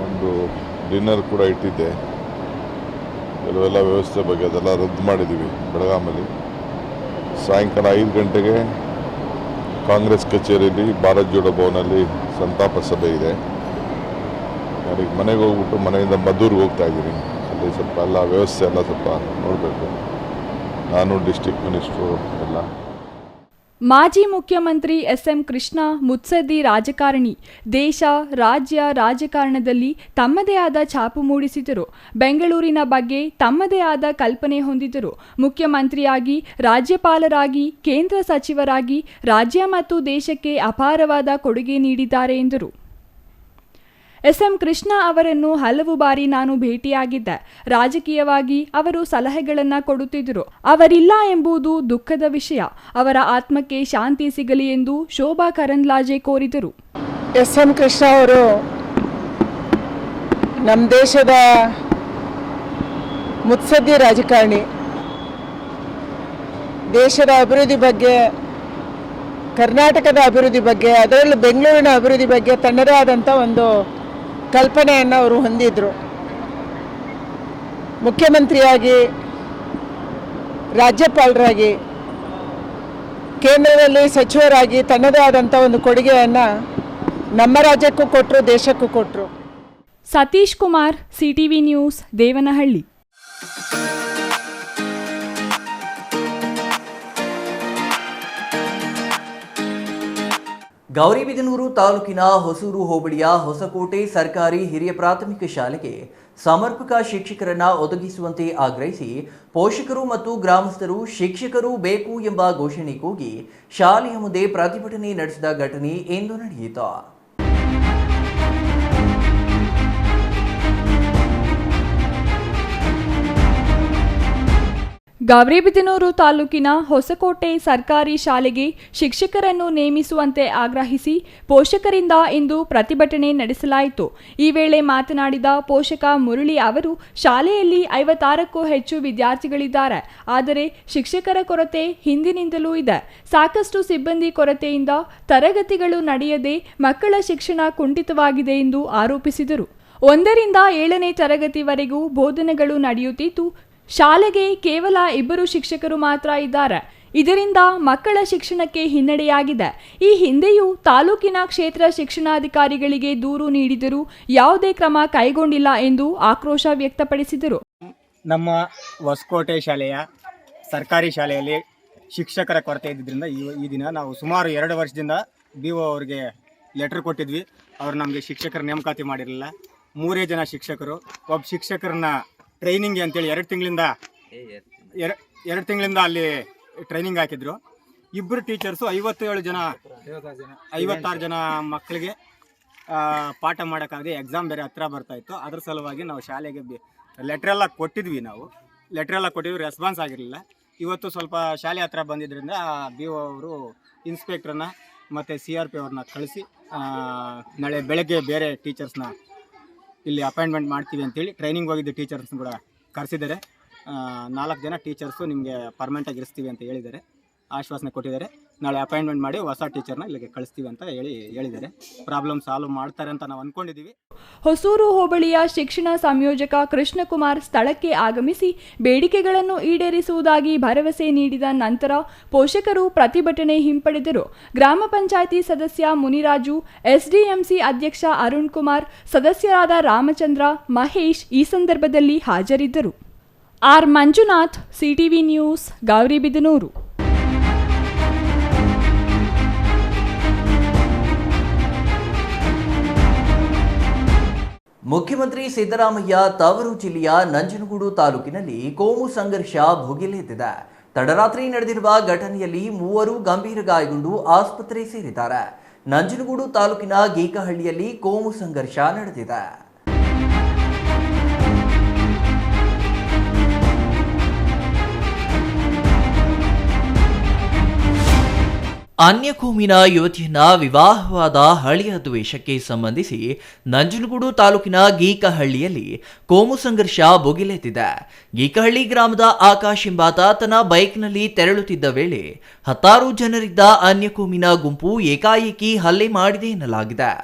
ಒಂದು ಡಿನ್ನರ್ ಕೂಡ ಇಟ್ಟಿದ್ದೆ. ಕೆಲವೆಲ್ಲ ವ್ಯವಸ್ಥೆ ಬಗ್ಗೆ ಅದೆಲ್ಲ ರದ್ದು ಮಾಡಿದ್ದೀವಿ. ಬೆಳಗಾಮಲ್ಲಿ ಸಾಯಂಕಾಲ 5 ಗಂಟೆಗೆ ಕಾಂಗ್ರೆಸ್ ಕಚೇರಿಯಲ್ಲಿ ಭಾರತ್ ಜೋಡೋ ಭವನಲ್ಲಿ ಸಂತಾಪ ಸಭೆ ಇದೆ. ನಾನೀಗ ಮನೆಗೆ ಹೋಗ್ಬಿಟ್ಟು ಮನೆಯಿಂದ ಮದ್ದೂರಿಗೆ ಹೋಗ್ತಾ ಇದ್ದೀನಿ. ಅಲ್ಲಿ ಸ್ವಲ್ಪ ಎಲ್ಲ ವ್ಯವಸ್ಥೆ ಎಲ್ಲ ಸ್ವಲ್ಪ ನೋಡಬೇಕು. ನಾನು ಡಿಸ್ಟ್ರಿಕ್ಟ್ ಮಿನಿಸ್ಟ್ರು ಎಲ್ಲ. ಮಾಜಿ ಮುಖ್ಯಮಂತ್ರಿ ಎಸ್.ಎಂ. ಕೃಷ್ಣ ಮುತ್ಸದ್ದಿ ರಾಜಕಾರಣಿ. ದೇಶ ರಾಜ್ಯ ರಾಜಕಾರಣದಲ್ಲಿ ತಮ್ಮದೇ ಆದ ಛಾಪು ಮೂಡಿಸಿದರು. ಬೆಂಗಳೂರಿನ ಬಗ್ಗೆ ತಮ್ಮದೇ ಆದ ಕಲ್ಪನೆ ಹೊಂದಿದ್ದರು. ಮುಖ್ಯಮಂತ್ರಿಯಾಗಿ, ರಾಜ್ಯಪಾಲರಾಗಿ, ಕೇಂದ್ರ ಸಚಿವರಾಗಿ ರಾಜ್ಯ ಮತ್ತು ದೇಶಕ್ಕೆ ಅಪಾರವಾದ ಕೊಡುಗೆ ನೀಡಿದ್ದಾರೆ ಎಂದರು. ಎಸ್.ಎಂ. ಕೃಷ್ಣ ಅವರನ್ನು ಹಲವು ಬಾರಿ ನಾನು ಭೇಟಿಯಾಗಿದ್ದೆ. ರಾಜಕೀಯವಾಗಿ ಅವರು ಸಲಹೆಗಳನ್ನು ಕೊಡುತ್ತಿದ್ದರು. ಅವರಿಲ್ಲ ಎಂಬುದು ದುಃಖದ ವಿಷಯ. ಅವರ ಆತ್ಮಕ್ಕೆ ಶಾಂತಿ ಸಿಗಲಿ ಎಂದು ಶೋಭಾ ಕರಂದ್ಲಾಜೆ ಕೋರಿದರು. ಎಸ್.ಎಂ. ಕೃಷ್ಣ ಅವರು ನಮ್ಮ ದೇಶದ ಮುತ್ಸದ್ದಿ ರಾಜಕಾರಣಿ. ದೇಶದ ಅಭಿವೃದ್ಧಿ ಬಗ್ಗೆ, ಕರ್ನಾಟಕದ ಅಭಿವೃದ್ಧಿ ಬಗ್ಗೆ, ಅದರಲ್ಲೂ ಬೆಂಗಳೂರಿನ ಅಭಿವೃದ್ಧಿ ಬಗ್ಗೆ ತನ್ನದೇ ಆದಂಥ ಒಂದು ಕಲ್ಪನೆಯನ್ನು ಅವರು ಹೊಂದಿದ್ರು. ಮುಖ್ಯಮಂತ್ರಿಯಾಗಿ, ರಾಜ್ಯಪಾಲರಾಗಿ, ಕೇಂದ್ರದಲ್ಲಿ ಸಚಿವರಾಗಿ ತನ್ನದೇ ಆದಂಥ ಒಂದು ಕೊಡುಗೆಯನ್ನು ನಮ್ಮ ರಾಜ್ಯಕ್ಕೂ ಕೊಟ್ಟರು, ದೇಶಕ್ಕೂ ಕೊಟ್ಟರು. Satish Kumar, CTV news, Devanahalli. ಗೌರಿಬಿದನೂರು ತಾಲೂಕಿನ ಹೊಸೂರು ಹೋಬಳಿಯ ಹೊಸಕೋಟೆ ಸರ್ಕಾರಿ ಹಿರಿಯ ಪ್ರಾಥಮಿಕ ಶಾಲೆಗೆ ಸಮರ್ಪಕ ಶಿಕ್ಷಕರನ್ನ ಒದಗಿಸುವಂತೆ ಆಗ್ರಹಿಸಿ ಪೋಷಕರು ಮತ್ತು ಗ್ರಾಮಸ್ಥರು ಶಿಕ್ಷಕರು ಬೇಕು ಎಂಬ ಘೋಷಣೆ ಕೂಗಿ ಶಾಲೆಯ ಮುಂದೆ ಪ್ರತಿಭಟನೆ ನಡೆಸಿದ ಘಟನೆ ಇಂದು ನಡೆಯಿತು. ಗೌರಿಬಿದನೂರು ತಾಲೂಕಿನ ಹೊಸಕೋಟೆ ಸರ್ಕಾರಿ ಶಾಲೆಗೆ ಶಿಕ್ಷಕರನ್ನು ನೇಮಿಸುವಂತೆ ಆಗ್ರಹಿಸಿ ಪೋಷಕರಿಂದ ಇಂದು ಪ್ರತಿಭಟನೆ ನಡೆಸಲಾಯಿತು. ಈ ವೇಳೆ ಮಾತನಾಡಿದ ಪೋಷಕ ಮುರಳಿ ಅವರು, ಶಾಲೆಯಲ್ಲಿ 56ಕ್ಕೂ ಹೆಚ್ಚು ವಿದ್ಯಾರ್ಥಿಗಳಿದ್ದಾರೆ. ಆದರೆ ಶಿಕ್ಷಕರ ಕೊರತೆ ಹಿಂದಿನಿಂದಲೂ ಇದೆ. ಸಾಕಷ್ಟು ಸಿಬ್ಬಂದಿ ಕೊರತೆಯಿಂದ ತರಗತಿಗಳು ನಡೆಯದೆ ಮಕ್ಕಳ ಶಿಕ್ಷಣ ಕುಂಠಿತವಾಗಿದೆ ಎಂದು ಆರೋಪಿಸಿದರು. 1ರಿಂದ 7ನೇ ತರಗತಿವರೆಗೂ ಬೋಧನೆಗಳು ನಡೆಯುತ್ತಿದ್ದು, ಶಾಲೆಗೆ ಕೇವಲ 2 ಶಿಕ್ಷಕರು ಮಾತ್ರ ಇದ್ದಾರೆ. ಇದರಿಂದ ಮಕ್ಕಳ ಶಿಕ್ಷಣಕ್ಕೆ ಹಿನ್ನಡೆಯಾಗಿದೆ. ಈ ಹಿಂದೆಯೂ ತಾಲೂಕಿನ ಕ್ಷೇತ್ರ ಶಿಕ್ಷಣಾಧಿಕಾರಿಗಳಿಗೆ ದೂರು ನೀಡಿದರೂ ಯಾವುದೇ ಕ್ರಮ ಕೈಗೊಂಡಿಲ್ಲ ಎಂದು ಆಕ್ರೋಶ ವ್ಯಕ್ತಪಡಿಸಿದರು. ನಮ್ಮ ಹೊಸಕೋಟೆ ಶಾಲೆಯ ಸರ್ಕಾರಿ ಶಾಲೆಯಲ್ಲಿ ಶಿಕ್ಷಕರ ಕೊರತೆ ಇದ್ದಿದ್ದರಿಂದ ಈ ದಿನ ನಾವು ಸುಮಾರು 2 ವರ್ಷದಿಂದ BO ಅವರಿಗೆ ಲೆಟರ್ ಕೊಟ್ಟಿದ್ವಿ. ಅವರು ನಮಗೆ ಶಿಕ್ಷಕರ ನೇಮಕಾತಿ ಮಾಡಿರಲಿಲ್ಲ. 3 ಜನ ಶಿಕ್ಷಕರು, ಒಬ್ಬ ಶಿಕ್ಷಕರನ್ನ ಟ್ರೈನಿಂಗ್ ಅಂತೇಳಿ 2 ತಿಂಗಳಿಂದ ಅಲ್ಲಿ ಟ್ರೈನಿಂಗ್ ಹಾಕಿದ್ರು. 2 ಟೀಚರ್ಸು 56 ಜನ ಮಕ್ಕಳಿಗೆ ಪಾಠ ಮಾಡೋಕ್ಕಾಗದೆ ಎಕ್ಸಾಮ್ ಬೇರೆ ಹತ್ರ ಬರ್ತಾಯಿತ್ತು. ಅದ್ರ ಸಲುವಾಗಿ ನಾವು ಶಾಲೆಗೆ ಲೆಟ್ರೆಲ್ಲ ಕೊಟ್ಟಿದ್ವಿ, ರೆಸ್ಪಾನ್ಸ್ ಆಗಿರಲಿಲ್ಲ. ಇವತ್ತು ಸ್ವಲ್ಪ ಶಾಲೆ ಹತ್ರ ಬಂದಿದ್ದರಿಂದ BO ಅವರು ಇನ್ಸ್ಪೆಕ್ಟ್ರನ್ನ ಮತ್ತು CRP ಅವ್ರನ್ನ ಕಳಿಸಿ ನಾಳೆ ಬೆಳಗ್ಗೆ ಬೇರೆ ಟೀಚರ್ಸ್ನ ಇಲ್ಲಿ ಅಪಾಯಿಂಟ್ಮೆಂಟ್ ಮಾಡ್ತೀವಿ ಅಂತೇಳಿ ಟ್ರೈನಿಂಗ್ ಹೋಗಿದ್ದ ಟೀಚರ್ಸ್ನ ಕೂಡ ಕರೆಸಿದ್ದಾರೆ. 4 ಜನ ಟೀಚರ್ಸು ನಿಮಗೆ ಪರ್ಮನೆಂಟಾಗಿ ಇರಿಸ್ತೀವಿ ಅಂತ ಹೇಳಿದ್ದಾರೆ, ಆಶ್ವಾಸನೆ ಕೊಟ್ಟಿದ್ದಾರೆ. ನಾಳೆ ಅಪಾಯಿಂಟ್ಮೆಂಟ್ ಮಾಡಿ ಹೊಸ ಟೀಚರ್ನ ಇಲ್ಲಿಗೆ ಕಳಿಸ್ತೀವಿ ಅಂತ ಹೇಳಿದ್ದಾರೆ. ಪ್ರಾಬ್ಲಮ್ ಸಾಲ್ವ್ ಮಾಡ್ತಾರೆ ಅಂತ ನಾವು ಅಂದ್ಕೊಂಡಿದ್ದೀವಿ. ಹೊಸೂರು ಹೋಬಳಿಯ ಶಿಕ್ಷಣ ಸಂಯೋಜಕ ಕೃಷ್ಣಕುಮಾರ್ ಸ್ಥಳಕ್ಕೆ ಆಗಮಿಸಿ ಬೇಡಿಕೆಗಳನ್ನು ಈಡೇರಿಸುವುದಾಗಿ ಭರವಸೆ ನೀಡಿದ ನಂತರ ಪೋಷಕರು ಪ್ರತಿಭಟನೆ ಹಿಂಪಡೆದರು. ಗ್ರಾಮ ಪಂಚಾಯಿತಿ ಸದಸ್ಯ ಮುನಿರಾಜು, SDMC ಅಧ್ಯಕ್ಷ ಅರುಣ್ ಕುಮಾರ್, ಸದಸ್ಯರಾದ ರಾಮಚಂದ್ರ, ಮಹೇಶ್ ಈ ಸಂದರ್ಭದಲ್ಲಿ ಹಾಜರಿದ್ದರು. R Manjunath, CTV news, Gauribidanur. ಮುಖ್ಯಮಂತ್ರಿ ಸಿದ್ದರಾಮಯ್ಯ ತವರು ಜಿಲ್ಲೆಯ ನಂಜನಗೂಡು ತಾಲೂಕಿನಲ್ಲಿ ಕೋಮು ಸಂಘರ್ಷ ಭುಗಿಲೆದ್ದಿದೆ. ತಡರಾತ್ರಿ ನಡೆದಿರುವ ಘಟನೆಯಲ್ಲಿ 3 ಗಂಭೀರ ಗಾಯಗೊಂಡು ಆಸ್ಪತ್ರೆ ಸೇರಿದ್ದಾರೆ. ನಂಜನಗೂಡು ತಾಲೂಕಿನ ಗೀಕಹಳ್ಳಿಯಲ್ಲಿ ಕೋಮು ಸಂಘರ್ಷ ನಡೆದಿದೆ. ಅನ್ಯಕೋಮಿನ ಯುವತಿಯನ್ನ ವಿವಾಹವಾದ ಹಳೆಯ ದ್ವೇಷಕ್ಕೆ ಸಂಬಂಧಿಸಿ ನಂಜನಗೂಡು ತಾಲೂಕಿನ ಗೀಕಹಳ್ಳಿಯಲ್ಲಿ ಕೋಮು ಸಂಘರ್ಷ ಭುಗಿಲೆದ್ದಿದೆ. ಗೀಕಹಳ್ಳಿ ಗ್ರಾಮದ ಆಕಾಶ್ ಎಂಬಾತ ತನ್ನ ಬೈಕ್ನಲ್ಲಿ ತೆರಳುತ್ತಿದ್ದ ವೇಳೆ 10 ಜನರಿದ್ದ ಅನ್ಯಕೋಮಿನ ಗುಂಪು ಏಕಾಏಕಿ ಹಲ್ಲೆ ಮಾಡಿದೆ ಎನ್ನಲಾಗಿದೆ.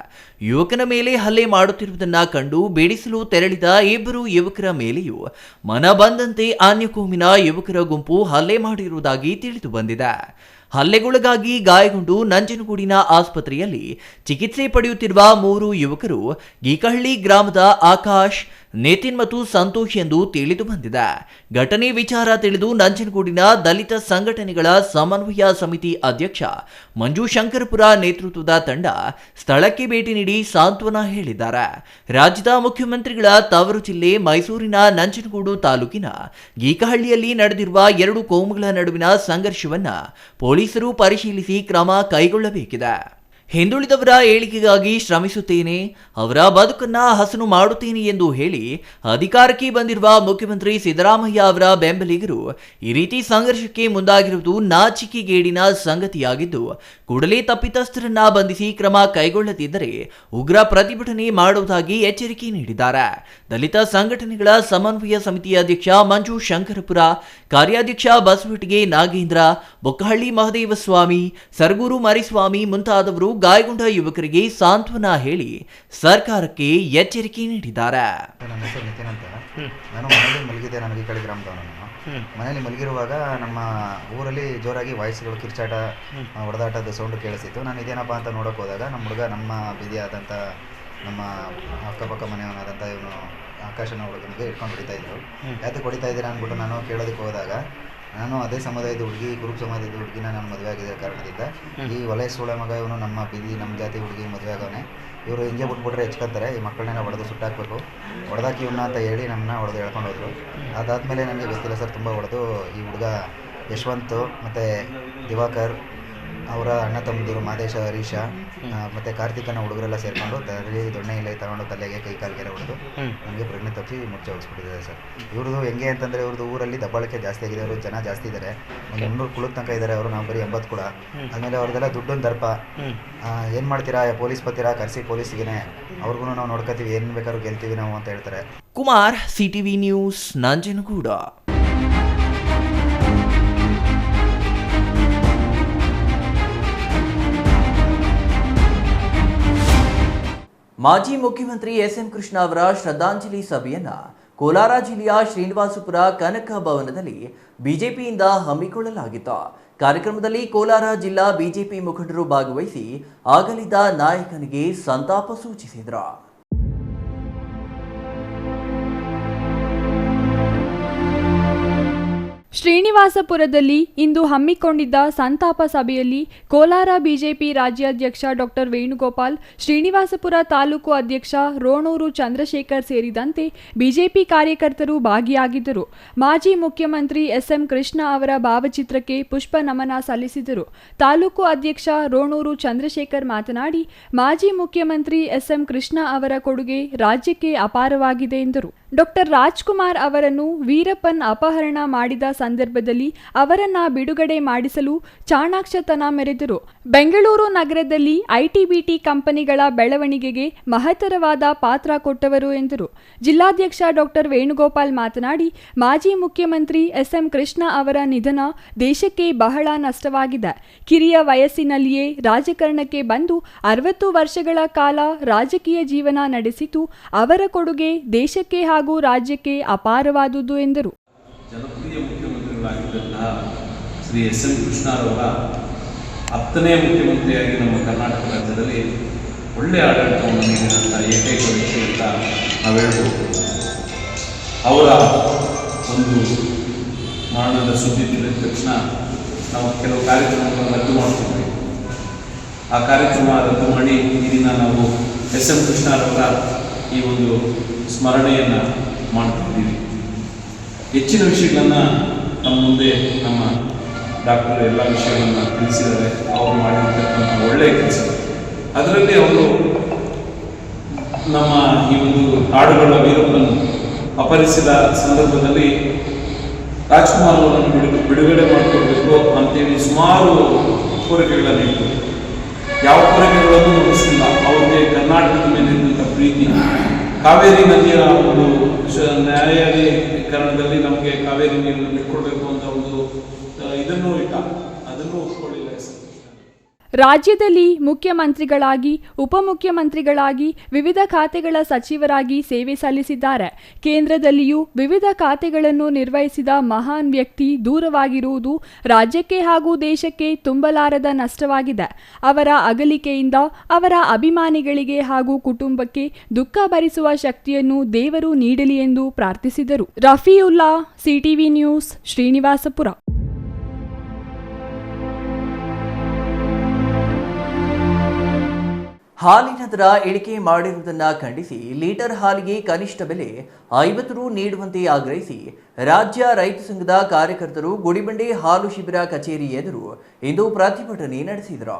ಯುವಕನ ಮೇಲೆ ಹಲ್ಲೆ ಮಾಡುತ್ತಿರುವುದನ್ನು ಕಂಡು ಬೇಡಿಸಲು ತೆರಳಿದ 2 ಯುವಕರ ಮೇಲೆಯೂ ಮನ ಬಂದಂತೆ ಅನ್ಯಕೋಮಿನ ಯುವಕರ ಗುಂಪು ಹಲ್ಲೆ ಮಾಡಿರುವುದಾಗಿ ತಿಳಿದು ಬಂದಿದೆ. ಹಲ್ಲೆಗೊಳಗಾಗಿ ಗಾಯಗೊಂಡು ನಂಜನಗೂಡಿನ ಆಸ್ಪತ್ರೆಯಲ್ಲಿ ಚಿಕಿತ್ಸೆ ಪಡೆಯುತ್ತಿರುವ 3 ಯುವಕರು ಗೀಕಹಳ್ಳಿ ಗ್ರಾಮದ ಆಕಾಶ್, ನಿತಿನ್ ಮತ್ತು ಸಂತೋಷ್ ಎಂದು ತಿಳಿದು ಬಂದಿದೆ. ಘಟನೆ ವಿಚಾರ ತಿಳಿದು ನಂಜನಗೂಡಿನ ದಲಿತ ಸಂಘಟನೆಗಳ ಸಮನ್ವಯ ಸಮಿತಿ ಅಧ್ಯಕ್ಷ ಮಂಜು ಶಂಕರಪುರ ನೇತೃತ್ವದ ತಂಡ ಸ್ಥಳಕ್ಕೆ ಭೇಟಿ ನೀಡಿ ಸಾಂತ್ವನ ಹೇಳಿದ್ದಾರೆ. ರಾಜ್ಯದ ಮುಖ್ಯಮಂತ್ರಿಗಳ ತವರು ಜಿಲ್ಲೆ ಮೈಸೂರಿನ ನಂಜನಗೂಡು ತಾಲೂಕಿನ ಗೀಕಹಳ್ಳಿಯಲ್ಲಿ ನಡೆದಿರುವ 2 ಕೋಮುಗಳ ನಡುವಿನ ಸಂಘರ್ಷವನ್ನ ಪೊಲೀಸರು ಪರಿಶೀಲಿಸಿ ಕ್ರಮ ಕೈಗೊಳ್ಳಬೇಕಿದೆ. ಹಿಂದುಳಿದವರ ಏಳಿಗೆಗಾಗಿ ಶ್ರಮಿಸುತ್ತೇನೆ, ಅವರ ಬದುಕನ್ನ ಹಸನು ಮಾಡುತ್ತೇನೆ ಎಂದು ಹೇಳಿ ಅಧಿಕಾರಕ್ಕೆ ಬಂದಿರುವ ಮುಖ್ಯಮಂತ್ರಿ ಸಿದ್ದರಾಮಯ್ಯ ಅವರ ಬೆಂಬಲಿಗರು ಈ ರೀತಿ ಸಂಘರ್ಷಕ್ಕೆ ಮುಂದಾಗಿರುವುದು ನಾಚಿಕೆಗೇಡಿನ ಸಂಗತಿಯಾಗಿದ್ದು, ಕೂಡಲೇ ತಪ್ಪಿತಸ್ಥರನ್ನ ಬಂಧಿಸಿ ಕ್ರಮ ಕೈಗೊಳ್ಳದಿದ್ದರೆ ಉಗ್ರ ಪ್ರತಿಭಟನೆ ಮಾಡುವುದಾಗಿ ಎಚ್ಚರಿಕೆ ನೀಡಿದ್ದಾರೆ. ದಲಿತ ಸಂಘಟನೆಗಳ ಸಮನ್ವಯ ಸಮಿತಿ ಅಧ್ಯಕ್ಷ ಮಂಜು ಶಂಕರಪುರ, ಕಾರ್ಯಾಧ್ಯಕ್ಷ ಬಸವಟಿಗೆ ನಾಗೇಂದ್ರ, ಬೊಕ್ಕಹಳ್ಳಿ ಮಹದೇವಸ್ವಾಮಿ, ಸರಗೂರು ಮರಿಸ್ವಾಮಿ ಮುಂತಾದವರು ಗಾಯಗೊಂಡ ಯುವಕರಿಗೆ ಸಾಂತ್ವನ ಹೇಳಿ ಸರ್ಕಾರಕ್ಕೆ ಎಚ್ಚರಿಕೆ ನೀಡಿದ್ದಾರೆ. ನನ್ನ ಹೆಸರು ನಿತಿನ್ ಅಂತ. ನಾನು ಮನೆಯಲ್ಲಿ ಮಲಗಿದ್ದೆ. ನನಗೆ ಈ ಕಡೆ ಗ್ರಾಮದವನು. ಮನೆಯಲ್ಲಿ ಮಲಗಿರುವಾಗ ನಮ್ಮ ಊರಲ್ಲಿ ಜೋರಾಗಿ ವಾಯ್ಸ್ಗಳು, ಕಿರ್ಚಾಟ, ಹೊಡೆದಾಟದ ಸೌಂಡ್ ಕೇಳಿಸಿತ್ತು. ನಾನು ಇದೇನಪ್ಪ ಅಂತ ನೋಡೋಕೆ ಹೋದಾಗ ನಮ್ಮ ಹುಡುಗ, ನಮ್ಮ ಬಿದಿಯಾದಂಥ ನಮ್ಮ ಅಕ್ಕಪಕ್ಕ ಮನೆಯವನಾದಂಥ ಇವನು ಆಕಾಶನ ಹುಡುಗನಿಗೆ ಇಟ್ಕೊಂಡು ಹೊಡಿತಾ ಇದ್ರು. ಯಾತಕ್ಕೆ ಹೊಡಿತಾ ಇದ್ದೀರಾ ಅಂದ್ಬಿಟ್ಟು ನಾನು ಕೇಳೋದಕ್ಕೆ ಹೋದಾಗ, ನಾನು ಅದೇ ಸಮುದಾಯದ ಹುಡುಗಿ, ಕುರುಬ ಸಮಾಜದ ಹುಡುಗಿನ ನಾನು ಮದುವೆ ಆಗಿದ್ದ ಕಾರಣದಿಂದ ಈ ವಲಯ ಸೋಳ ಮಗ ಇವನು ನಮ್ಮ ಬಿದಿ, ನಮ್ಮ ಜಾತಿ ಹುಡುಗಿ ಮದುವೆ ಆಗೋನೆ. ಇವರು ಹಿಂಗೆ ಬಿಟ್ಬಿಟ್ರೆ ಹೆಚ್ಕೊತಾರೆ, ಈ ಮಕ್ಕಳನ್ನೆಲ್ಲ ಹೊಡೆದು ಸುಟ್ಟಾಕಬೇಕು, ಹೊಡೆದಾಕಿ ಇವನ್ನ ಅಂತ ಹೇಳಿ ನಮ್ಮನ್ನ ಹೊಡೆದು ಎಳ್ಕೊಂಡು ಹೋದರು. ಅದಾದಮೇಲೆ ನನಗೆ ಗೊತ್ತಿಲ್ಲ ಸರ್, ತುಂಬ ಹೊಡೆದು ಈ ಹುಡುಗ ಯಶವಂತ್ ಮತ್ತು ದಿವಾಕರ್ ಅವರ ಅಣ್ಣ ತಮ್ಮದಿರು ಮಾದೇಶ, ಹರೀಶ ಮತ್ತು ಕಾರ್ತಿಕನ ಹುಡುಗರೆಲ್ಲ ಸೇರಿಕೊಂಡು ತಲೆ ದೊಣ್ಣೆ ಇಲ್ಲ ತಗೊಂಡು ತಲೆಗೆ ಕೈ ಕಾಲಿಗೆಲ್ಲ ಹೊಡೆದು ನನಗೆ ಪ್ರಜ್ಞೆ ತಪ್ಪಿ ಮುಚ್ಚಿ ಹೊಡಿಸ್ಬಿಟ್ಟಿದ್ದಾರೆ ಸರ್. ಇವ್ರದ್ದು ಹೆಂಗೆ ಅಂತಂದರೆ, ಇವ್ರದ್ದು ಊರಲ್ಲಿ ದಬ್ಬಾಳಿಕೆ ಜಾಸ್ತಿ ಆಗಿದೆ. ಅವರು ಜನ ಜಾಸ್ತಿ ಇದ್ದಾರೆ, ಒಂದು 300 ಕುಳದ ತನಕ ಇದ್ದಾರೆ ಅವರು. ನಾವು ಬರೀ 80 ಕೂಡ. ಆದಮೇಲೆ ಅವ್ರದ್ದೆಲ್ಲ ದುಡ್ಡೊಂದು ದರ್ಪ. ಏನು ಮಾಡ್ತೀರಾ, ಪೊಲೀಸ್ ಬರ್ತೀರಾ, ಕರೆಸಿ ಪೊಲೀಸಿಗೆ, ಅವ್ರಿಗೂ ನಾವು ನೋಡ್ಕೋತೀವಿ, ಏನು ಬೇಕಾದ್ರೂ ಗೆಲ್ತೀವಿ ನಾವು ಅಂತ ಹೇಳ್ತಾರೆ. Kumar, CTV news, ನಂಜನಗೂಡ. ಮಾಜಿ ಮುಖ್ಯಮಂತ್ರಿ SM ಕೃಷ್ಣ ಅವರ ಶ್ರದ್ಧಾಂಜಲಿ ಸಭೆಯನ್ನ ಕೋಲಾರ ಜಿಲ್ಲೆಯ ಶ್ರೀನಿವಾಸಪುರ ಕನಕ ಭವನದಲ್ಲಿ ಬಿಜೆಪಿಯಿಂದ ಹಮ್ಮಿಕೊಳ್ಳಲಾಗಿತ್ತು. ಕಾರ್ಯಕ್ರಮದಲ್ಲಿ ಕೋಲಾರ ಜಿಲ್ಲಾ ಬಿಜೆಪಿ ಮುಖಂಡರು ಭಾಗವಹಿಸಿ ಅಗಲಿದ ನಾಯಕನಿಗೆ ಸಂತಾಪ ಸೂಚಿಸಿದರು. ಶ್ರೀನಿವಾಸಪುರದಲ್ಲಿ ಇಂದು ಹಮ್ಮಿಕೊಂಡಿದ್ದ ಸಂತಾಪ ಸಭೆಯಲ್ಲಿ ಕೋಲಾರ ಬಿಜೆಪಿ ರಾಜ್ಯಾಧ್ಯಕ್ಷ ಡಾಕ್ಟರ್ ವೇಣುಗೋಪಾಲ್, ಶ್ರೀನಿವಾಸಪುರ ತಾಲೂಕು ಅಧ್ಯಕ್ಷ ರೋಣೂರು ಚಂದ್ರಶೇಖರ್ ಸೇರಿದಂತೆ ಬಿಜೆಪಿ ಕಾರ್ಯಕರ್ತರು ಭಾಗಿಯಾಗಿದ್ದರು. ಮಾಜಿ ಮುಖ್ಯಮಂತ್ರಿ SM ಕೃಷ್ಣ ಅವರ ಭಾವಚಿತ್ರಕ್ಕೆ ಪುಷ್ಪ ನಮನ ಸಲ್ಲಿಸಿದರು. ತಾಲೂಕು ಅಧ್ಯಕ್ಷ ರೋಣೂರು ಚಂದ್ರಶೇಖರ್ ಮಾತನಾಡಿ, ಮಾಜಿ ಮುಖ್ಯಮಂತ್ರಿ SM ಕೃಷ್ಣ ಅವರ ಕೊಡುಗೆ ರಾಜ್ಯಕ್ಕೆ ಅಪಾರವಾಗಿದೆ ಎಂದರು. ಡಾಕ್ಟರ್ ರಾಜ್ಕುಮಾರ್ ಅವರನ್ನು ವೀರಪ್ಪನ್ ಅಪಹರಣ ಮಾಡಿದ ಸಂದರ್ಭದಲ್ಲಿ ಅವರನ್ನ ಬಿಡುಗಡೆ ಮಾಡಿಸಲು ಚಾಣಾಕ್ಷತನ ಮೆರೆದರು. ಬೆಂಗಳೂರು ನಗರದಲ್ಲಿ ITBT ಕಂಪನಿಗಳ ಬೆಳವಣಿಗೆಗೆ ಮಹತ್ತರವಾದ ಪಾತ್ರ ಕೊಟ್ಟವರು ಎಂದರು. ಜಿಲ್ಲಾಧ್ಯಕ್ಷ ಡಾಕ್ಟರ್ ವೇಣುಗೋಪಾಲ್ ಮಾತನಾಡಿ, ಮಾಜಿ ಮುಖ್ಯಮಂತ್ರಿ SM ಕೃಷ್ಣ ಅವರ ನಿಧನ ದೇಶಕ್ಕೆ ಬಹಳ ನಷ್ಟವಾಗಿದೆ. ಕಿರಿಯ ವಯಸ್ಸಿನಲ್ಲಿಯೇ ರಾಜಕಾರಣಕ್ಕೆ ಬಂದು 60 ವರ್ಷಗಳ ಕಾಲ ರಾಜಕೀಯ ಜೀವನ ನಡೆಸಿತು. ಅವರ ಕೊಡುಗೆ ದೇಶಕ್ಕೆ ಹಾಗೂ ರಾಜ್ಯಕ್ಕೆ ಅಪಾರವಾದುದು ಎಂದರು. ಜನಪ್ರಿಯ ಮುಖ್ಯಮಂತ್ರಿಗಳಾಗಿದ್ದಂತಹ ಶ್ರೀ SM ಕೃಷ್ಣರವರ 10ನೇ ಮುಖ್ಯಮಂತ್ರಿಯಾಗಿ ನಮ್ಮ ಕರ್ನಾಟಕ ರಾಜ್ಯದಲ್ಲಿ ಒಳ್ಳೆಯ ಆಡಳಿತವನ್ನು ನೀಡಿದಂಥ ಏಕೈಕ ವ್ಯಕ್ತಿ ಅಂತ ನಾವು ಹೇಳ್ಬೋದು. ಅವರ ಒಂದು ಮರಣದ ಸುದ್ದಿ ತಿಳಿದ ತಕ್ಷಣ ನಾವು ಕೆಲವು ಕಾರ್ಯಕ್ರಮಗಳನ್ನು ರದ್ದು ಮಾಡ್ತಿದ್ವಿ. ಆ ಕಾರ್ಯಕ್ರಮ ರದ್ದು ಮಾಡಿ ಈ ದಿನ ನಾವು SM ಕೃಷ್ಣರವರ ಈ ಒಂದು ಸ್ಮರಣೆಯನ್ನು ಮಾಡ್ತಾ ಇದ್ದೀವಿ. ಹೆಚ್ಚಿನ ವಿಷಯಗಳನ್ನು ನಮ್ಮ ಮುಂದೆ ನಮ್ಮ ಡಾಕ್ಟರ್ ಎಲ್ಲ ವಿಷಯಗಳನ್ನು ತಿಳಿಸಿದ್ದಾರೆ. ಅವರು ಮಾಡಿರ್ತಕ್ಕಂಥ ಒಳ್ಳೆಯ ಕೆಲಸ. ಅದರಲ್ಲಿ ಅವರು ನಮ್ಮ ಈ ಒಂದು ಕಾಡುಗಳ ವೀರಪ್ಪನ್ನು ಅಪಹರಿಸಿದ ಸಂದರ್ಭದಲ್ಲಿ ರಾಜ್ಕುಮಾರ್ ಅವರನ್ನು ಬಿಡುಗಡೆ ಮಾಡಿಕೊಡ್ಬೇಕು ಅಂತೇಳಿ ಸುಮಾರು ಕೋರಿಕೆಗಳನ್ನು ಇಟ್ಟು ಯಾವ ಕೋರಿಕೆಗಳನ್ನು ನಡೆಸಿಲ್ಲ. ಅವ್ರಿಗೆ ಕರ್ನಾಟಕದ ಮೇಲೆ ಇದ್ದಂಥ ಪ್ರೀತಿ, ಕಾವೇರಿ ನದಿಯ ಒಂದು ನ್ಯಾಯಾಧೀಕರಣದಲ್ಲಿ ನಮಗೆ ಕಾವೇರಿ ನೀರನ್ನು ಬಿಟ್ಕೊಡ್ಬೇಕು ಅಂತ ಒಂದು ಇದನ್ನು ಇಟ್ಟ, ಅದನ್ನು ಒಪ್ಕೊಳ್ಳಿಲ್ಲ. ರಾಜ್ಯದಲ್ಲಿ ಮುಖ್ಯಮಂತ್ರಿಗಳಾಗಿ, ಉಪಮುಖ್ಯಮಂತ್ರಿಗಳಾಗಿ, ವಿವಿಧ ಖಾತೆಗಳ ಸಚಿವರಾಗಿ ಸೇವೆ ಸಲ್ಲಿಸಿದ್ದಾರೆ. ಕೇಂದ್ರದಲ್ಲಿಯೂ ವಿವಿಧ ಖಾತೆಗಳನ್ನು ನಿರ್ವಹಿಸಿದ ಮಹಾನ್ ವ್ಯಕ್ತಿ ದೂರವಾಗಿರುವುದು ರಾಜ್ಯಕ್ಕೆ ಹಾಗೂ ದೇಶಕ್ಕೆ ತುಂಬಲಾರದ ನಷ್ಟವಾಗಿದೆ. ಅವರ ಅಗಲಿಕೆಯಿಂದ ಅವರ ಅಭಿಮಾನಿಗಳಿಗೆ ಹಾಗೂ ಕುಟುಂಬಕ್ಕೆ ದುಃಖ ಭರಿಸುವ ಶಕ್ತಿಯನ್ನು ದೇವರು ನೀಡಲಿ ಎಂದು ಪ್ರಾರ್ಥಿಸಿದರು. ರಫೀವುಲ್ಲಾ, ಸಿಟಿವಿ ನ್ಯೂಸ್, ಶ್ರೀನಿವಾಸಪುರ. ಹಾಲಿನ ದರ ಇಳಿಕೆ ಮಾಡಿರುವುದನ್ನು ಖಂಡಿಸಿ ಲೀಟರ್ ಹಾಲಿಗೆ ಕನಿಷ್ಠ ಬೆಲೆ 50 ರು ನೀಡುವಂತೆ ಆಗ್ರಹಿಸಿ ರಾಜ್ಯ ರೈತ ಸಂಘದ ಕಾರ್ಯಕರ್ತರು ಗುಡಿಬಂಡೆ ಹಾಲು ಶಿಬಿರ ಕಚೇರಿ ಎದುರು ಇಂದು ಪ್ರತಿಭಟನೆ ನಡೆಸಿದರು.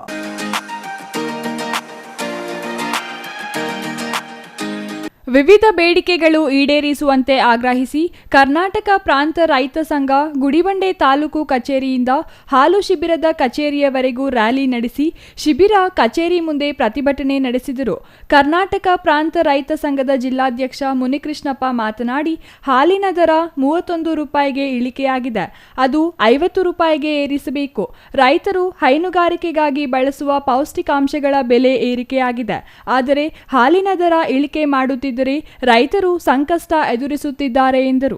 ವಿವಿಧ ಬೇಡಿಕೆಗಳು ಈಡೇರಿಸುವಂತೆ ಆಗ್ರಹಿಸಿ ಕರ್ನಾಟಕ ಪ್ರಾಂತ ರೈತ ಸಂಘ ಗುಡಿಬಂಡೆ ತಾಲೂಕು ಕಚೇರಿಯಿಂದ ಹಾಲು ಶಿಬಿರದ ಕಚೇರಿಯವರೆಗೂ ರ್ಯಾಲಿ ನಡೆಸಿ ಶಿಬಿರ ಕಚೇರಿ ಮುಂದೆ ಪ್ರತಿಭಟನೆ ನಡೆಸಿದರು. ಕರ್ನಾಟಕ ಪ್ರಾಂತ ರೈತ ಸಂಘದ ಜಿಲ್ಲಾಧ್ಯಕ್ಷ ಮುನಿಕೃಷ್ಣಪ್ಪ ಮಾತನಾಡಿ, ಹಾಲಿನ ದರ 31 ರೂಪಾಯಿಗೆ ಇಳಿಕೆಯಾಗಿದೆ, ಅದು 50 ರೂಪಾಯಿಗೆ ಏರಿಸಬೇಕು. ರೈತರು ಹೈನುಗಾರಿಕೆಗಾಗಿ ಬಳಸುವ ಪೌಷ್ಟಿಕಾಂಶಗಳ ಬೆಲೆ ಏರಿಕೆಯಾಗಿದೆ. ಆದರೆ ಹಾಲಿನ ದರ ಇಳಿಕೆ ಮಾಡುತ್ತಿದ್ದರೆ ರೈತರು ಸಂಕಷ್ಟ ಎದುರಿಸುತ್ತಿದ್ದಾರೆ ಎಂದರು.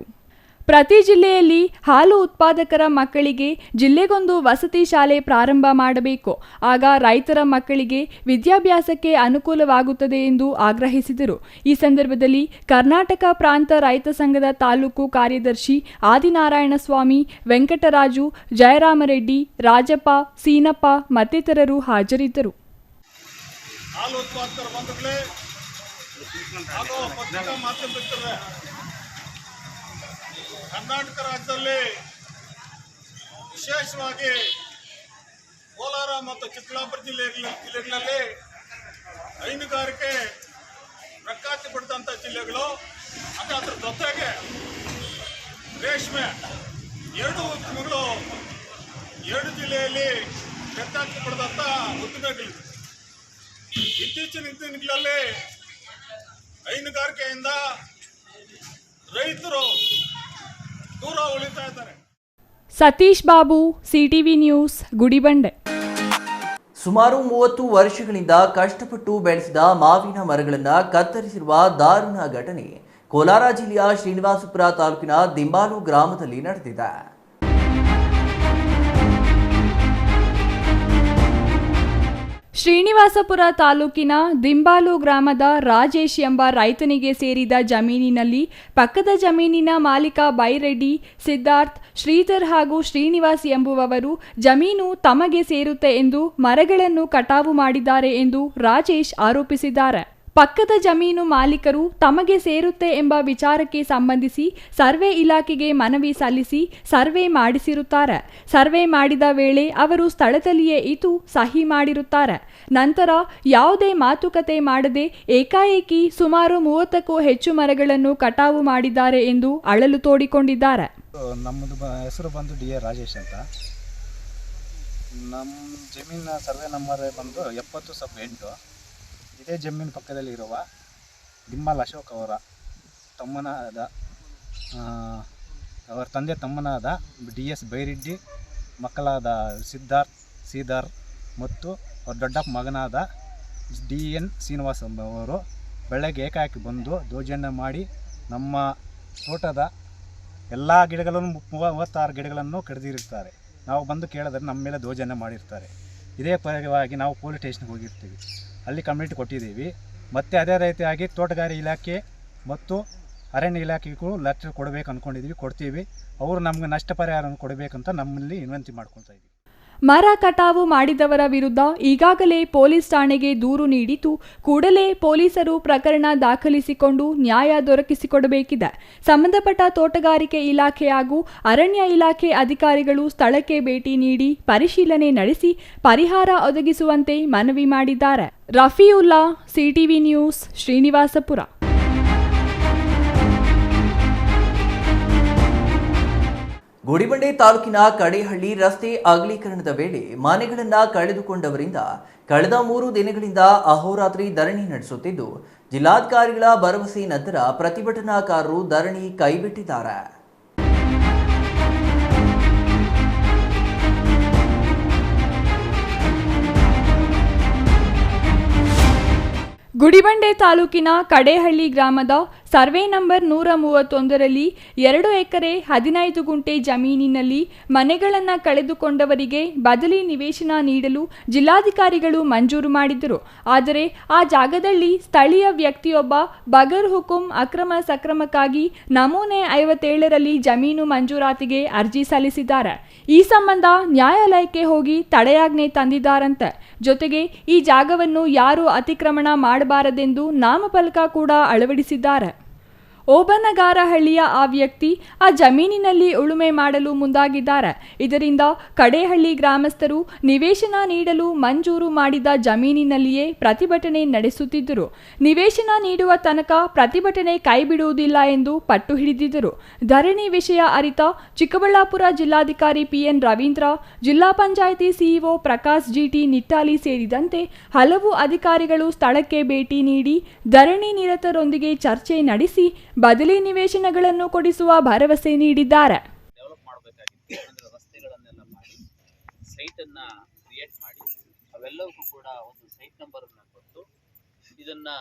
ಪ್ರತಿ ಜಿಲ್ಲೆಯಲ್ಲಿ ಹಾಲು ಉತ್ಪಾದಕರ ಮಕ್ಕಳಿಗೆ ಜಿಲ್ಲೆಗೊಂದು ವಸತಿ ಶಾಲೆ ಪ್ರಾರಂಭ ಮಾಡಬೇಕು. ಆಗ ರೈತರ ಮಕ್ಕಳಿಗೆ ವಿದ್ಯಾಭ್ಯಾಸಕ್ಕೆ ಅನುಕೂಲವಾಗುತ್ತದೆ ಎಂದು ಆಗ್ರಹಿಸಿದರು. ಈ ಸಂದರ್ಭದಲ್ಲಿ ಕರ್ನಾಟಕ ಪ್ರಾಂತ ರೈತ ಸಂಘದ ತಾಲೂಕು ಕಾರ್ಯದರ್ಶಿ ಆದಿನಾರಾಯಣಸ್ವಾಮಿ, ವೆಂಕಟರಾಜು, ಜಯರಾಮರೆಡ್ಡಿ, ರಾಜಪ್ಪ, ಸೀನಪ್ಪ ಮತ್ತಿತರರು ಹಾಜರಿದ್ದರು. ಕರ್ನಾಟಕ ರಾಜ್ಯದಲ್ಲಿ ವಿಶೇಷವಾಗಿ ಕೋಲಾರ ಮತ್ತು ಚಿಕ್ಕಬಳ್ಳಾಪುರ ಜಿಲ್ಲೆಗಳಲ್ಲಿ ಹೈನುಗಾರಿಕೆ ಪ್ರಖ್ಯಾತಿ ಪಡೆದಂಥ ಜಿಲ್ಲೆಗಳು. ಅದರ ಜೊತೆಗೆ ರೇಷ್ಮೆ ಎರಡು ಉದ್ಯಮಗಳು ಎರಡು ಜಿಲ್ಲೆಯಲ್ಲಿ ಪ್ರಖ್ಯಾತಿ ಪಡೆದಂಥ ಉದ್ದಿಮೆಗಳಿವೆ. ಇತ್ತೀಚಿನ ದಿನಗಳಲ್ಲಿ ಹೈನುಗಾರಿಕೆಯಿಂದ ರೈತರು ದೂರ ಉಳಿತಾ ಇದ್ದಾರೆ. Satish Babu, CTV news, Gudibande. ಸುಮಾರು 30 ವರ್ಷಗಳಿಂದ ಕಷ್ಟಪಟ್ಟು ಬೆಳೆಸಿದ ಮಾವಿನ ಮರಗಳನ್ನು ಕತ್ತರಿಸಿರುವ ದಾರುಣ ಘಟನೆ ಕೋಲಾರ ಜಿಲ್ಲೆಯ ಶ್ರೀನಿವಾಸಪುರ ತಾಲೂಕಿನ ದಿಂಬಾಲು ಗ್ರಾಮದಲ್ಲಿ ನಡೆದಿದೆ. ಶ್ರೀನಿವಾಸಪುರ ತಾಲೂಕಿನ ದಿಂಬಾಲು ಗ್ರಾಮದ ರಾಜೇಶ್ ಎಂಬ ರೈತನಿಗೆ ಸೇರಿದ ಜಮೀನಿನಲ್ಲಿ ಪಕ್ಕದ ಜಮೀನಿನ ಮಾಲೀಕ ಬೈರೆಡ್ಡಿ, ಸಿದ್ಧಾರ್ಥ್, ಶ್ರೀಧರ್ ಹಾಗೂ ಶ್ರೀನಿವಾಸ್ ಎಂಬುವವರು ಜಮೀನು ತಮಗೆ ಸೇರುತ್ತೆ ಎಂದು ಮರಗಳನ್ನು ಕಟಾವು ಮಾಡಿದ್ದಾರೆ ಎಂದು ರಾಜೇಶ್ ಆರೋಪಿಸಿದ್ದಾರೆ. ಪಕ್ಕದ ಜಮೀನು ಮಾಲೀಕರು ತಮಗೆ ಸೇರುತ್ತೆ ಎಂಬ ವಿಚಾರಕ್ಕೆ ಸಂಬಂಧಿಸಿ ಸರ್ವೆ ಇಲಾಖೆಗೆ ಮನವಿ ಸಲ್ಲಿಸಿ ಸರ್ವೆ ಮಾಡಿಸಿರುತ್ತಾರೆ. ಸರ್ವೆ ಮಾಡಿದ ವೇಳೆ ಅವರು ಸ್ಥಳದಲ್ಲಿಯೇ ಇದ್ದು ಸಹಿ ಮಾಡಿರುತ್ತಾರೆ. ನಂತರ ಯಾವುದೇ ಮಾತುಕತೆ ಮಾಡದೆ ಏಕಾಏಕಿ ಸುಮಾರು 30ಕ್ಕೂ ಹೆಚ್ಚು ಮರಗಳನ್ನು ಕಟಾವು ಮಾಡಿದ್ದಾರೆ ಎಂದು ಅಳಲು ತೋಡಿಕೊಂಡಿದ್ದಾರೆ. ನಮ್ಮದು ಹೆಸರು ಬಂದು ಡಿ.ಎ. ರಾಜೇಶ್ ಅಂತ. ನಮ್ಮ ಜಮೀನಿನ ಸರ್ವೆ ನಂಬರ್ ಬಂದು 70/8. ಇದೇ ಜಮೀನು ಪಕ್ಕದಲ್ಲಿ ಇರುವ ದಿಮ್ಮಾಲ್ ಅಶೋಕ್ ಅವರ ತಮ್ಮನಾದ ಅವರ ತಂದೆ ತಮ್ಮನಾದ ಡಿ.ಎಸ್. ಬೈರೆಡ್ಡಿ, ಮಕ್ಕಳಾದ ಸಿದ್ಧಾರ್ಥ್, ಶ್ರೀಧರ್ ಮತ್ತು ಅವ್ರ ದೊಡ್ಡಪ್ಪ ಮಗನಾದ ಡಿ.ಎನ್. ಶ್ರೀನಿವಾಸ್ ಅವರು ಬೆಳಗ್ಗೆ ಏಕಾಏಕಿ ಬಂದು ದೌರ್ಜನ್ಯ ಮಾಡಿ ನಮ್ಮ ತೋಟದ ಎಲ್ಲ ಗಿಡಗಳನ್ನು 36 ಗಿಡಗಳನ್ನು ಕಡಿದಿರುತ್ತಾರೆ. ನಾವು ಬಂದು ಕೇಳಿದ್ರೆ ನಮ್ಮ ಮೇಲೆ ದೌರ್ಜನ್ಯ ಮಾಡಿರ್ತಾರೆ. ಇದೇ ಪರವಾಗಿ ನಾವು ಪೊಲೀಸ್ ಸ್ಟೇಷನ್ಗೆ ಹೋಗಿರ್ತೀವಿ, ಅಲ್ಲಿ ಕಂಪ್ಲೇಂಟ್ ಕೊಟ್ಟಿದ್ದೀವಿ. ಮತ್ತು ಅದೇ ರೀತಿಯಾಗಿ ತೋಟಗಾರಿಕೆ ಇಲಾಖೆ ಮತ್ತು ಅರಣ್ಯ ಇಲಾಖೆಗೂ ಲೆಟರ್ ಕೊಡಬೇಕು ಅಂದ್ಕೊಂಡಿದ್ದೀವಿ, ಕೊಡ್ತೀವಿ. ಅವರು ನಮ್ಗೆ ನಷ್ಟ ಪರಿಹಾರವನ್ನು ಕೊಡಬೇಕಂತ ನಮ್ಮಲ್ಲಿ ವಿನಂತಿ ಮಾಡ್ಕೊಳ್ತಾ ಇದ್ದೀವಿ. ಮರ ಕಟಾವು ಮಾಡಿದವರ ವಿರುದ್ಧ ಈಗಾಗಲೇ ಪೊಲೀಸ್ ಠಾಣೆಗೆ ದೂರು ನೀಡಿದ್ದು, ಕೂಡಲೇ ಪೊಲೀಸರು ಪ್ರಕರಣ ದಾಖಲಿಸಿಕೊಂಡು ನ್ಯಾಯ ದೊರಕಿಸಿಕೊಡಬೇಕಿದೆ. ಸಂಬಂಧಪಟ್ಟ ತೋಟಗಾರಿಕೆ ಇಲಾಖೆ ಹಾಗೂ ಅರಣ್ಯ ಇಲಾಖೆ ಅಧಿಕಾರಿಗಳು ಸ್ಥಳಕ್ಕೆ ಭೇಟಿ ನೀಡಿ ಪರಿಶೀಲನೆ ನಡೆಸಿ ಪರಿಹಾರ ಒದಗಿಸುವಂತೆ ಮನವಿ ಮಾಡಿದ್ದಾರೆ. ರಫೀವುಲ್ಲಾ, ಸಿಟಿವಿ ನ್ಯೂಸ್, ಶ್ರೀನಿವಾಸಪುರ. ಗುಡಿಬಂಡೆ ತಾಲೂಕಿನ ಕಡೇಹಳ್ಳಿ ರಸ್ತೆ ಅಗಲೀಕರಣದ ವೇಳೆ ಮನೆಗಳನ್ನು ಕಳೆದುಕೊಂಡವರಿಂದ ಕಳೆದ 3 ದಿನಗಳಿಂದ ಅಹೋರಾತ್ರಿ ಧರಣಿ ನಡೆಸುತ್ತಿದ್ದು, ಜಿಲ್ಲಾಧಿಕಾರಿಗಳ ಭರವಸೆ ನಂತರ ಪ್ರತಿಭಟನಾಕಾರರು ಧರಣಿ ಕೈಬಿಟ್ಟಿದ್ದಾರೆ. ಗುಡಿಬಂಡೆ ತಾಲೂಕಿನ ಕಡೇಹಳ್ಳಿ ಗ್ರಾಮದ ಸರ್ವೆ ನಂಬರ್ 131ರಲ್ಲಿ 2 ಎಕರೆ 15 ಗುಂಟೆ ಜಮೀನಿನಲ್ಲಿ ಮನೆಗಳನ್ನು ಕಳೆದುಕೊಂಡವರಿಗೆ ಬದಲಿ ನಿವೇಶನ ನೀಡಲು ಜಿಲ್ಲಾಧಿಕಾರಿಗಳು ಮಂಜೂರು ಮಾಡಿದ್ದರು. ಆದರೆ ಆ ಜಾಗದಲ್ಲಿ ಸ್ಥಳೀಯ ವ್ಯಕ್ತಿಯೊಬ್ಬ ಬಗರ್ ಹುಕುಂ ಅಕ್ರಮ ಸಕ್ರಮಕ್ಕಾಗಿ ನಮೂನೆ 57ರಲ್ಲಿ ಜಮೀನು ಮಂಜೂರಾತಿಗೆ ಅರ್ಜಿ ಸಲ್ಲಿಸಿದ್ದಾರೆ. ಈ ಸಂಬಂಧ ನ್ಯಾಯಾಲಯಕ್ಕೆ ಹೋಗಿ ತಡೆಯಾಜ್ಞೆ ತಂದಿದ್ದಾರಂತೆ. ಜೊತೆಗೆ ಈ ಜಾಗವನ್ನು ಯಾರು ಅತಿಕ್ರಮಣ ಮಾಡಬಾರದೆಂದು ನಾಮಫಲಕ ಕೂಡ ಅಳವಡಿಸಿದ್ದಾರೆ. ಓಬನಗಾರಹಳ್ಳಿಯ ಆ ವ್ಯಕ್ತಿ ಆ ಜಮೀನಿನಲ್ಲಿ ಉಳುಮೆ ಮಾಡಲು ಮುಂದಾಗಿದ್ದಾರೆ. ಇದರಿಂದ ಕಡೇಹಳ್ಳಿ ಗ್ರಾಮಸ್ಥರು ನಿವೇಶನ ನೀಡಲು ಮಂಜೂರು ಮಾಡಿದ ಜಮೀನಿನಲ್ಲಿಯೇ ಪ್ರತಿಭಟನೆ ನಡೆಸುತ್ತಿದ್ದರು. ನಿವೇಶನ ನೀಡುವ ತನಕ ಪ್ರತಿಭಟನೆ ಕೈಬಿಡುವುದಿಲ್ಲ ಎಂದು ಪಟ್ಟು ಹಿಡಿದಿದ್ದರು. ಧರಣಿ ವಿಷಯ ಅರಿತ ಚಿಕ್ಕಬಳ್ಳಾಪುರ ಜಿಲ್ಲಾಧಿಕಾರಿ PN ರವೀಂದ್ರ, ಜಿಲ್ಲಾ ಪಂಚಾಯಿತಿ CEO ಪ್ರಕಾಶ್ GT ನಿಟ್ಟಾಲಿ ಸೇರಿದಂತೆ ಹಲವು ಅಧಿಕಾರಿಗಳು ಸ್ಥಳಕ್ಕೆ ಭೇಟಿ ನೀಡಿ ಧರಣಿ ನಿರತರೊಂದಿಗೆ ಚರ್ಚೆ ನಡೆಸಿ ಬದಲಿ ನಿವೇಶನಗಳನ್ನು ಕೊಡಿಸುವ ಭರವಸೆ ನೀಡಿದ್ದಾರೆ. ಡೆವಲಪ್ ಮಾಡಬೇಕಾಗಿತ್ತು. ಅಂದರೆ ರಸ್ತೆಗಳನ್ನೆಲ್ಲ ಮಾಡಿ ಸೈಟನ್ನು ಕ್ರಿಯೇಟ್ ಮಾಡಿ ಅವೆಲ್ಲವೂ ಕೂಡ ಒಂದು ಸೈಟ್ ನಂಬರನ್ನು ಕೊಟ್ಟು ಇದನ್ನು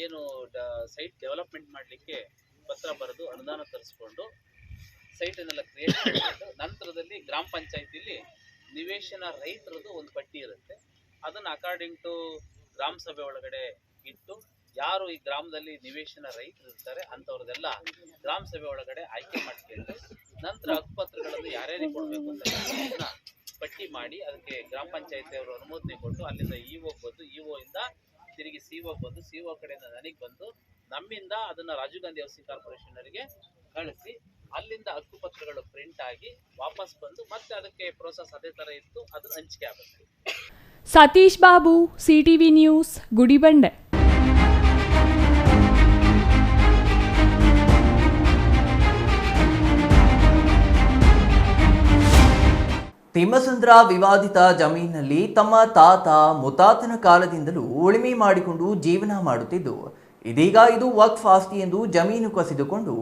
ಏನು ಸೈಟ್ ಡೆವಲಪ್ಮೆಂಟ್ ಮಾಡಲಿಕ್ಕೆ ಪತ್ರ ಬರೆದು ಅನುದಾನ ತರಿಸ್ಕೊಂಡು ಸೈಟನ್ನೆಲ್ಲ ಕ್ರಿಯೇಟ್ ಮಾಡಿಕೊಂಡು ನಂತರದಲ್ಲಿ ಗ್ರಾಮ ಪಂಚಾಯತಿಲಿ ನಿವೇಶನ ರೈತರದ್ದು ಒಂದು ಪಟ್ಟಿ ಇರುತ್ತೆ. ಅದನ್ನು ಅಕಾರ್ಡಿಂಗ್ ಟು ಗ್ರಾಮ ಸಭೆ ಒಳಗಡೆ ಇಟ್ಟು ಯಾರು ಈ ಗ್ರಾಮದಲ್ಲಿ ನಿವೇಶನ ರೈತರು ಇರ್ತಾರೆ ಅಂಥವ್ರದೆಲ್ಲ ಗ್ರಾಮ ಸಭೆ ಒಳಗಡೆ ಆಯ್ಕೆ ಮಾಡ್ಕೊಂಡು ನಂತರ ಹಕ್ಕುಪತ್ರಗಳನ್ನು ಯಾರ್ಯಾರಿಗೆ ಕೊಡಬೇಕು ಅಂತ ಪಟ್ಟಿ ಮಾಡಿ ಅದಕ್ಕೆ ಗ್ರಾಮ ಪಂಚಾಯತಿ ಅವರು ಅನುಮೋದನೆ ಕೊಟ್ಟು ಅಲ್ಲಿಂದ EO ಬಂದು EO ಇಂದ ತಿರುಗಿ CO ಬಂದು CO ಕಡೆಯಿಂದ ನನಗೆ ಬಂದು ನಮ್ಮಿಂದ ಅದನ್ನು ರಾಜೀವ್ ಗಾಂಧಿ ಹೌಸಿಂಗ್ ಕಾರ್ಪೊರೇಷನ್ ಅವರಿಗೆ ಕಳಿಸಿ ಅಲ್ಲಿಂದ ಹಕ್ಕುಪತ್ರಗಳು ಪ್ರಿಂಟ್ ಆಗಿ ವಾಪಸ್ ಬಂದು ಮತ್ತೆ ಅದಕ್ಕೆ ಪ್ರೋಸೆಸ್ ಅದೇ ಥರ ಇತ್ತು, ಅದನ್ನು ಹಂಚಿಕೆ ಆಗುತ್ತೆ. Satish Babu, CTV news, Gudibande. ತಿಮ್ಮಸಂದ್ರ ವಿವಾದಿತ ಜಮೀನಿನಲ್ಲಿ ತಮ್ಮ ತಾತ ಮುತ್ತಾತನ ಕಾಲದಿಂದಲೂ ಉಳುಮೆ ಮಾಡಿಕೊಂಡು ಜೀವನ ಮಾಡುತ್ತಿದ್ದು, ಇದೀಗ ಇದು ವಕ್ಫ್ ಆಸ್ತಿ ಎಂದು ಜಮೀನು ಕಸಿದುಕೊಂಡು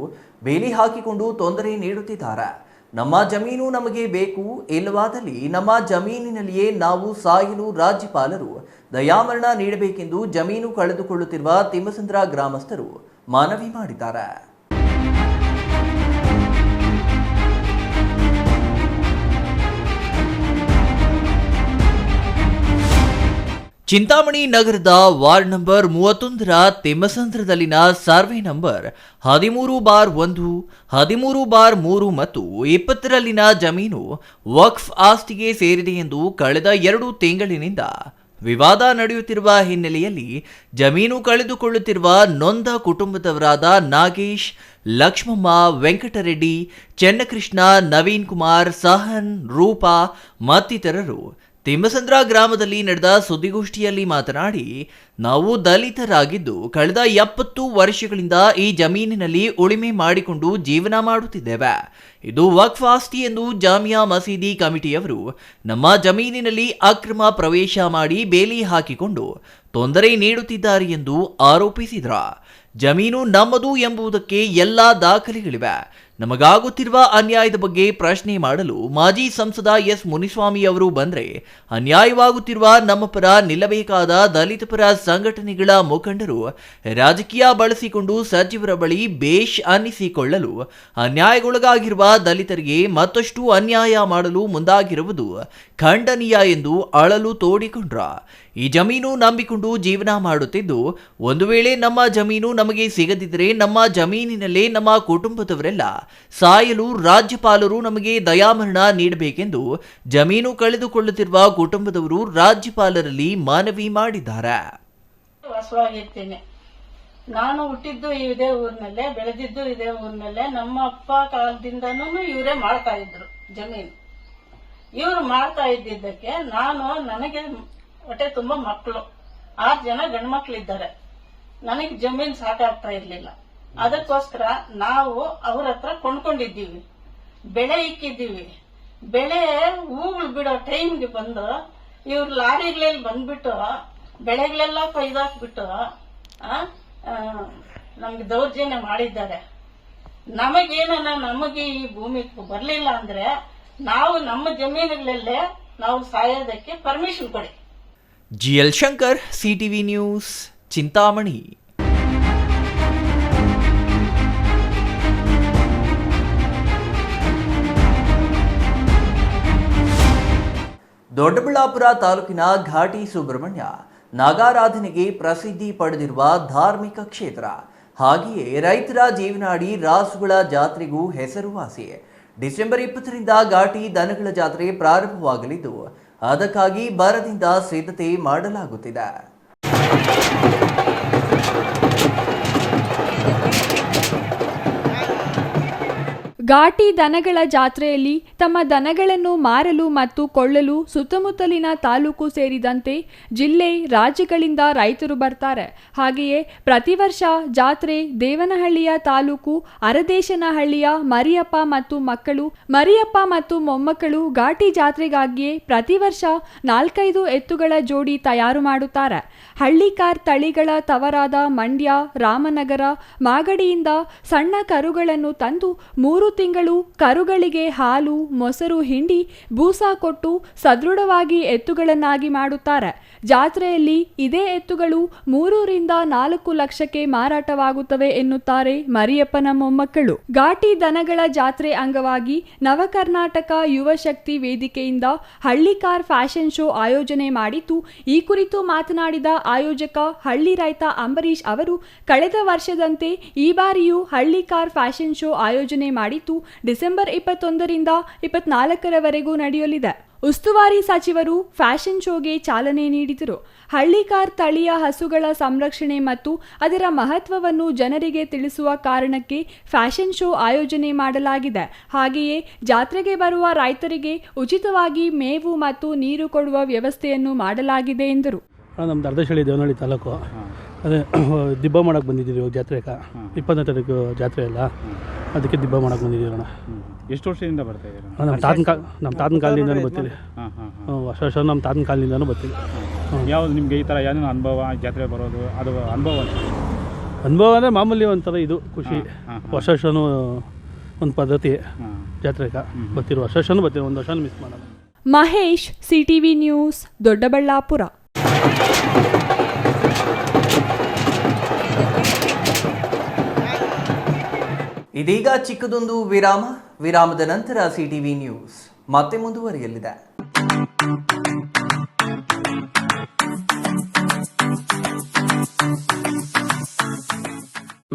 ಬೇಲಿ ಹಾಕಿಕೊಂಡು ತೊಂದರೆ ನೀಡುತ್ತಿದ್ದಾರೆ. ನಮ್ಮ ಜಮೀನು ನಮಗೆ ಬೇಕು, ಇಲ್ಲವಾದಲ್ಲಿ ನಮ್ಮ ಜಮೀನಿನಲ್ಲಿಯೇ ನಾವು ಸಾಯಲು ರಾಜ್ಯಪಾಲರು ದಯಾಮರಣ ನೀಡಬೇಕೆಂದು ಜಮೀನು ಕಳೆದುಕೊಳ್ಳುತ್ತಿರುವ ತಿಮ್ಮಸಂದ್ರ ಗ್ರಾಮಸ್ಥರು ಮನವಿ ಮಾಡಿದ್ದಾರೆ. ಚಿಂತಾಮಣಿ ನಗರದ ವಾರ್ಡ್ ನಂಬರ್ 31ರ ತಿಮ್ಮಸಂದ್ರದಲ್ಲಿನ ಸರ್ವೆ ನಂಬರ್ 13/1, 13/3 ಮತ್ತು 20ರಲ್ಲಿನ ಜಮೀನು ವಕ್ಫ್ ಆಸ್ತಿಗೆ ಸೇರಿದೆ ಎಂದು ಕಳೆದ 2 ತಿಂಗಳಿನಿಂದ ವಿವಾದ ನಡೆಯುತ್ತಿರುವ ಹಿನ್ನೆಲೆಯಲ್ಲಿ ಜಮೀನು ಕಳೆದುಕೊಳ್ಳುತ್ತಿರುವ ನೊಂದ ಕುಟುಂಬದವರಾದ ನಾಗೇಶ್, ಲಕ್ಷ್ಮಮ್ಮ, ವೆಂಕಟರೆಡ್ಡಿ, ಚೆನ್ನಕೃಷ್ಣ, ನವೀನ್ ಕುಮಾರ್, ಸಹನ್, ರೂಪಾ ಮತ್ತಿತರರು ತಿಮ್ಮಸಂದ್ರ ಗ್ರಾಮದಲ್ಲಿ ನಡೆದ ಸುದ್ದಿಗೋಷ್ಠಿಯಲ್ಲಿ ಮಾತನಾಡಿ, ನಾವು ದಲಿತರಾಗಿದ್ದು ಕಳೆದ 70 ವರ್ಷಗಳಿಂದ ಈ ಜಮೀನಿನಲ್ಲಿ ಉಳುಮೆ ಮಾಡಿಕೊಂಡು ಜೀವನ ಮಾಡುತ್ತಿದ್ದೇವೆ. ಇದು ವಕ್ಫ್ ಆಸ್ತಿ ಎಂದು ಜಾಮಿಯಾ ಮಸೀದಿ ಕಮಿಟಿಯವರು ನಮ್ಮ ಜಮೀನಿನಲ್ಲಿ ಅಕ್ರಮ ಪ್ರವೇಶ ಮಾಡಿ ಬೇಲಿ ಹಾಕಿಕೊಂಡು ತೊಂದರೆ ನೀಡುತ್ತಿದ್ದಾರೆ ಎಂದು ಆರೋಪಿಸಿದರು. ಜಮೀನು ನಮ್ಮದು ಎಂಬುದಕ್ಕೆ ಎಲ್ಲ ದಾಖಲೆಗಳಿವೆ. ನಮಗಾಗುತ್ತಿರುವ ಅನ್ಯಾಯದ ಬಗ್ಗೆ ಪ್ರಶ್ನೆ ಮಾಡಲು ಮಾಜಿ ಸಂಸದ S ಮುನಿಸ್ವಾಮಿ ಅವರು ಬಂದರೆ ಅನ್ಯಾಯವಾಗುತ್ತಿರುವ ನಮ್ಮ ಪರ ನಿಲ್ಲಬೇಕಾದ ದಲಿತ ಪರ ಸಂಘಟನೆಗಳ ಮುಖಂಡರು ರಾಜಕೀಯ ಬಳಸಿಕೊಂಡು ಸಚಿವರ ಬಳಿ ಬೇಷ್ ಅನ್ನಿಸಿಕೊಳ್ಳಲು ಅನ್ಯಾಯಗೊಳಗಾಗಿರುವ ದಲಿತರಿಗೆ ಮತ್ತಷ್ಟು ಅನ್ಯಾಯ ಮಾಡಲು ಮುಂದಾಗಿರುವುದು ಖಂಡನೀಯ ಎಂದು ಅಳಲು ತೋಡಿಕೊಂಡ್ರ. ಈ ಜಮೀನು ನಂಬಿಕೊಂಡು ಜೀವನ ಮಾಡುತ್ತಿದ್ದು, ಒಂದು ವೇಳೆ ನಮ್ಮ ಜಮೀನು ನಮಗೆ ಸಿಗದಿದ್ದರೆ ನಮ್ಮ ಜಮೀನಿನಲ್ಲೇ ನಮ್ಮ ಕುಟುಂಬದವರೆಲ್ಲ ಸಾಯಲು ರಾಜ್ಯಪಾಲರು ನಮಗೆ ದಯಾಮರಣ ನೀಡಬೇಕೆಂದು ಜಮೀನು ಕಳೆದುಕೊಳ್ಳುತ್ತಿರುವ ಕುಟುಂಬದವರು ರಾಜ್ಯಪಾಲರಲ್ಲಿ ಮನವಿ ಮಾಡಿದ್ದಾರೆ. ವಾಸವಾಗಿರ್ತೇನೆ. ನಾನು ಹುಟ್ಟಿದ್ದು ಇದೇ ಊರಿನಲ್ಲೇ, ಬೆಳೆದಿದ್ದು ಇದೇ ಊರಿನಲ್ಲೇ. ನಮ್ಮ ಅಪ್ಪ ಕಾಲದಿಂದನೂ ಇವರೇ ಮಾಡ್ತಾ ಇದ್ರು ಜಮೀನು. ಇವರು ಮಾಡ್ತಾ ಇದ್ದಿದ್ದಕ್ಕೆ ನನಗೆ ಹೊಟ್ಟೆ ತುಂಬ ಮಕ್ಕಳು, 6 ಜನ ಗಂಡು ಮಕ್ಕಳಿದ್ದಾರೆ. ನನಗೆ ಜಮೀನು ಸಾಕಾಗ್ತಾ ಇರ್ಲಿಲ್ಲ. ಅದಕ್ಕೋಸ್ಕರ ನಾವು ಅವ್ರ ಹತ್ರ ಕೊಂಡ್ಕೊಂಡಿದ್ದೀವಿ. ಬೆಳೆ ಇಕ್ಕಿದ್ದೀವಿ. ಬೆಳೆ ಹೂಗಳು ಬಿಡೋ ಟೈಮ್ಗೆ ಬಂದು ಇವ್ರು ಲಾರಿಗಳಲ್ಲಿ ಬಂದ್ಬಿಟ್ಟು ಬೆಳೆಗಳೆಲ್ಲ ಕೊಯ್ದಾಕ್ಬಿಟ್ಟು ನಮ್ಗೆ ದೌರ್ಜನ್ಯ ಮಾಡಿದ್ದಾರೆ. ನಮಗೆ ಈ ಭೂಮಿ ಬರ್ಲಿಲ್ಲ ಅಂದ್ರೆ ನಾವು ನಮ್ಮ ಜಮೀನುಗಳಲ್ಲೇ ನಾವು ಸಾಯೋದಕ್ಕೆ ಪರ್ಮಿಷನ್ ಕೊಡಿ. GL Shankar, CTV news, Chintamani. Doddaballapur ತಾಲೂಕಿನ ಘಾಟಿ ಸುಬ್ರಹ್ಮಣ್ಯ ನಾಗಾರಾಧನೆಗೆ ಪ್ರಸಿದ್ಧಿ ಪಡೆದಿರುವ ಧಾರ್ಮಿಕ ಕ್ಷೇತ್ರ. ಹಾಗೆಯೇ ರೈತರ ಜೀವನಾಡಿ ರಾಸುಗಳ ಜಾತ್ರೆಗೂ ಹೆಸರುವಾಸಿ. ಡಿಸೆಂಬರ್ 20ರಿಂದ ಘಾಟಿ ದನಗಳ ಜಾತ್ರೆ ಪ್ರಾರಂಭವಾಗಲಿದ್ದು ಅದಕ್ಕಾಗಿ ಭರದಿಂದ ಸಿದ್ಧತೆ ಮಾಡಲಾಗುತ್ತಿದೆ. ಘಾಟಿ ದನಗಳ ಜಾತ್ರೆಯಲ್ಲಿ ತಮ್ಮ ದನಗಳನ್ನು ಮಾರಲು ಮತ್ತು ಕೊಳ್ಳಲು ಸುತ್ತಮುತ್ತಲಿನ ತಾಲೂಕು ಸೇರಿದಂತೆ ಜಿಲ್ಲೆ ರಾಜ್ಯಗಳಿಂದ ರೈತರು ಬರ್ತಾರೆ. ಹಾಗೆಯೇ ಪ್ರತಿ ವರ್ಷ ಜಾತ್ರೆ ದೇವನಹಳ್ಳಿಯ ತಾಲೂಕು ಅರದೇಶನಹಳ್ಳಿಯ ಮರಿಯಪ್ಪ ಮತ್ತು ಮೊಮ್ಮಕ್ಕಳು ಘಾಟಿ ಜಾತ್ರೆಗಾಗಿಯೇ ಪ್ರತಿ ವರ್ಷ 4-5 ಎತ್ತುಗಳ ಜೋಡಿ ತಯಾರು ಮಾಡುತ್ತಾರೆ. ಹಳ್ಳಿಕಾರ್ ತಳಿಗಳ ತವರಾದ ಮಂಡ್ಯ, ರಾಮನಗರ, ಮಾಗಡಿಯಿಂದ ಸಣ್ಣ ಕರುಗಳನ್ನು ತಂದು 3 ತಿಂಗಳು ಕರುಗಳಿಗೆ ಹಾಲು, ಮೊಸರು ಹಿಂಡಿ ಬೂಸ ಕೊಟ್ಟು ಸದೃಢವಾಗಿ ಎತ್ತುಗಳನ್ನಾಗಿ ಮಾಡುತ್ತಾರೆ. ಜಾತ್ರೆಯಲ್ಲಿ ಇದೇ ಎತ್ತುಗಳು 3-4 ಲಕ್ಷಕ್ಕೆ ಮಾರಾಟವಾಗುತ್ತವೆ ಎನ್ನುತ್ತಾರೆ ಮರಿಯಪ್ಪನ ಮೊಮ್ಮಕ್ಕಳು. ಘಾಟಿ ದನಗಳ ಜಾತ್ರೆ ಅಂಗವಾಗಿ ನವಕರ್ನಾಟಕ ಯುವ ಶಕ್ತಿ ವೇದಿಕೆಯಿಂದ ಹಳ್ಳಿಕಾರ್ ಫ್ಯಾಷನ್ ಶೋ ಆಯೋಜನೆ ಮಾಡಿದ್ದು, ಈ ಕುರಿತು ಮಾತನಾಡಿದ ಆಯೋಜಕ ಹಳ್ಳಿ ರೈತ ಅಂಬರೀಶ್ ಅವರು, ಕಳೆದ ವರ್ಷದಂತೆ ಈ ಬಾರಿಯೂ ಹಳ್ಳಿಕಾರ್ ಫ್ಯಾಷನ್ ಶೋ ಆಯೋಜನೆ ಮಾಡಿದ್ದು ಡಿಸೆಂಬರ್ 21ರಿಂದ 24ರವರೆಗೂ ನಡೆಯಲಿದೆ. ಉಸ್ತುವಾರಿ ಸಚಿವರು ಫ್ಯಾಷನ್ ಶೋಗೆ ಚಾಲನೆ ನೀಡಿದರು. ಹಳ್ಳಿಕಾರ್ ತಳಿಯ ಹಸುಗಳ ಸಂರಕ್ಷಣೆ ಮತ್ತು ಅದರ ಮಹತ್ವವನ್ನು ಜನರಿಗೆ ತಿಳಿಸುವ ಕಾರಣಕ್ಕೆ ಫ್ಯಾಷನ್ ಶೋ ಆಯೋಜನೆ ಮಾಡಲಾಗಿದೆ. ಹಾಗೆಯೇ ಜಾತ್ರೆಗೆ ಬರುವ ರೈತರಿಗೆ ಉಚಿತವಾಗಿ ಮೇವು ಮತ್ತು ನೀರು ಕೊಡುವ ವ್ಯವಸ್ಥೆಯನ್ನು ಮಾಡಲಾಗಿದೆ ಎಂದರು. ನಮ್ದು ಅರ್ಧಶಳ್ಳಿ ದೇವನಹಳ್ಳಿ ತಾಲೂಕು. ಅದೇ ದಿಬ್ಬ ಮಾಡೋಕ್ಕೆ ಬಂದಿದ್ದೀವಿ ಜಾತ್ರೆಗೆ. 20ನೇ ತಾರೀಕು ಜಾತ್ರೆ ಅಲ್ಲ, ಅದಕ್ಕೆ ದಿಬ್ಬ ಮಾಡೋಕ್ಕೆ ಬಂದಿದ್ದೀವಿ ಅಣ್ಣ. ಎಷ್ಟು ವರ್ಷದಿಂದ ಬರ್ತಾ ಇದ್ದೀರಾ? ನಮ್ಮ ತಾತನ ಕಾಲದಿಂದನೂ ಬರ್ತೀವಿ. ವರ್ಷ ನಮ್ಮ ತಾತನ ಕಾಲದಿಂದನೂ ಬರ್ತೀವಿ. ಯಾವುದು ನಿಮಗೆ ಈ ಥರ ಏನೇನು ಅನುಭವ ಜಾತ್ರೆ ಬರೋದು, ಅದು ಅನುಭವ ಅಂದರೆ ಮಾಮೂಲಿ ಒಂಥರ ಇದು ಖುಷಿ. ವರ್ಷನೂ ಒಂದು ಪದ್ಧತಿ ಜಾತ್ರೆಗೆ ಬರ್ತೀವಿ. ವರ್ಷನೂ ಬರ್ತೀವಿ, ಒಂದು ವರ್ಷನೂ ಮಿಸ್ ಮಾಡಲ್ಲ. Mahesh, CTV news, Doddaballapur. ಇದೀಗ ಚಿಕ್ಕದೊಂದು ವಿರಾಮದ ನಂತರ CTV ನ್ಯೂಸ್ ಮತ್ತೆ ಮುಂದುವರಿಯಲಿದೆ.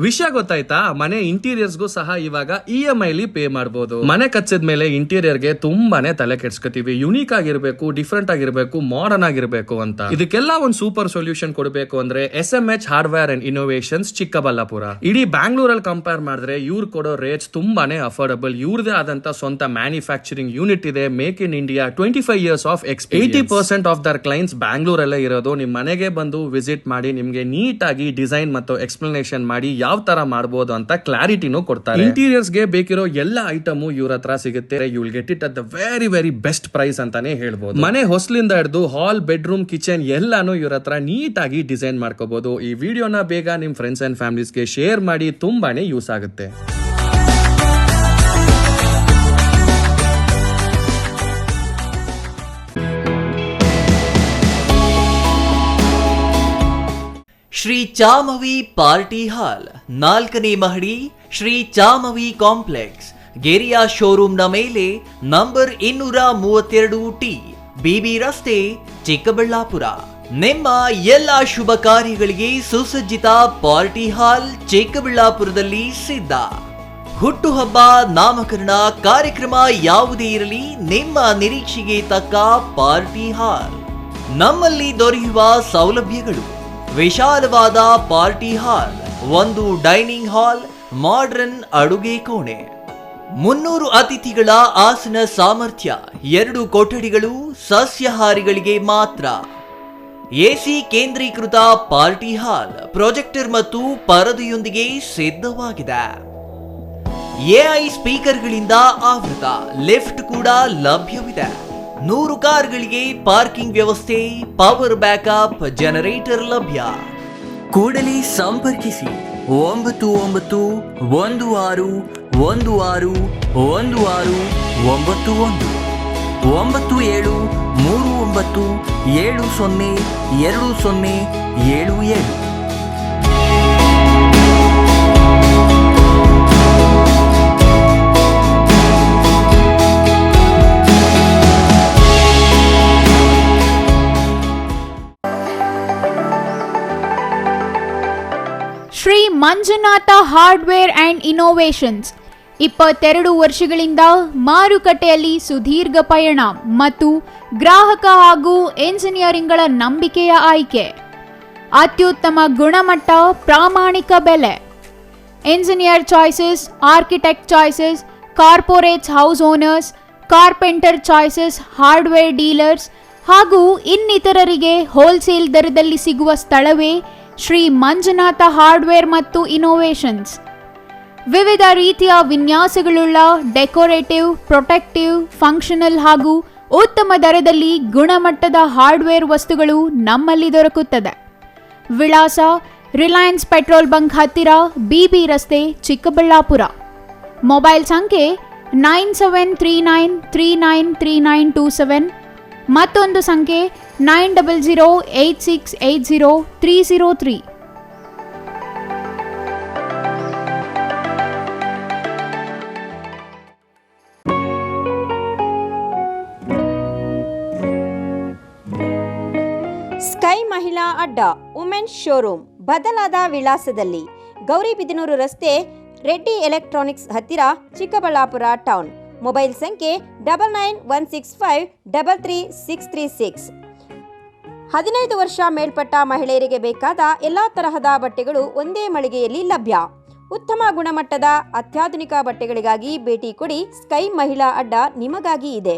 ವಿಷಯ ಗೊತ್ತಾಯ್ತಾ? ಮನೆ ಇಂಟೀರಿಯರ್ಸ್ಗೂ ಸಹ ಇವಾಗ EMI ಪೇ ಮಾಡಬಹುದು. ಮನೆ ಕಚ್ಚಿದ ಮೇಲೆ ಇಂಟೀರಿಯರ್ಗೆ ತುಂಬಾನೇ ತಲೆ ಕೆಡ್ಸ್ಕೊತೀವಿ. ಯುನೀಕ್ ಆಗಿರ್ಬೇಕು, ಡಿಫ್ರೆಂಟ್ ಆಗಿರ್ಬೇಕು, ಮಾಡರ್ನ್ ಆಗಿರ್ಬೇಕು ಅಂತ. ಇದಕ್ಕೆಲ್ಲ ಒಂದು ಸೂಪರ್ ಸೊಲ್ಯೂಷನ್ ಕೊಡಬೇಕು ಅಂದ್ರೆ SMH hardware and innovations Chikkaballapur. ಇಡೀ ಬ್ಯಾಂಗ್ಳೂರಲ್ಲಿ ಕಂಪೇರ್ ಮಾಡಿದ್ರೆ ಇವ್ರು ಕೊಡೋ ರೇಟ್ಸ್ ತುಂಬಾನೇ ಅಫೋರ್ಡಬಲ್. ಇವ್ರದೇ ಆದಂತ ಸ್ವಂತ ಮ್ಯಾನುಫ್ಯಾಕ್ಚರಿಂಗ್ ಯೂನಿಟ್ ಇದೆ. Make in India, 25 years of experience. 80% of their clients ಬ್ಯಾಂಗ್ಳೂರಲ್ಲೇ ಇರೋದು. ನಿಮ್ ಮನೆಗೆ ಬಂದು ವಿಸಿಟ್ ಮಾಡಿ ನಿಮ್ಗೆ ನೀಟ್ ಆಗಿ ಡಿಸೈನ್ ಮತ್ತು ಎಕ್ಸ್ಪ್ಲನೇಷನ್ ಮಾಡಿ ಯಾವ ತರ ಮಾಡಬಹುದು ಅಂತ ಕ್ಲಾರಿಟಿನೂ ಕೊಡ್ತಾರೆ. ಇಂಟೀರಿಯರ್ಸ್ ಗೆ ಬೇಕಿರೋ ಎಲ್ಲ ಐಟಮು ಇವ್ರ ಹತ್ರ ಸಿಗುತ್ತೆ. You will get it at the very best price ಅಂತಾನೆ ಹೇಳ್ಬೋದು. ಮನೆ ಹೊಸಲಿಂದ ಹಿಡಿದು ಹಾಲ್, ಬೆಡ್ರೂಮ್, ಕಿಚನ್ ಎಲ್ಲಾನು ಇವ್ರ ಹತ್ರ ನೀಟ್ ಆಗಿ ಡಿಸೈನ್ ಮಾಡ್ಕೋಬಹುದು. ಈ ವಿಡಿಯೋನ ಬೇಗ ನಿಮ್ ಫ್ರೆಂಡ್ಸ್ ಅಂಡ್ ಫ್ಯಾಮಿಲೀಸ್ಗೆ ಶೇರ್ ಮಾಡಿ, ತುಂಬಾನೇ ಯೂಸ್ ಆಗುತ್ತೆ. ಶ್ರೀ ಚಾಮವಿ ಪಾರ್ಟಿ ಹಾಲ್, 4ನೇ ಮಹಡಿ, ಶ್ರೀ ಚಾಮವಿ ಕಾಂಪ್ಲೆಕ್ಸ್, ಗೆರಿಯಾ ಶೋರೂಮ್ನ ಮೇಲೆ, ನಂಬರ್ 232T, BB ರಸ್ತೆ, ಚಿಕ್ಕಬಳ್ಳಾಪುರ. ನಿಮ್ಮ ಎಲ್ಲ ಶುಭ ಕಾರ್ಯಗಳಿಗೆ ಸುಸಜ್ಜಿತ ಪಾರ್ಟಿ ಹಾಲ್ ಚಿಕ್ಕಬಳ್ಳಾಪುರದಲ್ಲಿ ಸಿದ್ಧ. ಹುಟ್ಟುಹಬ್ಬ, ನಾಮಕರಣ, ಕಾರ್ಯಕ್ರಮ ಯಾವುದೇ ಇರಲಿ, ನಿಮ್ಮ ನಿರೀಕ್ಷೆಗೆ ತಕ್ಕ ಪಾರ್ಟಿ ಹಾಲ್. ನಮ್ಮಲ್ಲಿ ದೊರೆಯುವ ಸೌಲಭ್ಯಗಳು: ವಿಶಾಲವಾದ party hall, 1 dining hall, modern ಅಡುಗೆ ಕೋಣೆ, 300 ಅತಿಥಿಗಳ ಆಸನ ಸಾಮರ್ಥ್ಯ, 2 ಕೊಠಡಿಗಳು ಸಸ್ಯಾಹಾರಿಗಳಿಗೆ ಮಾತ್ರ, AC ಕೇಂದ್ರೀಕೃತ ಪಾರ್ಟಿ ಹಾಲ್, ಪ್ರೊಜೆಕ್ಟರ್ ಮತ್ತು ಪರದೆಯೊಂದಿಗೆ ಸಿದ್ಧವಾಗಿದೆ. ಎಐ ಸ್ಪೀಕರ್ಗಳಿಂದ ಆವೃತ ಲಿಫ್ಟ್ ಕೂಡ ಲಭ್ಯವಿದೆ. 100 ಕಾರ್ಗಳಿಗೆ ಪಾರ್ಕಿಂಗ್ ವ್ಯವಸ್ಥೆ, ಪವರ್ ಬ್ಯಾಕಪ್, ಜನರೇಟರ್ ಲಭ್ಯ. ಕೂಡಲೇ ಸಂಪರ್ಕಿಸಿ 99161111 Shri Manjunatha hardware and innovations 22 ವರ್ಷಗಳಿಂದ ಮಾರುಕಟ್ಟೆಯಲ್ಲಿ ಸುದೀರ್ಘ ಪಯಣ ಮತ್ತು ಗ್ರಾಹಕ ಹಾಗೂ ಎಂಜಿನಿಯರಿಂಗ್ಗಳ ನಂಬಿಕೆಯ ಆಯ್ಕೆ. ಅತ್ಯುತ್ತಮ ಗುಣಮಟ್ಟ, ಪ್ರಾಮಾಣಿಕ ಬೆಲೆ. Engineer choices, architect choices, corporates house owners, carpenter choices, hardware dealers ಹಾಗೂ ಇನ್ನಿತರರಿಗೆ ಹೋಲ್ಸೇಲ್ ದರದಲ್ಲಿ ಸಿಗುವ ಸ್ಥಳವೇ ಶ್ರೀ ಮಂಜುನಾಥ ಹಾರ್ಡ್ವೇರ್ ಮತ್ತು ಇನೋವೇಷನ್ಸ್. ವಿವಿಧ ರೀತಿಯ ವಿನ್ಯಾಸಗಳುಳ್ಳ ಡೆಕೋರೇಟಿವ್, ಪ್ರೊಟೆಕ್ಟಿವ್, ಫಂಕ್ಷನಲ್ ಹಾಗೂ ಉತ್ತಮ ದರದಲ್ಲಿ ಗುಣಮಟ್ಟದ ಹಾರ್ಡ್ವೇರ್ ವಸ್ತುಗಳು ನಮ್ಮಲ್ಲಿ ದೊರಕುತ್ತದೆ. ವಿಳಾಸ: ರಿಲಯನ್ಸ್ ಪೆಟ್ರೋಲ್ ಬಂಕ್ ಹತ್ತಿರ, ಬಿಬಿ ರಸ್ತೆ, ಚಿಕ್ಕಬಳ್ಳಾಪುರ. ಮೊಬೈಲ್ ಸಂಖ್ಯೆ 9739393927. ಮತ್ತೊಂದು ಸಂಖ್ಯೆ 9008680303. ಸ್ಕೈ ಮಹಿಳಾ ಅಡ್ಡ ವುಮೆನ್ಸ್ ಶೋರೂಮ್ ಬದಲಾದ ವಿಳಾಸದಲ್ಲಿ, ಗೌರಿಬಿದನೂರು ರಸ್ತೆ, ರೆಡ್ಡಿ ಎಲೆಕ್ಟ್ರಾನಿಕ್ಸ್ ಹತ್ತಿರ, ಚಿಕ್ಕಬಳ್ಳಾಪುರ ಟೌನ್. ಮೊಬೈಲ್ ಸಂಖ್ಯೆ 9916533636. 15 ವರ್ಷ ಮೇಲ್ಪಟ್ಟ ಮಹಿಳೆಯರಿಗೆ ಬೇಕಾದ ಎಲ್ಲ ತರಹದ ಬಟ್ಟೆಗಳು ಒಂದೇ ಮಳಿಗೆಯಲ್ಲಿ ಲಭ್ಯ. ಉತ್ತಮ ಗುಣಮಟ್ಟದ ಅತ್ಯಾಧುನಿಕ ಬಟ್ಟೆಗಳಿಗಾಗಿ ಭೇಟಿ ಕೊಡಿ. ಸ್ಕೈ ಮಹಿಳಾ ಅಡ್ಡ ನಿಮಗಾಗಿ ಇದೆ.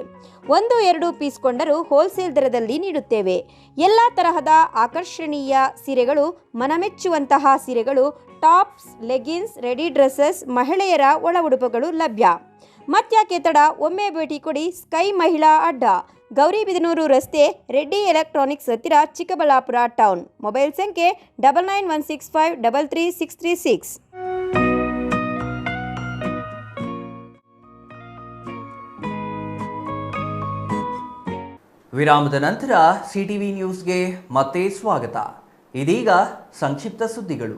1-2 ಪೀಸ್ ಕೊಂಡರೂ ಹೋಲ್ಸೇಲ್ ದರದಲ್ಲಿ ನೀಡುತ್ತೇವೆ. ಎಲ್ಲ ತರಹದ ಆಕರ್ಷಣೀಯ ಸೀರೆಗಳು, ಮನಮೆಚ್ಚುವಂತಹ ಸೀರೆಗಳು, ಟಾಪ್ಸ್, ಲೆಗಿನ್ಸ್, ರೆಡಿ ಡ್ರೆಸ್ಸಸ್, ಮಹಿಳೆಯರ ಒಳ ಉಡುಪುಗಳು ಲಭ್ಯ. ಮತ್ಯಾಕೆ ತಡ, ಒಮ್ಮೆ ಭೇಟಿ ಕೊಡಿ. ಸ್ಕೈ ಮಹಿಳಾ ಅಡ್ಡ, ಗೌರಿಬಿದನೂರು ರಸ್ತೆ, ರೆಡ್ಡಿ ಎಲೆಕ್ಟ್ರಾನಿಕ್ಸ್ ಹತ್ತಿರ, ಚಿಕ್ಕಬಳ್ಳಾಪುರ ಟೌನ್. ಮೊಬೈಲ್ ಸಂಖ್ಯೆ 9916533636. ವಿರಾಮದ ನಂತರ ಸಿಟಿವಿ ನ್ಯೂಸ್ಗೆ ಮತ್ತೆ ಸ್ವಾಗತ. ಇದೀಗ ಸಂಕ್ಷಿಪ್ತ ಸುದ್ದಿಗಳು.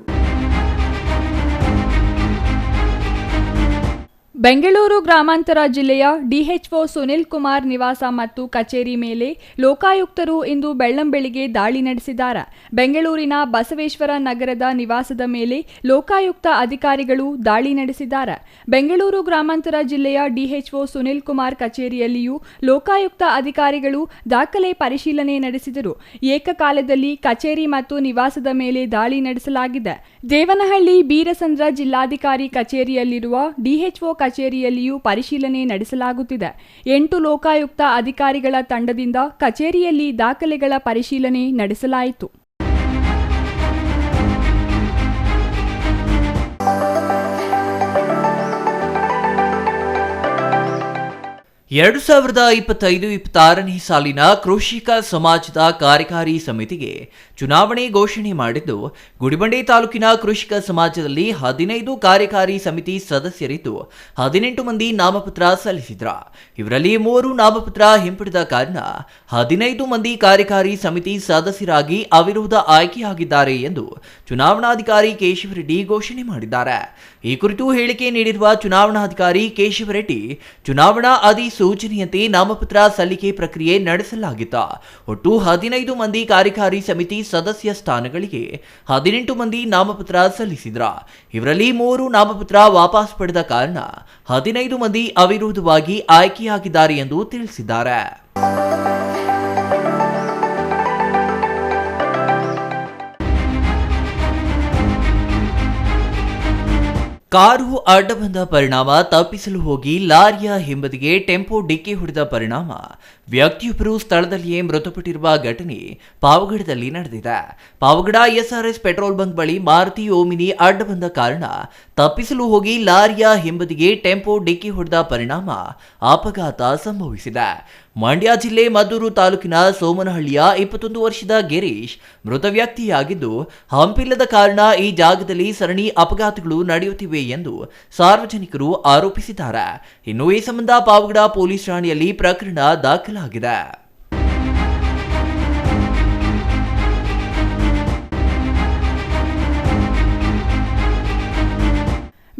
ಬೆಂಗಳೂರು ಗ್ರಾಮಾಂತರ ಜಿಲ್ಲೆಯ ಡಿಎಚ್ಒ ಸುನಿಲ್ ಕುಮಾರ್ ನಿವಾಸ ಮತ್ತು ಕಚೇರಿ ಮೇಲೆ ಲೋಕಾಯುಕ್ತರು ಇಂದು ಬೆಳ್ಳಂಬೆಳಿಗ್ಗೆ ದಾಳಿ ನಡೆಸಿದ್ದಾರೆ. ಬೆಂಗಳೂರಿನ ಬಸವೇಶ್ವರ ನಗರದ ನಿವಾಸದ ಮೇಲೆ ಲೋಕಾಯುಕ್ತ ಅಧಿಕಾರಿಗಳು ದಾಳಿ ನಡೆಸಿದ್ದಾರೆ. ಬೆಂಗಳೂರು ಗ್ರಾಮಾಂತರ ಜಿಲ್ಲೆಯ ಡಿಎಚ್ಒ ಸುನಿಲ್ ಕುಮಾರ್ ಕಚೇರಿಯಲ್ಲಿಯೂ ಲೋಕಾಯುಕ್ತ ಅಧಿಕಾರಿಗಳು ದಾಖಲೆ ಪರಿಶೀಲನೆ ನಡೆಸಿದರು. ಏಕಕಾಲದಲ್ಲಿ ಕಚೇರಿ ಮತ್ತು ನಿವಾಸದ ಮೇಲೆ ದಾಳಿ ನಡೆಸಲಾಗಿದೆ. ದೇವನಹಳ್ಳಿ ಬೀರಸಂದ್ರ ಜಿಲ್ಲಾಧಿಕಾರಿ ಕಚೇರಿಯಲ್ಲಿರುವ ಡಿಎಚ್ಒ ಕಚೇರಿಯಲ್ಲಿಯೂ ಪರಿಶೀಲನೆ ನಡೆಸಲಾಗುತ್ತಿದೆ. 8 ಲೋಕಾಯುಕ್ತ ಅಧಿಕಾರಿಗಳ ತಂಡದಿಂದ ಕಚೇರಿಯಲ್ಲಿ ದಾಖಲೆಗಳ ಪರಿಶೀಲನೆ ನಡೆಸಲಾಯಿತು. ಎರಡು 2025-26ನೇ ಸಾಲಿನ ಕೃಷಿಕ ಸಮಾಜದ ಕಾರ್ಯಕಾರಿ ಸಮಿತಿಗೆ ಚುನಾವಣೆ ಘೋಷಣೆ ಮಾಡಿದ್ದು, ಗುಡಿಬಂಡೆ ತಾಲೂಕಿನ ಕೃಷಿಕ ಸಮಾಜದಲ್ಲಿ 15 ಕಾರ್ಯಕಾರಿ ಸಮಿತಿ ಸದಸ್ಯರಿದ್ದು 18 ಮಂದಿ ನಾಮಪತ್ರ ಸಲ್ಲಿಸಿದ್ರ. ಇವರಲ್ಲಿ 3 ನಾಮಪತ್ರ ಹಿಂಪಡೆದ ಕಾರಣ 15 ಮಂದಿ ಕಾರ್ಯಕಾರಿ ಸಮಿತಿ ಸದಸ್ಯರಾಗಿ ಅವಿರೋಧ ಆಯ್ಕೆಯಾಗಿದ್ದಾರೆ ಎಂದು ಚುನಾವಣಾಧಿಕಾರಿ ಕೇಶವರೆಡ್ಡಿ ಘೋಷಣೆ ಮಾಡಿದ್ದಾರೆ. ಈ ಕುರಿತು ಹೇಳಿಕೆ ನೀಡಿರುವ ಚುನಾವಣಾಧಿಕಾರಿ ಕೇಶವರೆಡ್ಡಿ, ಚುನಾವಣಾ ಅಧಿಸೂಚನೆಯಂತೆ ನಾಮಪತ್ರ ಸಲ್ಲಿಕೆ ಪ್ರಕ್ರಿಯೆ ನಡೆಸಲಾಗಿತ್ತು. ಒಟ್ಟು 15 ಮಂದಿ ಕಾರ್ಯಕಾರಿ ಸಮಿತಿ ಸದಸ್ಯ ಸ್ಥಾನಗಳಿಗೆ 18 ಮಂದಿ ನಾಮಪತ್ರ ಸಲ್ಲಿಸಿದ್ರ. ಇವರಲ್ಲಿ 3 ನಾಮಪತ್ರ ವಾಪಸ್ ಪಡೆದ ಕಾರಣ 15 ಮಂದಿ ಅವಿರೋಧವಾಗಿ ಆಯ್ಕೆಯಾಗಿದ್ದಾರೆ ಎಂದು ತಿಳಿಸಿದ್ದಾರೆ. ಕಾರು ಅಡ್ಡ ಬಂದ ಪರಿಣಾಮ ತಪ್ಪಿಸಲು ಹೋಗಿ ಲಾರಿಯ ಹಿಂಬದಿಗೆ ಟೆಂಪೋ ಡಿಕ್ಕಿ ಹೊಡೆದ ಪರಿಣಾಮ ವ್ಯಕ್ತಿಯೊಬ್ಬರು ಸ್ಥಳದಲ್ಲಿಯೇ ಮೃತಪಟ್ಟಿರುವ ಘಟನೆ ಪಾವಗಡದಲ್ಲಿ ನಡೆದಿದೆ. ಪಾವಗಡ ಎಸ್ಆರ್ಎಸ್ ಪೆಟ್ರೋಲ್ ಬಂಕ್ ಬಳಿ ಮಾರುತಿ ಓಮಿನಿ ಅಡ್ಡ ಬಂದ ಕಾರಣ ತಪ್ಪಿಸಲು ಹೋಗಿ ಲಾರಿಯ ಹಿಂಬದಿಗೆ ಟೆಂಪೋ ಡಿಕ್ಕಿ ಹೊಡೆದ ಪರಿಣಾಮ ಅಪಘಾತ ಸಂಭವಿಸಿದೆ. ಮಂಡ್ಯ ಜಿಲ್ಲೆ ಮದ್ದೂರು ತಾಲೂಕಿನ ಸೋಮನಹಳ್ಳಿಯ 21 ವರ್ಷದ ಗಿರೀಶ್ ಮೃತ ವ್ಯಕ್ತಿಯಾಗಿದ್ದು, ಹಂಪಿಲ್ಲದ ಕಾರಣ ಈ ಜಾಗದಲ್ಲಿ ಸರಣಿ ಅಪಘಾತಗಳು ನಡೆಯುತ್ತಿವೆ ಎಂದು ಸಾರ್ವಜನಿಕರು ಆರೋಪಿಸಿದ್ದಾರೆ. ಇನ್ನು ಈ ಸಂಬಂಧ ಪಾವಗಡ ಪೊಲೀಸ್ ಠಾಣೆಯಲ್ಲಿ ಪ್ರಕರಣ ದಾಖಲಾಗಿದೆ.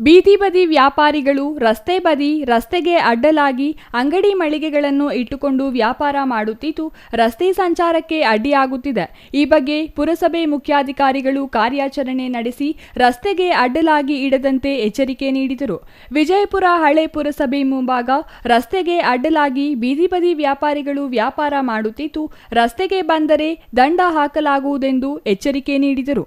ಬೀದಿ ಬದಿ ವ್ಯಾಪಾರಿಗಳು ರಸ್ತೆ ಬದಿ ರಸ್ತೆಗೆ ಅಡ್ಡಲಾಗಿ ಅಂಗಡಿ ಮಳಿಗೆಗಳನ್ನು ಇಟ್ಟುಕೊಂಡು ವ್ಯಾಪಾರ ಮಾಡುತ್ತಿದ್ದು ರಸ್ತೆ ಸಂಚಾರಕ್ಕೆ ಅಡ್ಡಿಯಾಗುತ್ತಿದೆ. ಈ ಬಗ್ಗೆ ಪುರಸಭೆ ಮುಖ್ಯಾಧಿಕಾರಿಗಳು ಕಾರ್ಯಾಚರಣೆ ನಡೆಸಿ ರಸ್ತೆಗೆ ಅಡ್ಡಲಾಗಿ ಇಡದಂತೆ ಎಚ್ಚರಿಕೆ ನೀಡಿದರು. ವಿಜಯಪುರ ಹಳೆ ಪುರಸಭೆ ಮುಂಭಾಗ ರಸ್ತೆಗೆ ಅಡ್ಡಲಾಗಿ ಬೀದಿ ಬದಿ ವ್ಯಾಪಾರಿಗಳು ವ್ಯಾಪಾರ ಮಾಡುತ್ತಿದ್ದು ರಸ್ತೆಗೆ ಬಂದರೆ ದಂಡ ಹಾಕಲಾಗುವುದೆಂದು ಎಚ್ಚರಿಕೆ ನೀಡಿದರು.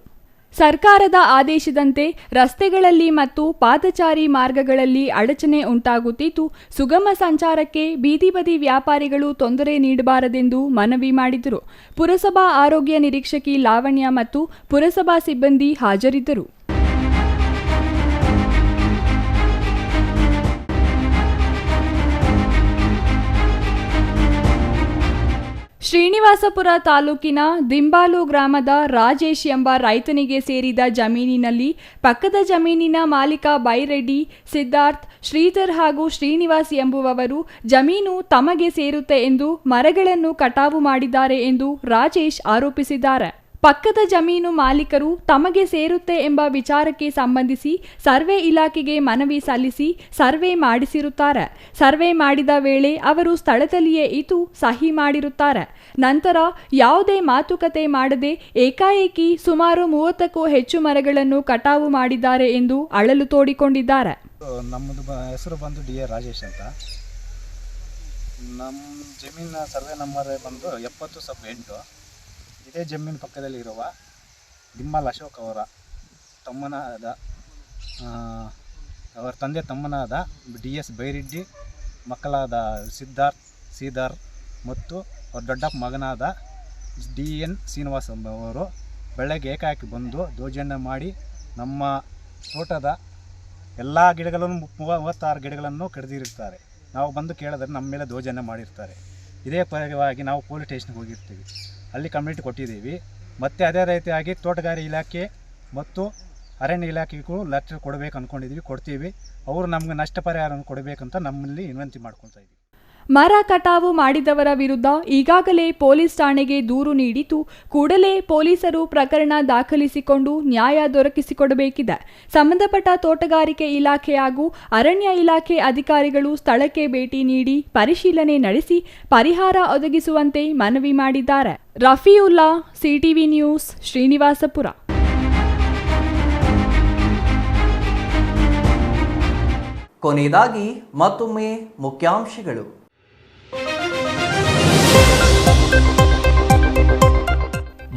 ಸರ್ಕಾರದ ಆದೇಶದಂತೆ ರಸ್ತೆಗಳಲ್ಲಿ ಮತ್ತು ಪಾದಚಾರಿ ಮಾರ್ಗಗಳಲ್ಲಿ ಅಡಚಣೆ ಉಂಟಾಗುತ್ತಿದ್ದು ಸುಗಮ ಸಂಚಾರಕ್ಕೆ ಬೀದಿ ಬದಿ ವ್ಯಾಪಾರಿಗಳು ತೊಂದರೆ ನೀಡಬಾರದೆಂದು ಮನವಿ ಮಾಡಿದರು. ಪುರಸಭಾ ಆರೋಗ್ಯ ನಿರೀಕ್ಷಕಿ ಲಾವಣ್ಯ ಮತ್ತು ಪುರಸಭಾ ಸಿಬ್ಬಂದಿ ಹಾಜರಿದ್ದರು. ಶ್ರೀನಿವಾಸಪುರ ತಾಲೂಕಿನ ದಿಂಬಾಲು ಗ್ರಾಮದ ರಾಜೇಶ್ ಎಂಬ ರೈತನಿಗೆ ಸೇರಿದ ಜಮೀನಿನಲ್ಲಿ ಪಕ್ಕದ ಜಮೀನಿನ ಮಾಲೀಕ ಬೈರೆಡ್ಡಿ, ಸಿದ್ಧಾರ್ಥ್, ಶ್ರೀಧರ್ ಹಾಗೂ ಶ್ರೀನಿವಾಸ್ ಎಂಬುವವರು ಜಮೀನು ತಮಗೆ ಸೇರುತ್ತೆ ಎಂದು ಮರಗಳನ್ನು ಕಟಾವು ಮಾಡಿದ್ದಾರೆ ಎಂದು ರಾಜೇಶ್ ಆರೋಪಿಸಿದ್ದಾರೆ. ಪಕ್ಕದ ಜಮೀನು ಮಾಲೀಕರು ತಮಗೆ ಸೇರುತ್ತೆ ಎಂಬ ವಿಚಾರಕ್ಕೆ ಸಂಬಂಧಿಸಿ ಸರ್ವೆ ಇಲಾಖೆಗೆ ಮನವಿ ಸಲ್ಲಿಸಿ ಸರ್ವೆ ಮಾಡಿಸಿರುತ್ತಾರೆ. ಸರ್ವೆ ಮಾಡಿದ ವೇಳೆ ಅವರು ಸ್ಥಳದಲ್ಲಿಯೇ ಇದ್ದು ಸಹಿ ಮಾಡಿರುತ್ತಾರೆ. ನಂತರ ಯಾವುದೇ ಮಾತುಕತೆ ಮಾಡದೆ ಏಕಾಏಕಿ ಸುಮಾರು 30ಕ್ಕೂ ಹೆಚ್ಚು ಮರಗಳನ್ನು ಕಟಾವು ಮಾಡಿದ್ದಾರೆ ಎಂದು ಅಳಲು ತೋಡಿಕೊಂಡಿದ್ದಾರೆ. ನಮ್ಮದು ಹೆಸರು ಬಂದು ಡಿ ಎ ರಾಜೇಶ್ ಅಂತ. ನಮ್ಮ ಜಮೀನಿನ ಸರ್ವೆ ನಂಬರ್ ಬಂದು 70/8. ಇದೇ ಜಮೀನು ಪಕ್ಕದಲ್ಲಿ ಇರುವ ದಿಮ್ಮಲ್ ಅಶೋಕ್ ಅವರ ತಮ್ಮನಾದ ಅವರ ತಂದೆ ತಮ್ಮನಾದ DS ಬೈರೆಡ್ಡಿ, ಮಕ್ಕಳಾದ ಸಿದ್ಧಾರ್ಥ್, ಶ್ರೀಧರ್ ಮತ್ತು ಅವ್ರ ದೊಡ್ಡ ಮಗನಾದ DN ಶ್ರೀನಿವಾಸ್ ಎಂಬವರು ಬೆಳಗ್ಗೆ ಏಕಾಏಕಿ ಬಂದು ದೌರ್ಜನ್ಯ ಮಾಡಿ ನಮ್ಮ ತೋಟದ ಎಲ್ಲ ಗಿಡಗಳನ್ನು 36 ಗಿಡಗಳನ್ನು ಕಡಿದಿರುತ್ತಾರೆ. ನಾವು ಬಂದು ಕೇಳಿದ್ರೆ ನಮ್ಮ ಮೇಲೆ ದೌರ್ಜನ್ಯ ಮಾಡಿರ್ತಾರೆ. ಇದೇ ಪರವಾಗಿ ನಾವು ಪೊಲೀಸ್ ಸ್ಟೇಷನ್ಗೆ ಹೋಗಿರ್ತೀವಿ. ಅಲ್ಲಿ ಕಂಪ್ಲೇಂಟ್ ಕೊಟ್ಟಿದ್ದೀವಿ. ಮತ್ತು ಅದೇ ರೀತಿಯಾಗಿ ತೋಟಗಾರಿಕೆ ಇಲಾಖೆ ಮತ್ತು ಅರಣ್ಯ ಇಲಾಖೆಗೂ ಲೆಟರ್ ಕೊಡಬೇಕು ಅಂದ್ಕೊಂಡಿದ್ದೀವಿ, ಕೊಡ್ತೀವಿ. ಅವರು ನಮಗೆ ನಷ್ಟ ಪರಿಹಾರವನ್ನು ಕೊಡಬೇಕಂತ ನಮ್ಮಲ್ಲಿ ವಿನಂತಿ ಮಾಡ್ಕೊಳ್ತಾ ಇದ್ದೀವಿ. ಮರ ಕಟಾವು ಮಾಡಿದವರ ವಿರುದ್ಧ ಈಗಾಗಲೇ ಪೊಲೀಸ್ ಠಾಣೆಗೆ ದೂರು ನೀಡಿದ್ದು ಕೂಡಲೇ ಪೊಲೀಸರು ಪ್ರಕರಣ ದಾಖಲಿಸಿಕೊಂಡು ನ್ಯಾಯ ದೊರಕಿಸಿಕೊಡಬೇಕಿದೆ. ಸಂಬಂಧಪಟ್ಟ ತೋಟಗಾರಿಕೆ ಇಲಾಖೆ ಹಾಗೂ ಅರಣ್ಯ ಇಲಾಖೆ ಅಧಿಕಾರಿಗಳು ಸ್ಥಳಕ್ಕೆ ಭೇಟಿ ನೀಡಿ ಪರಿಶೀಲನೆ ನಡೆಸಿ ಪರಿಹಾರ ಒದಗಿಸುವಂತೆ ಮನವಿ ಮಾಡಿದ್ದಾರೆ. ರಫೀವುಲ್ಲಾ, ಸಿಟಿವಿ ನ್ಯೂಸ್, ಶ್ರೀನಿವಾಸಪುರ. ಕೊನೆಯದಾಗಿ ಮತ್ತೊಮ್ಮೆ ಮುಖ್ಯಾಂಶಗಳು.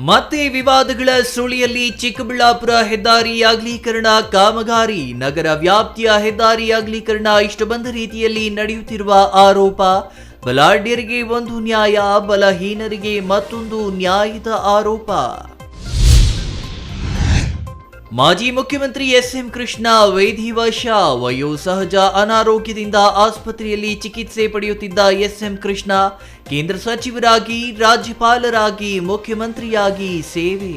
ಮತ್ತೆ ವಿವಾದಗಳ ಸುಳಿಯಲ್ಲಿ ಚಿಕ್ಕಬಳ್ಳಾಪುರ ಹೆದ್ದಾರಿ ಅಗಲೀಕರಣ ಕಾಮಗಾರಿ. ನಗರ ವ್ಯಾಪ್ತಿಯ ಹೆದ್ದಾರಿ ಅಗಲೀಕರಣ ಇಷ್ಟ ಬಂದ ರೀತಿಯಲ್ಲಿ ನಡೆಯುತ್ತಿರುವ ಆರೋಪ. ಬಲಾಢ್ಯರಿಗೆ ಒಂದು ನ್ಯಾಯ, ಬಲಹೀನರಿಗೆ ಮತ್ತೊಂದು ನ್ಯಾಯದ ಆರೋಪ. ಮಾಜಿ ಮುಖ್ಯಮಂತ್ರಿ SM ಕೃಷ್ಣ ವೇಧಿವಶ. ವಯೋಸಹಜ ಅನಾರೋಗ್ಯದಿಂದ ಆಸ್ಪತ್ರೆಯಲ್ಲಿ ಚಿಕಿತ್ಸೆ ಪಡೆಯುತ್ತಿದ್ದ SM ಕೃಷ್ಣ ಕೇಂದ್ರ ಸಚಿವರಾಗಿ, ರಾಜ್ಯಪಾಲರಾಗಿ, ಮುಖ್ಯಮಂತ್ರಿಯಾಗಿ ಸೇವೆ.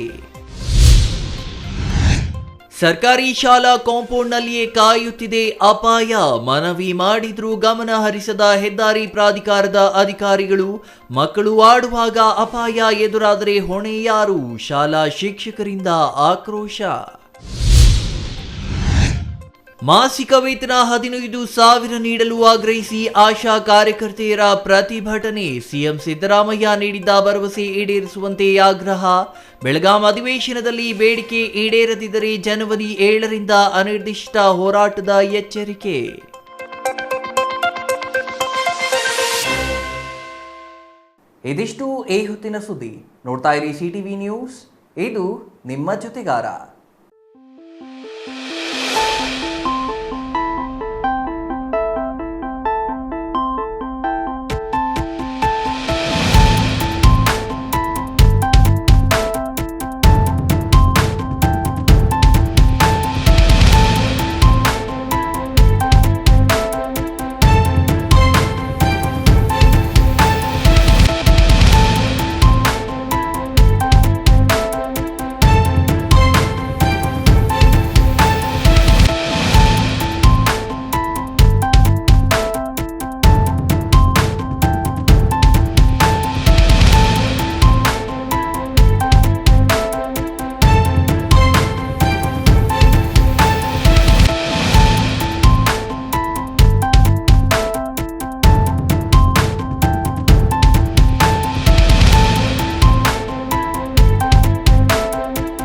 ಸರ್ಕಾರಿ ಶಾಲಾ ಕಾಂಪೌಂಡ್ನಲ್ಲಿಯೇ ಕಾಯುತ್ತಿದೆ ಅಪಾಯ. ಮನವಿ ಮಾಡಿದ್ರೂ ಗಮನ ಹರಿಸದ ಹೆದ್ದಾರಿ ಪ್ರಾಧಿಕಾರದ ಅಧಿಕಾರಿಗಳು. ಮಕ್ಕಳು ಆಡುವಾಗ ಅಪಾಯ ಎದುರಾದರೆ ಹೊಣೆ ಯಾರು? ಶಾಲಾ ಶಿಕ್ಷಕರಿಂದ ಆಕ್ರೋಶ. ಮಾಸಿಕ ವೇತನ 15,000 ನೀಡಲು ಆಗ್ರಹಿಸಿ ಆಶಾ ಕಾರ್ಯಕರ್ತೆಯರ ಪ್ರತಿಭಟನೆ. ಸಿಎಂ ಸಿದ್ದರಾಮಯ್ಯ ನೀಡಿದ್ದ ಭರವಸೆ ಈಡೇರಿಸುವಂತೆ ಆಗ್ರಹ. ಬೆಳಗಾಂ ಅಧಿವೇಶನದಲ್ಲಿ ಬೇಡಿಕೆ ಈಡೇರದಿದ್ದರೆ ಜನವರಿ 7ರಿಂದ ಅನಿರ್ದಿಷ್ಟ ಹೋರಾಟದ ಎಚ್ಚರಿಕೆ. ಇದಿಷ್ಟು ಈ ಹೊತ್ತಿನ ಸುದ್ದಿ. ನೋಡ್ತಾ ಇರಿ CTV ನ್ಯೂಸ್, ಇದು ನಿಮ್ಮ ಜೊತೆಗಾರ.